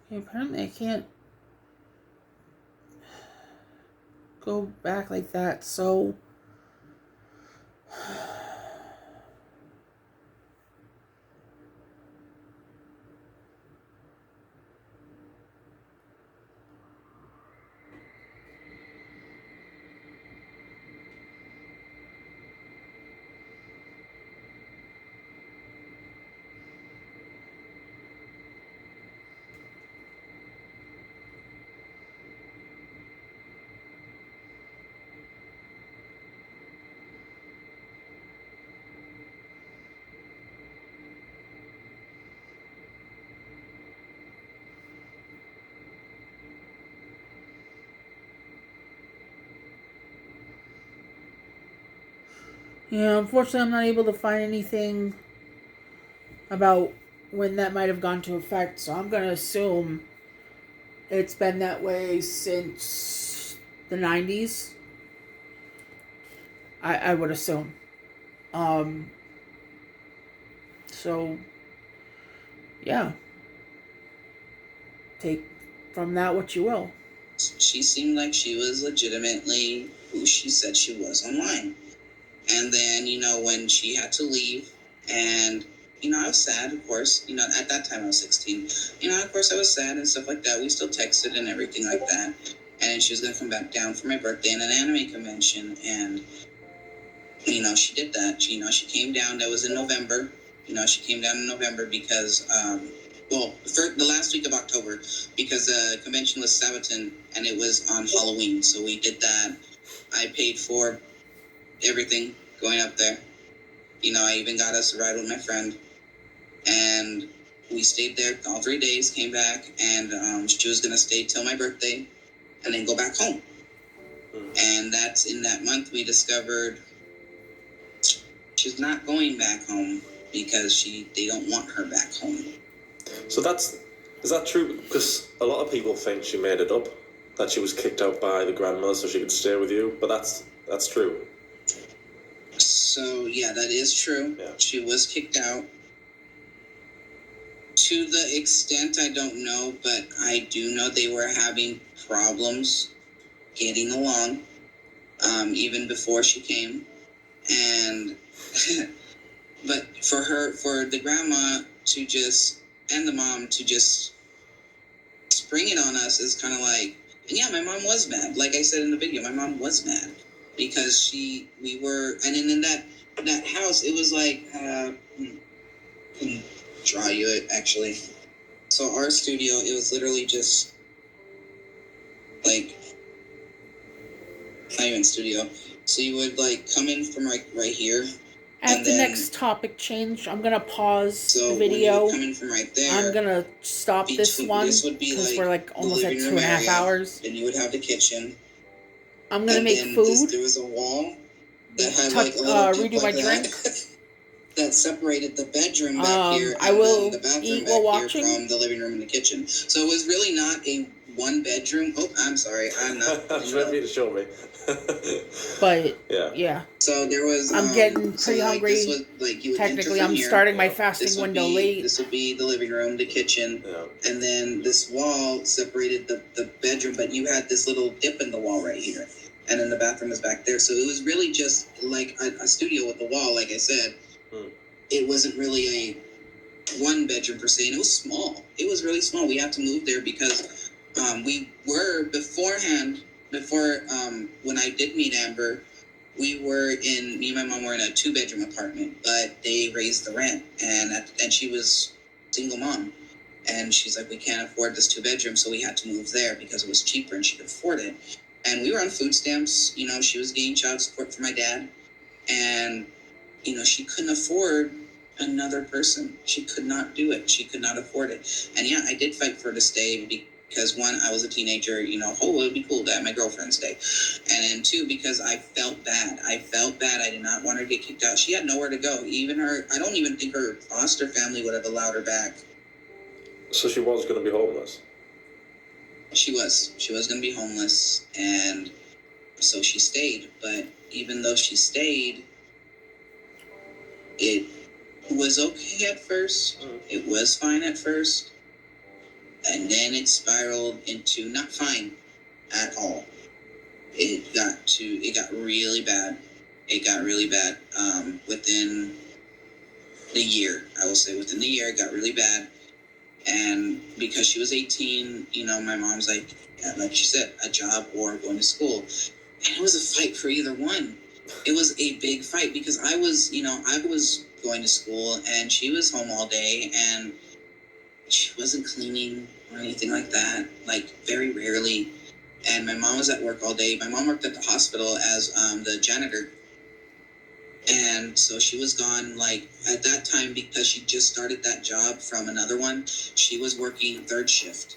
Okay, apparently I can't go back like that, so... Yeah, unfortunately I'm not able to find anything about when that might have gone to effect, so I'm gonna assume it's been that way since the 90s. I would assume. Um, so, yeah. Take from that what you will. She seemed like she was legitimately who she said she was online. And then, when she had to leave, and, I was sad, of course. At that time I was 16. Of course I was sad and stuff like that. We still texted and everything like that. And she was going to come back down for my birthday in an anime convention. And, she did that. She came down. That was in November. She came down in November because, for the last week of October, because the convention was Sabaton and it was on Halloween. So we did that. I paid for everything going up there. I even got us a ride with my friend. And we stayed there all 3 days, came back, and she was going to stay till my birthday and then go back home. And that's in that month we discovered she's not going back home because they don't want her back home. So is that true? Because a lot of people think she made it up, that she was kicked out by the grandmother so she could stay with you, but that's true. So, yeah, that is true. Yeah. She was kicked out. To the extent, I don't know, but I do know they were having problems getting along, even before she came. And, but for the grandma to just, and the mom to just spring it on us is kind of like, and yeah, my mom was mad. Like I said in the video, my mom was mad because we were, and in that house, it was like, draw you it actually. So our studio, it was literally just like, not even studio. So you would like come in from right here. At the next topic change, I'm gonna pause the video. When you come in from right there, I'm gonna stop this one because we're like almost at 2.5 hours. Then you would have the kitchen. I'm gonna make food. There was a wall that had like a little redo my drink. That separated the bedroom back here. I will the bathroom eat back while watching from the living room and the kitchen. So it was really not a one bedroom. Oh, I'm sorry, I'm not. I was ready to show me. But yeah. So there was. I'm getting pretty hungry. This was, you would Technically, I'm starting my fasting window late. This would be the living room, the kitchen, and then this wall separated the bedroom. But you had this little dip in the wall right here, and then the bathroom was back there. So it was really just like a studio with a wall, like I said. It wasn't really a one bedroom per se, and it was small. It was really small. We had to move there because we were beforehand, before when I did meet Amber, me and my mom were in a 2-bedroom apartment, but they raised the rent, and she was single mom, and she's like, we can't afford this 2-bedroom, so we had to move there because it was cheaper and she could afford it. And we were on food stamps. She was getting child support for my dad, and she couldn't afford another person. She could not do it. She could not afford it. And yeah, I did fight for her to stay because, one, I was a teenager, it would be cool to have my girlfriend stay. And then 2, because I felt bad. I did not want her to get kicked out. She had nowhere to go. I don't even think her foster family would have allowed her back. So she was going to be homeless? She was going to be homeless. And so she stayed. But even though she stayed, it was okay at first. It was fine at first. And then it spiraled into not fine at all. It got really bad. It got really bad. Within the year, I will say, within the year, it got really bad. And because she was 18, my mom's like she said, a job or going to school. And it was a fight for either one. It was a big fight because I was going to school and she was home all day and she wasn't cleaning or anything like that, like very rarely. And my mom was at work all day. My mom worked at the hospital as the janitor. And so she was gone, like, at that time, because she just started that job from another one, she was working third shift.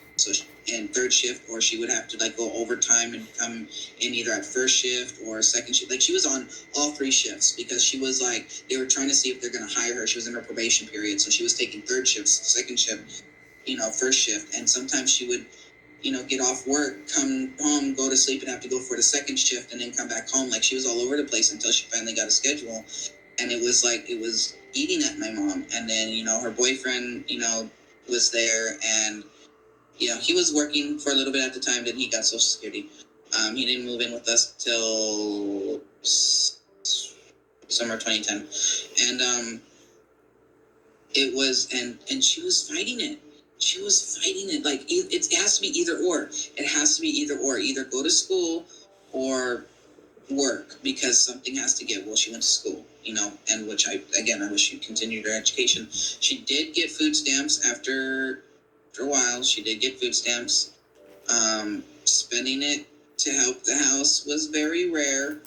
Third shift, or she would have to, like, go overtime and come in either at first shift or second shift. Like, she was on all three shifts because she was, like, they were trying to see if they're going to hire her. She was in her probation period, so she was taking third shifts, second shift, first shift. And sometimes she would get off work, come home, go to sleep, and have to go for the second shift and then come back home. Like, she was all over the place until she finally got a schedule. And it was like, it was eating at my mom. And then, her boyfriend, was there, and, he was working for a little bit at the time. Then he got Social Security. He didn't move in with us till summer 2010. And it was, and she was fighting it. She was fighting it. Like, it has to be either or. It has to be either or. Either go to school or work, because something has to give. Well, she went to school, and which I wish she continued her education. She did get food stamps after a while. She did get food stamps. Spending it to help the house was very rare.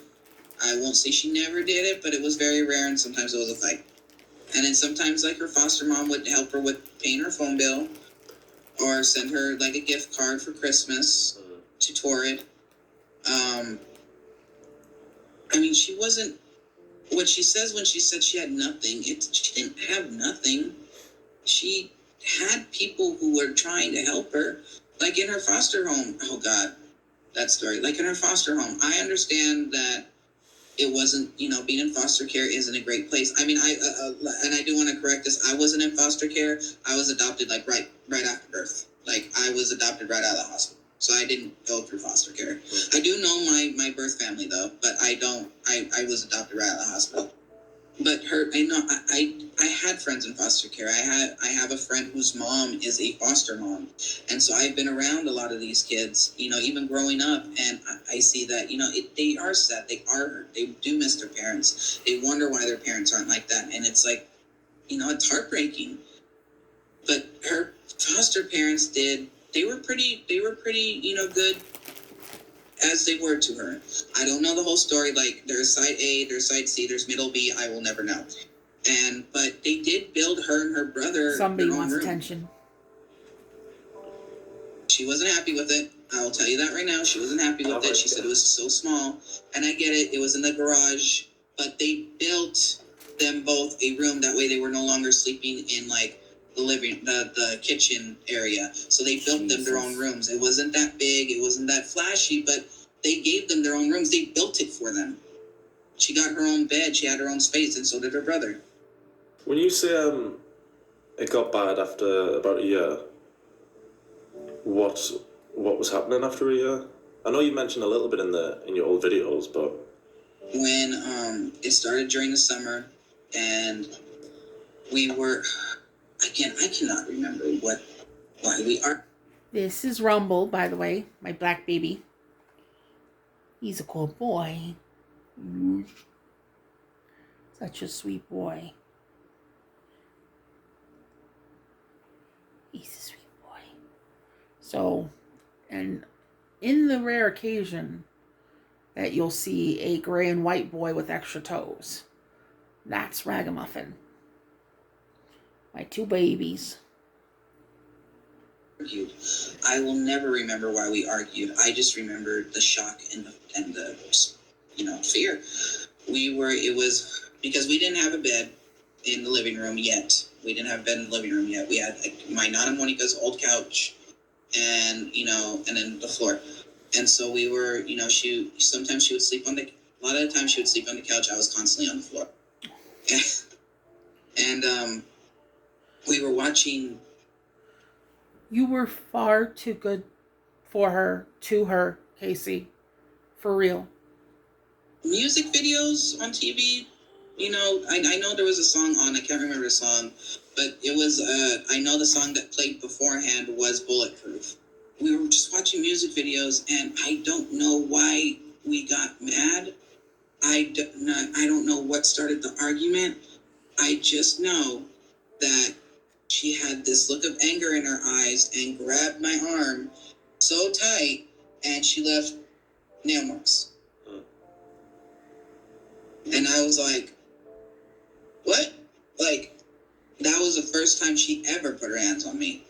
I won't say she never did it, but it was very rare, and sometimes it was a fight. And then sometimes, like, her foster mom would help her with paying her phone bill, or send her, like, a gift card for Christmas to Torrid. She wasn't, what she says when she said she had nothing, she didn't have nothing. She had people who were trying to help her. Like, in her foster home, oh God, that story. Like, in her foster home, I understand that it wasn't, being in foster care isn't a great place. And I do want to correct this. I wasn't in foster care. I was adopted, like, right after birth. Like, I was adopted right out of the hospital. So I didn't go through foster care. I do know my birth family, though, but I was adopted right out of the hospital. But I had friends in foster care. I have a friend whose mom is a foster mom. And so I've been around a lot of these kids, even growing up. And I see that, they are sad. They are hurt. They do miss their parents. They wonder why their parents aren't like that. And it's like, it's heartbreaking. But her foster parents they were pretty, good as they were to her. I don't know the whole story. Like, there's side A, there's side C, there's middle B. I will never know. But they did build her and her brother Somebody their own wants room. attention. She wasn't happy with it. I will tell you that right now. She wasn't happy with it. She said it was so small. And I get it. It was in the garage. But they built them both a room. That way they were no longer sleeping in, like, the kitchen area. So they built them their own rooms. It wasn't that big. It wasn't that flashy. But they gave them their own rooms. They built it for them. She got her own bed. She had her own space. And so did her brother. When you say it got bad after about a year, what was happening after a year? I know you mentioned a little bit in your old videos, but when it started during the summer, and we were, I cannot remember why we are. This is Rumble, by the way, my black baby. He's a cool boy. Such a sweet boy. He's a sweet boy. So, and in the rare occasion that you'll see a gray and white boy with extra toes, that's Ragamuffin. My two babies. I will never remember why we argued. I just remember the shock and the fear. It was because we didn't have a bed in the living room yet. We didn't have a bed in the living room yet. We had, like, my Nana Monica's old couch and then the floor. And so we were, sometimes she would sleep a lot of the time she would sleep on the couch. I was constantly on the floor. And we were watching You were far too good for her, to her, Casey. For real. Music videos on TV, I know there was a song on, I can't remember the song, but it was, I know the song that played beforehand was Bulletproof. We were just watching music videos, and I don't know why we got mad. I don't know what started the argument. I just know that she had this look of anger in her eyes and grabbed my arm so tight, and she left nail marks. And I was like, what? Like, that was the first time she ever put her hands on me.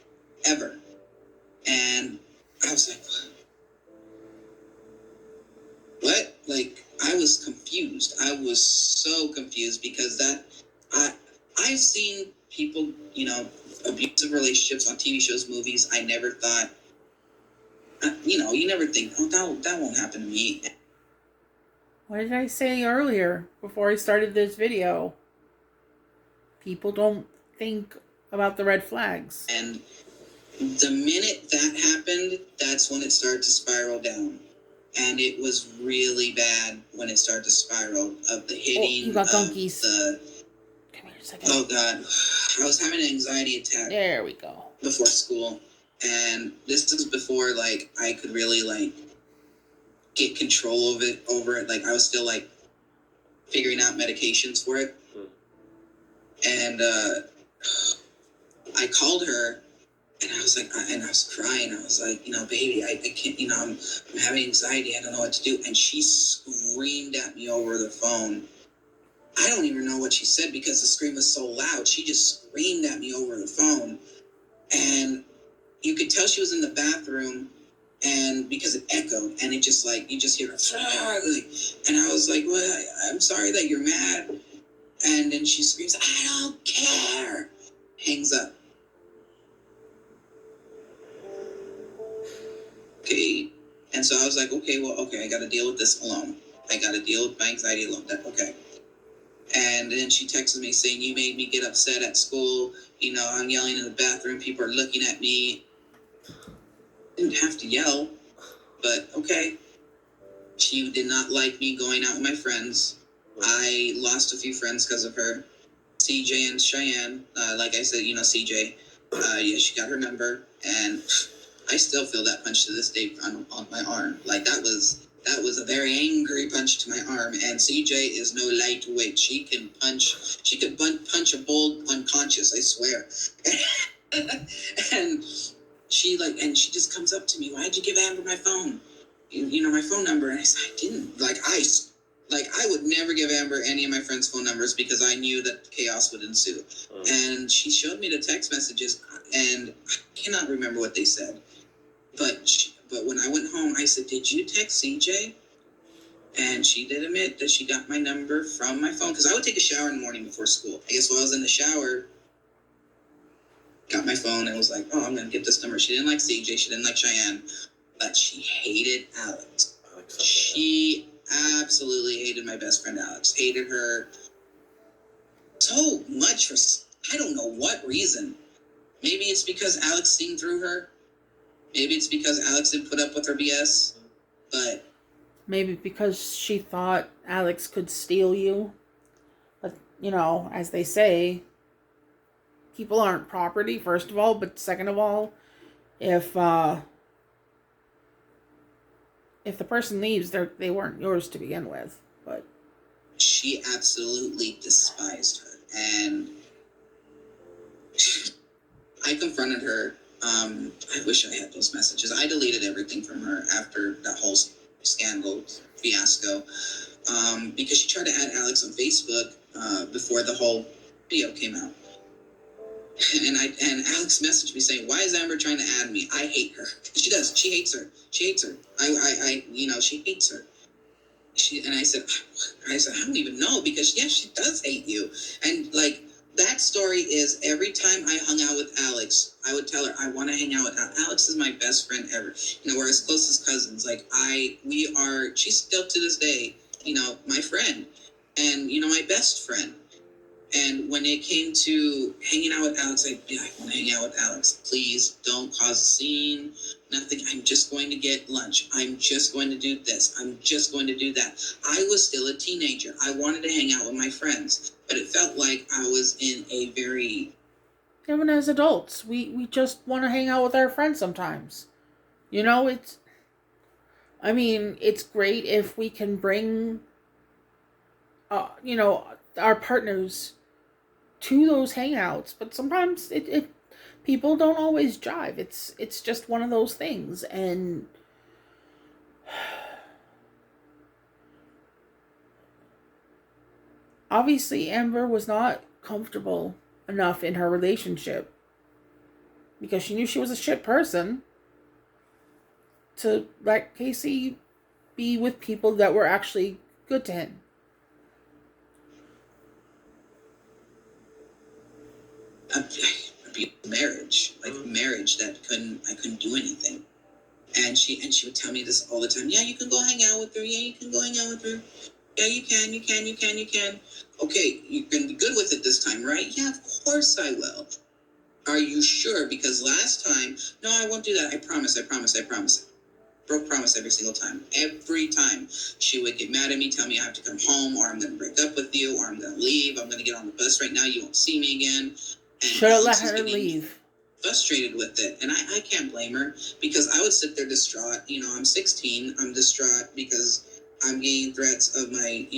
Ever. And I was like, what? Like, I was confused. I was so confused because I've seen people, abusive relationships on TV shows, movies. I never thought, you never think, oh, that won't happen to me. What did I say earlier before I started this video? People don't think about the red flags. And the minute that happened, that's when it started to spiral down. And it was really bad when it started to spiral of the hitting. Oh, you got gunkies. Come here a second. Oh, God. I was having an anxiety attack. There we go. Before school. And this was before, like, I could really, like, get control over it. Like, I was still, like, figuring out medications for it. And I called her, and I was like, and I was crying. I was like, baby, I can't, I'm having anxiety. I don't know what to do. And she screamed at me over the phone. I don't even know what she said because the scream was so loud. She just screamed at me over the phone. And you could tell she was in the bathroom, and because it echoed, and it just like, you just hear her, and I was like, well, I'm sorry that you're mad. And then she screams, I don't care. Hangs up. Okay. And so I was like, okay, I got to deal with this alone. I got to deal with my anxiety alone. Okay. And then she texted me saying, you made me get upset at school. I'm yelling in the bathroom. People are looking at me. Didn't have to yell, but okay. She did not like me going out with my friends. I lost a few friends because of her. CJ and Cheyenne, like I said, CJ, yeah, she got her number, and I still feel that punch to this day on my arm. Like that was a very angry punch to my arm, and CJ is no lightweight. She can punch a bull unconscious, I swear. And she just comes up to me, why'd you give Amber my phone? My phone number. And I said, I didn't. I would never give Amber any of my friends' phone numbers because I knew that chaos would ensue. And she showed me the text messages, and I cannot remember what they said. But when I went home, I said, did you text CJ? And she did admit that she got my number from my phone because I would take a shower in the morning before school. I guess while I was in the shower, got my phone and was like, oh, I'm going to get this number. She didn't like CJ. She didn't like Cheyenne. But she hated Alex. She absolutely hated my best friend Alex. Hated her so much for I don't know what reason. Maybe it's because Alex seen through her. Maybe it's because Alex didn't put up with her BS. But maybe because she thought Alex could steal you. But, as they say, people aren't property, first of all. But second of all, if the person leaves, they weren't yours to begin with. But she absolutely despised her. And I confronted her. I wish I had those messages. I deleted everything from her after that whole scandal fiasco because she tried to add Alex on Facebook before the whole video came out. And Alex messaged me saying, why is Amber trying to add me? I hate her. She does. She hates her. She hates her. She hates her. And I said, I don't even know because, yes, she does hate you. And, that story is every time I hung out with Alex, I would tell her, I want to hang out with Alex. Alex is my best friend ever. We're as close as cousins. She's still to this day, my friend and, my best friend. And when it came to hanging out with Alex, I'd be like, I want to hang out with Alex. Please don't cause a scene. Nothing. I'm just going to get lunch. I'm just going to do this. I'm just going to do that. I was still a teenager. I wanted to hang out with my friends, but it felt like I was in a very... Even as adults, we just want to hang out with our friends sometimes. You know, it's great if we can bring, our partners to those hangouts, but sometimes it people don't always jive. It's just one of those things, and obviously Amber was not comfortable enough in her relationship because she knew she was a shit person to let Casey be with people that were actually good to him. Marriage, like marriage that I couldn't do anything. And she would tell me this all the time. Yeah, you can go hang out with her. Yeah, you can go hang out with her. Yeah, you can. Okay, you can be good with it this time, right? Yeah, of course I will. Are you sure? Because last time, no, I won't do that. I promise. Broke promise every single time. Every time she would get mad at me, tell me I have to come home, or I'm going to break up with you, or I'm going to leave. I'm going to get on the bus right now. You won't see me again. And should have let Alex her leave. Frustrated with it, and I can't blame her, because I would sit there distraught. I'm 16. I'm distraught because I'm getting threats of my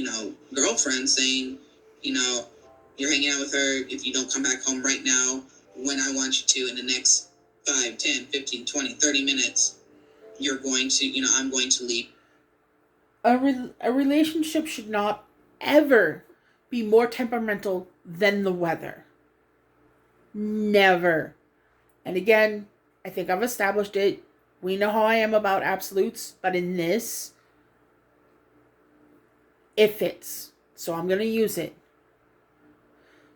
girlfriend saying, you're hanging out with her. If you don't come back home right now when I want you to in the next 5, 10, 15, 20, 30 minutes, you're going to, I'm going to leave. A relationship should not ever be more temperamental than the weather. Never. And again, I think I've established it. We know how I am about absolutes, but in this, it fits. So I'm going to use it.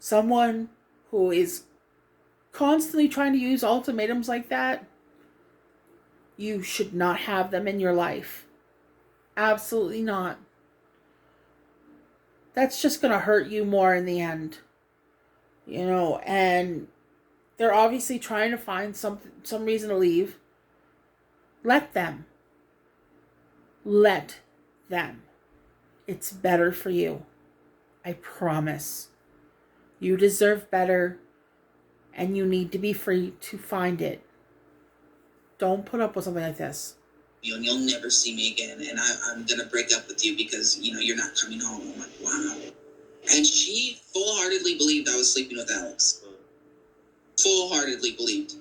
Someone who is constantly trying to use ultimatums like that, you should not have them in your life. Absolutely not. That's just going to hurt you more in the end. And they're obviously trying to find some reason to leave. Let them. Let them. It's better for you. I promise. You deserve better, and you need to be free to find it. Don't put up with something like this. You'll never see me again, and I'm going to break up with you because, you're not coming home. I'm like, wow. And she full-heartedly believed I was sleeping with Alex. Full-heartedly believed.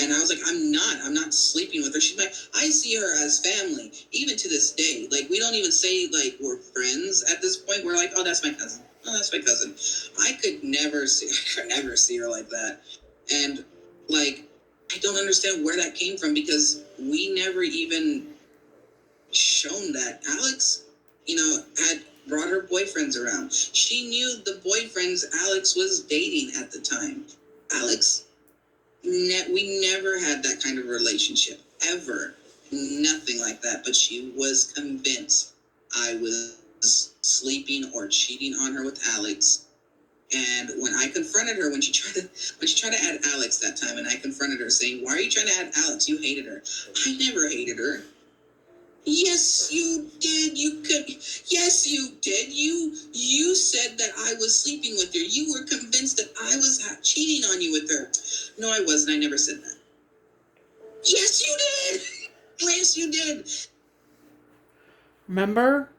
And I was like, I'm not sleeping with her. She's like, I see her as family, even to this day. Like, we don't even say, like, we're friends at this point. We're like, oh, that's my cousin. Oh, that's my cousin. I could never see her like that. And, like, I don't understand where that came from, because we never even shown that. Alex, had brought her boyfriends around. She knew the boyfriends Alex was dating at the time. Alex... we never had that kind of relationship, ever. Nothing like that. But she was convinced I was sleeping or cheating on her with Alex. And when I confronted her, when she tried to add Alex that time, and I confronted her saying, why are you trying to add Alex? You hated her. I never hated her. Yes, you did. Yes, you did. You said that I was sleeping with her. You were convinced that I was cheating on you with her. No, I wasn't. I never said that. Yes, you did. Yes, you did. Remember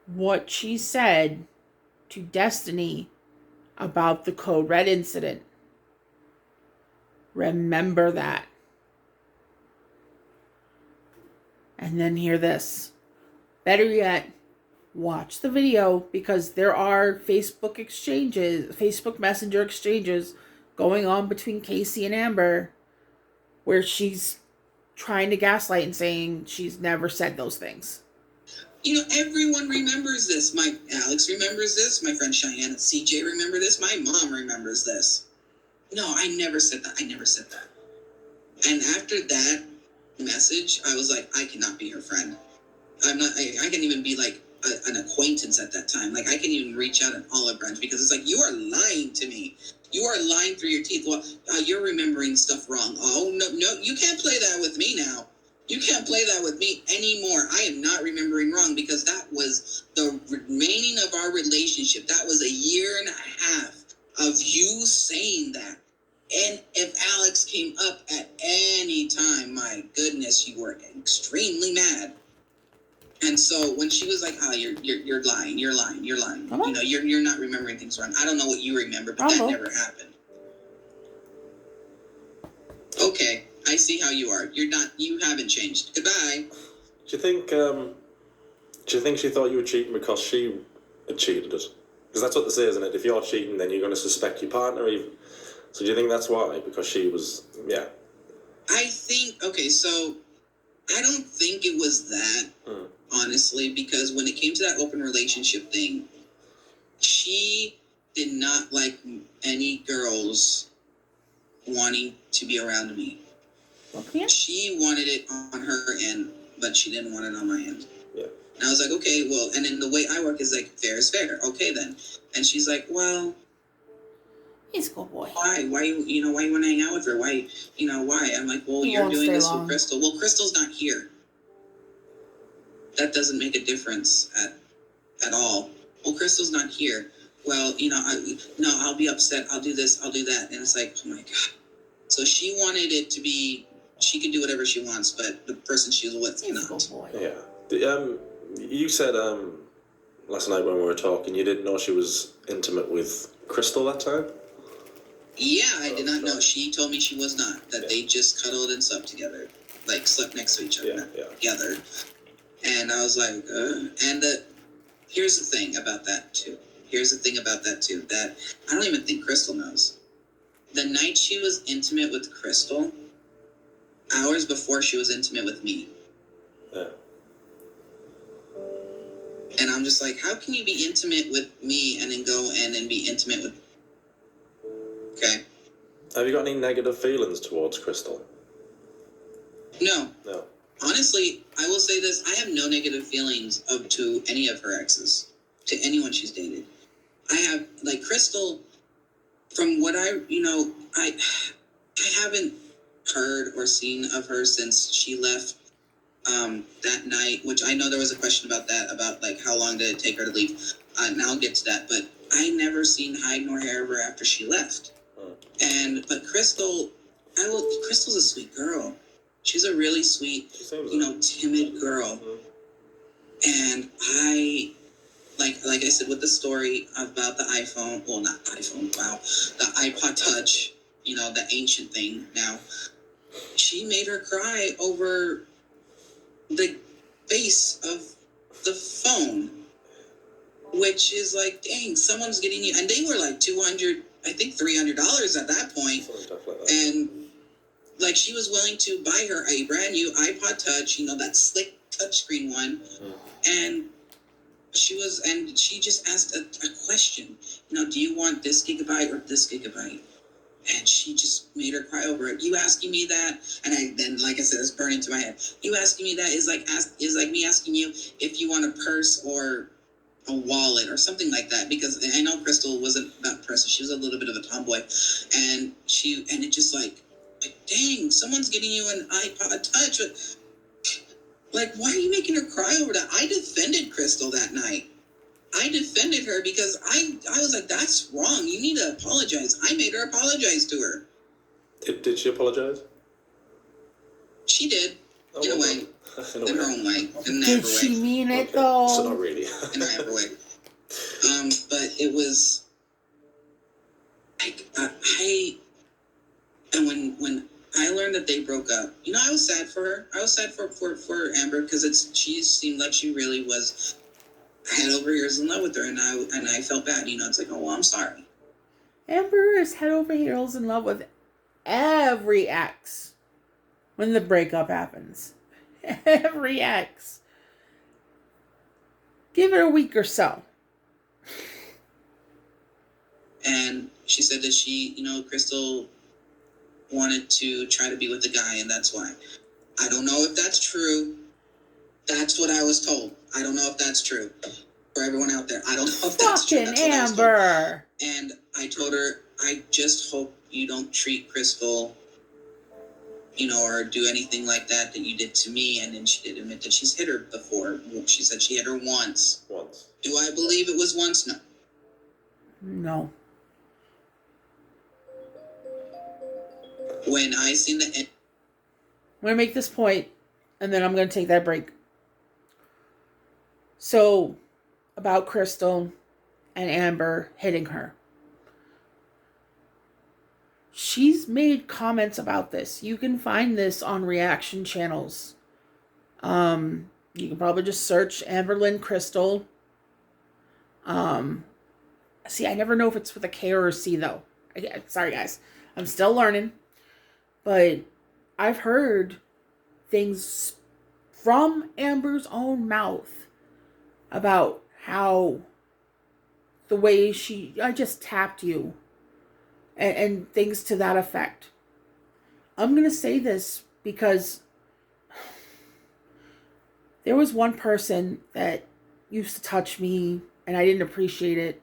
what she said to Destiny about the Code Red incident. Remember that. And then hear this. Better yet, watch the video, because there are Facebook Messenger exchanges going on between Casey and Amber where she's trying to gaslight and saying she's never said those things. Everyone remembers this. My Alex remembers this. My friend Cheyenne and CJ remember this. My mom remembers this. No, I never said that. And after that message, I was like, I cannot be her friend. I'm not. I can't even be like an acquaintance at that time. Like, I can even reach out an olive branch because it's like, you are lying to me. You are lying through your teeth. Well, you're remembering stuff wrong. Oh, no, you can't play that with me now. You can't play that with me anymore. I am not remembering wrong because that was the remaining of our relationship. That was a year and a half of you saying that. And if Alex came up at any time, my goodness, you were extremely mad. And so when she was like, "Oh, you're lying, you're lying, you're lying," you know, you're not remembering things wrong. I don't know what you remember, but that never happened. Okay, I see how you are. You haven't changed. Goodbye. Do you think she thought you were cheating because she had cheated it? Because that's what they say, isn't it? If you're cheating, then you're going to suspect your partner even. So do you think that's why? Because she was, yeah. I think, okay, so I don't think it was that, honestly, because when it came to that open relationship thing, she did not like any girls wanting to be around me. Okay. She wanted it on her end, but she didn't want it on my end. Yeah. And I was like, okay, well, and then the way I work is like, fair is fair. Okay, then. And she's like, well, he's a good boy. Why why you want to hang out with her? Why? I'm like, well, you're doing this with Crystal. Well, Crystal's not here. That doesn't make a difference at all. Well, Crystal's not here. Well, I'll be upset. I'll do this. I'll do that. And it's like, oh my God. So she wanted it to be, she can do whatever she wants, but the person she was with cannot. Yeah. You said last night when we were talking, you didn't know she was intimate with Crystal that time? Yeah, I did not know. She told me she was not. That they just cuddled and slept together. Like, slept next to each other. Together. And I was like, here's the thing about that, too. That I don't even think Crystal knows. The night she was intimate with Crystal, hours before she was intimate with me. Yeah. And I'm just like, how can you be intimate with me and then go and then be intimate with... Okay. Have you got any negative feelings towards Crystal? No. No. Honestly, I will say this. I have no negative feelings to any of her exes. To anyone she's dated. I have, like, Crystal, from what I haven't heard or seen of her since she left that night, which I know there was a question about that, about, like, how long did it take her to leave. And I'll get to that. But I never seen hide nor hair of her after she left. But Crystal's a sweet girl. She's a really sweet, timid girl. And I, like I said, with the story about the iPhone, well, not iPhone, wow, the iPod Touch, the ancient thing now, she made her cry over the base of the phone, which is like, dang, someone's getting you, and they were like $200, I think $300 at that point. Like that. And like, she was willing to buy her a brand new iPod Touch, that slick touchscreen one. And she just asked a question, do you want this gigabyte or this gigabyte? And she just made her cry over it. You asking me that, and then, like I said, it's burning to my head. You asking me that is like me asking you if you want a purse or a wallet or something like that, because I know Crystal wasn't that person. She was a little bit of a tomboy, and it just like, dang, someone's getting you an iPod Touch. Like, why are you making her cry over that? I defended Crystal that night. I defended her because I was like, that's wrong. You need to apologize. I made her apologize to her. Did she apologize? She did. In a way. In her own way. Did she mean it, though? So not really. In her way. But it was like, and when I learned that they broke up, I was sad for her. I was sad for Amber, because she seemed like she really was head over ears in love with her, and I felt bad. It's like, oh, well, I'm sorry. Amber is head over heels in love with every ex when the breakup happens. Every ex. Give it a week or so. And she said that Crystal wanted to try to be with the guy, and that's why. I don't know if that's true. That's what I was told. I don't know if that's true. For everyone out there, I don't know if that's true. Fucking That's what I was told. Amber. And I told her, I just hope you don't treat Crystal, or do anything like that you did to me. And then she did admit that she's hit her before. She said she hit her once. Once. Do I believe it was once? No. No. When I seen the... I'm going to make this point, and then I'm going to take that break. So, about Crystal and Amber hitting her. She's made comments about this. You can find this on reaction channels. You can probably just search Amberlynn Crystal. See, I never know if it's with a K or a C, though. Sorry, guys. I'm still learning. But I've heard things from Amber's own mouth about how the way I just tapped you and things to that effect. I'm going to say this because there was one person that used to touch me and I didn't appreciate it.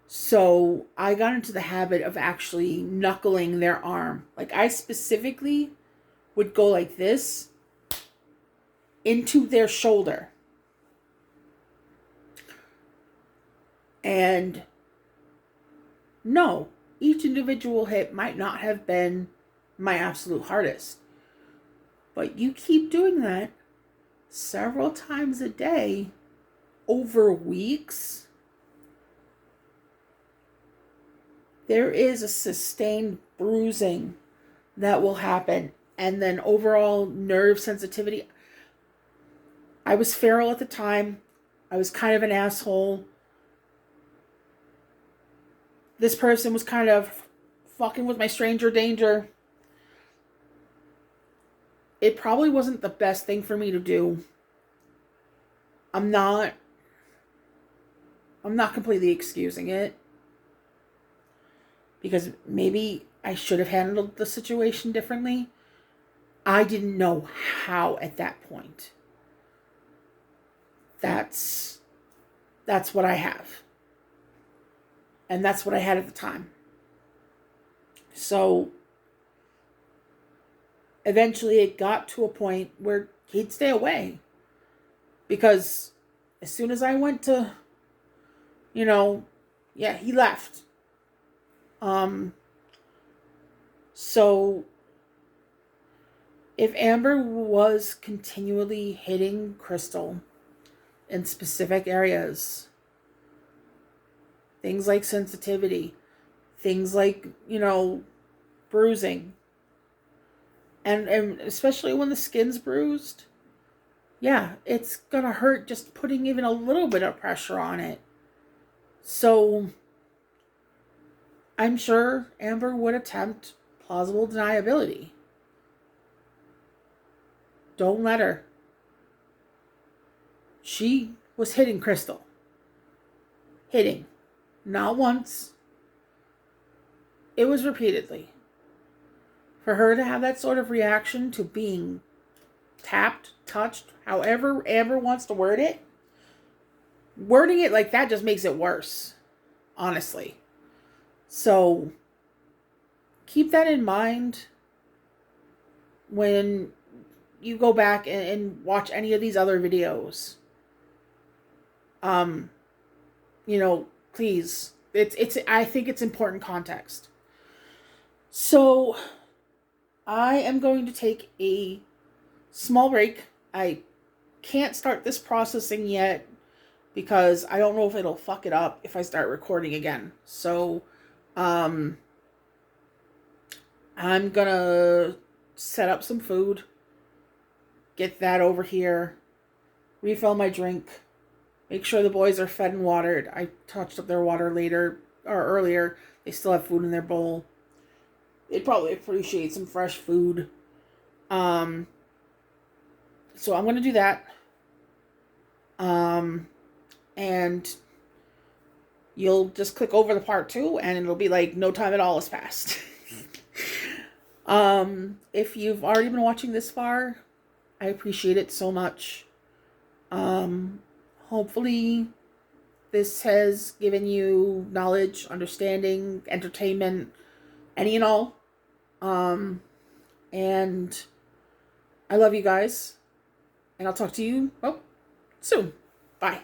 So I got into the habit of actually knuckling their arm. Like, I specifically would go like this into their shoulder. And no, each individual hit might not have been my absolute hardest. But you keep doing that several times a day over weeks, there is a sustained bruising that will happen. And then overall nerve sensitivity. I was feral at the time. I was kind of an asshole. This person was kind of fucking with my stranger danger. It probably wasn't the best thing for me to do. I'm not completely excusing it. Because maybe I should have handled the situation differently. I didn't know how at that point. That's what I have. And that's what I had at the time. So eventually it got to a point where he'd stay away. Because as soon as I went to, he left. So if Amber was continually hitting Crystal in specific areas, things like sensitivity, things like, bruising, and especially when the skin's bruised, yeah, it's gonna hurt just putting even a little bit of pressure on it. So I'm sure Amber would attempt plausible deniability. Don't let her. She was hitting Crystal. Hitting. Not once. It was repeatedly. For her to have that sort of reaction to being tapped, touched, however Amber wants to word it, wording it like that just makes it worse. Honestly. So keep that in mind when you go back and watch any of these other videos. Please. It's I think it's important context. So I am going to take a small break. I can't start this processing yet because I don't know if it'll fuck it up if I start recording again. So I'm gonna set up some food, get that over here, refill my drink, make sure the boys are fed and watered. I touched up their water earlier. They still have food in their bowl. They'd probably appreciate some fresh food. So I'm gonna do that. And you'll just click over the part 2 and it'll be like no time at all has passed. If you've already been watching this far, I appreciate it so much. Hopefully this has given you knowledge, understanding, entertainment, any and all. And I love you guys. And I'll talk to you, soon. Bye.